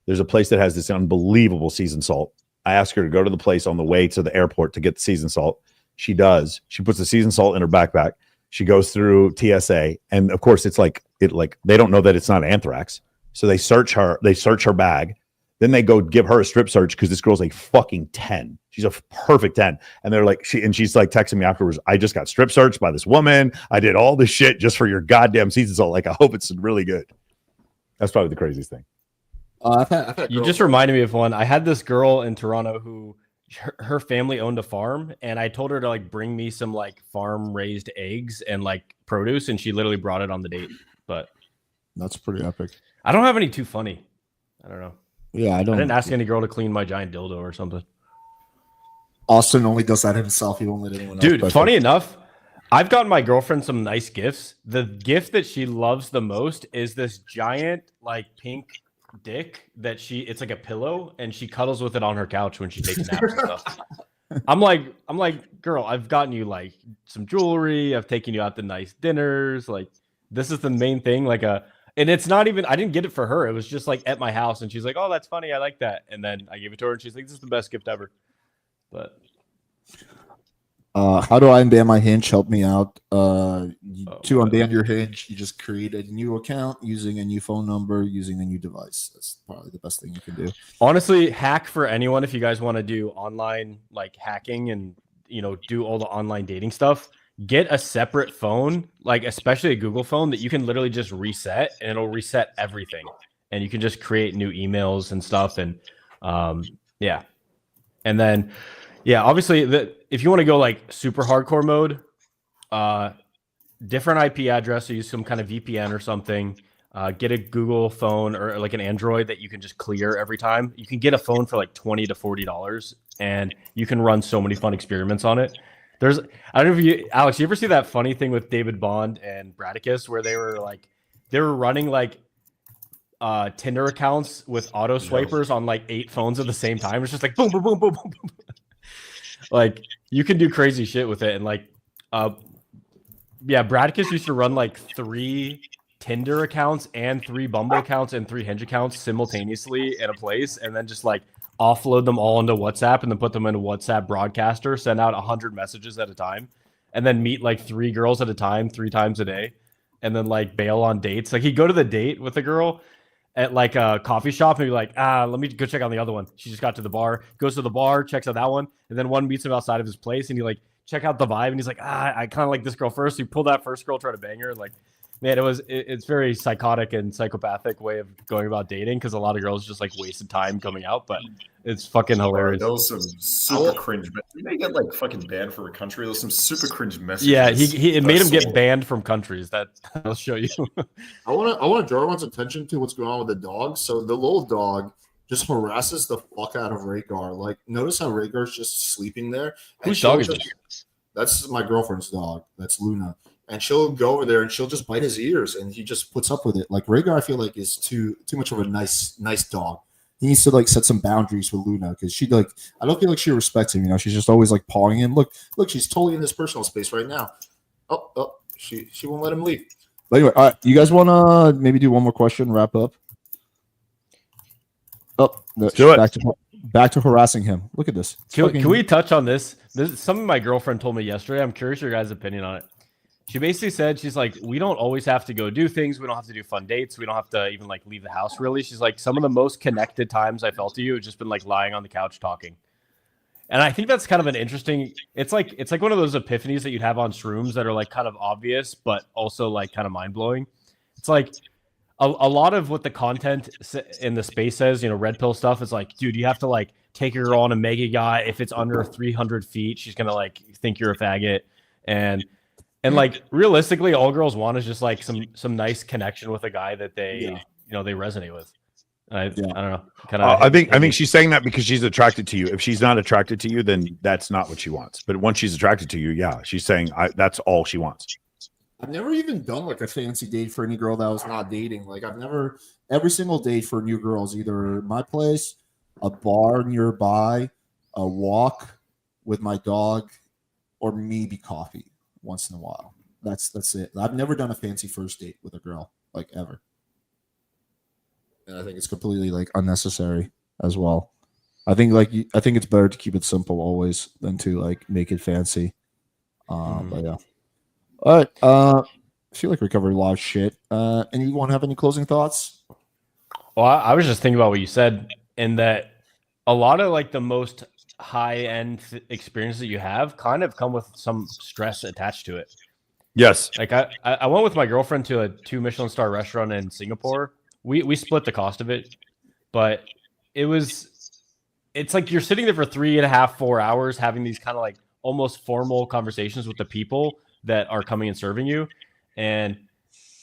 There's a place that has this unbelievable seasoned salt. I asked her to go to the place on the way to the airport to get the seasoned salt. She does. She puts the seasoned salt in her backpack. She goes through TSA, and of course, it's like they don't know that it's not anthrax. So they search her. They search her bag. Then they go give her a strip search because this girl's a fucking 10. She's a perfect 10. And they're like, she's like texting me afterwards, I just got strip searched by this woman. I did all this shit just for your goddamn season salt. Like, I hope it's really good. That's probably the craziest thing. I've had You just reminded me of one. I had this girl in Toronto who her family owned a farm, and I told her to like bring me some like farm raised eggs and like produce, and she literally brought it on the date. But that's pretty epic. I don't have any too funny. I don't know. Yeah, I I didn't ask any girl to clean my giant dildo or something. Austin only does that himself. He won't let anyone else. Dude, funny enough, I've gotten my girlfriend some nice gifts. The gift that she loves the most is this giant like pink dick that it's like a pillow, and she cuddles with it on her couch when she takes naps and stuff. I'm like, girl, I've gotten you like some jewelry. I've taken you out to nice dinners. Like, this is the main thing. And it's not even, I didn't get it for her. It was just like at my house, and she's like, oh, that's funny. I like that. And then I gave it to her, and she's like, this is the best gift ever. But how do I unban my Hinge? Help me out. To unban your Hinge, you just create a new account using a new phone number, using a new device. That's probably the best thing you can do. Honestly, hack for anyone if you guys want to do online like hacking and do all the online dating stuff. Get a separate phone, like especially a Google phone that you can literally just reset, and it'll reset everything. And you can just create new emails and stuff. And yeah. And then, yeah, obviously, if you want to go like super hardcore mode, different IP address, so use some kind of VPN or something. Get a Google phone or like an Android that you can just clear every time. You can get a phone for like $20 to $40, and you can run so many fun experiments on it. I don't know if you, Alex, you ever see that funny thing with David Bond and Bradicus where they were running like Tinder accounts with auto swipers on like 8 phones at the same time. It's just like boom, boom, boom, boom, boom, boom. Like you can do crazy shit with it. And like, Bradicus used to run like 3 Tinder accounts and 3 Bumble accounts and 3 Hinge accounts simultaneously in a place, and then just like offload them all into WhatsApp and then put them into WhatsApp broadcaster, send out 100 messages at a time, and then meet like 3 girls at a time 3 times a day, and then like bail on dates. Like he'd go to the date with a girl at like a coffee shop and be like, let me go check on the other one. She just got to the bar, goes to the bar, checks out that one, and then one meets him outside of his place and he like check out the vibe, and he's like, I kind of like this girl first. So he pulled that first girl, try to bang her, and like, man, it's very psychotic and psychopathic way of going about dating, because a lot of girls just like wasted time coming out, but it's fucking hilarious. There was some super cringe. You may get like fucking banned from a country. There's some super cringe messages. Yeah, it made him get banned from countries. That I'll show you. I want to draw everyone's attention to what's going on with the dog. So the little dog just harasses the fuck out of Rhaegar. Like, notice how Rhaegar's just sleeping there. Whose dog is this? That's my girlfriend's dog. That's Luna. And she'll go over there and she'll just bite his ears, and he just puts up with it. Like Rhaegar, I feel like is too much of a nice dog. He needs to like set some boundaries with Luna, because she like, I don't feel like she respects him. You know, she's just always like pawing him. Look, she's totally in his personal space right now. Oh, she won't let him leave. But anyway, all right, you guys want to maybe do one more question, wrap up? Oh, let's do it. Back to harassing him. Look at this. Can we touch on this? This is something my girlfriend told me yesterday. I'm curious your guys' opinion on it. She basically said, she's like, we don't always have to go do things. We don't have to do fun dates. We don't have to even like leave the house, really. She's like, some of the most connected times I felt to you have just been like lying on the couch talking. And I think that's kind of an interesting, it's like one of those epiphanies that you'd have on shrooms that are like kind of obvious, but also like kind of mind blowing. It's like a lot of what the content in the space says, you know, red pill stuff is like, dude, you have to like take your girl on a mega yacht. If it's under 300 feet, she's going to like think you're a faggot. And like realistically, all girls want is just like some nice connection with a guy that they they resonate with. I don't know. I think she's saying that because she's attracted to you. If she's not attracted to you, then that's not what she wants. But once she's attracted to you, yeah, she's saying that's all she wants. I've never even done like a fancy date for any girl that I was not dating. Like every single date for new girls, either my place, a bar nearby, a walk with my dog, or maybe coffee once in a while. That's it. I've never done a fancy first date with a girl, like ever. And I think it's completely like unnecessary as well. I think it's better to keep it simple always than to like make it fancy. But yeah. All right. I feel like we covered a lot of shit. Anyone have any closing thoughts? Well, I was just thinking about what you said, in that a lot of like the most high-end experiences that you have kind of come with some stress attached to it. Yes. Like I went with my girlfriend to a 2 Michelin star restaurant in Singapore. We split the cost of it, but it's like you're sitting there for 3.5, 4 hours having these kind of like almost formal conversations with the people that are coming and serving you. And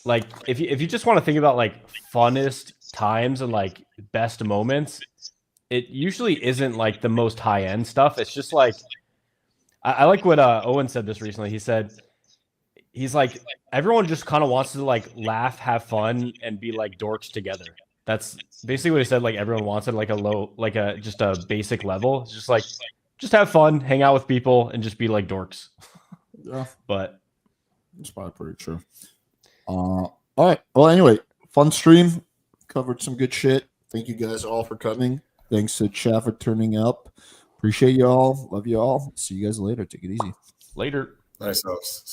like if you just want to think about like funnest times and like best moments, it usually isn't like the most high end stuff. It's just like I like what Owen said this recently. He's like, everyone just kind of wants to like laugh, have fun, and be like dorks together. That's basically what he said. Like everyone wants it like just a basic level. It's just like, just have fun, hang out with people, and just be like dorks. Yeah, but it's probably pretty true. All right. Well, anyway, fun stream. Covered some good shit. Thank you guys all for coming. Thanks to chat for turning up. Appreciate you all. Love you all. See you guys later. Take it easy. Later. Nice house.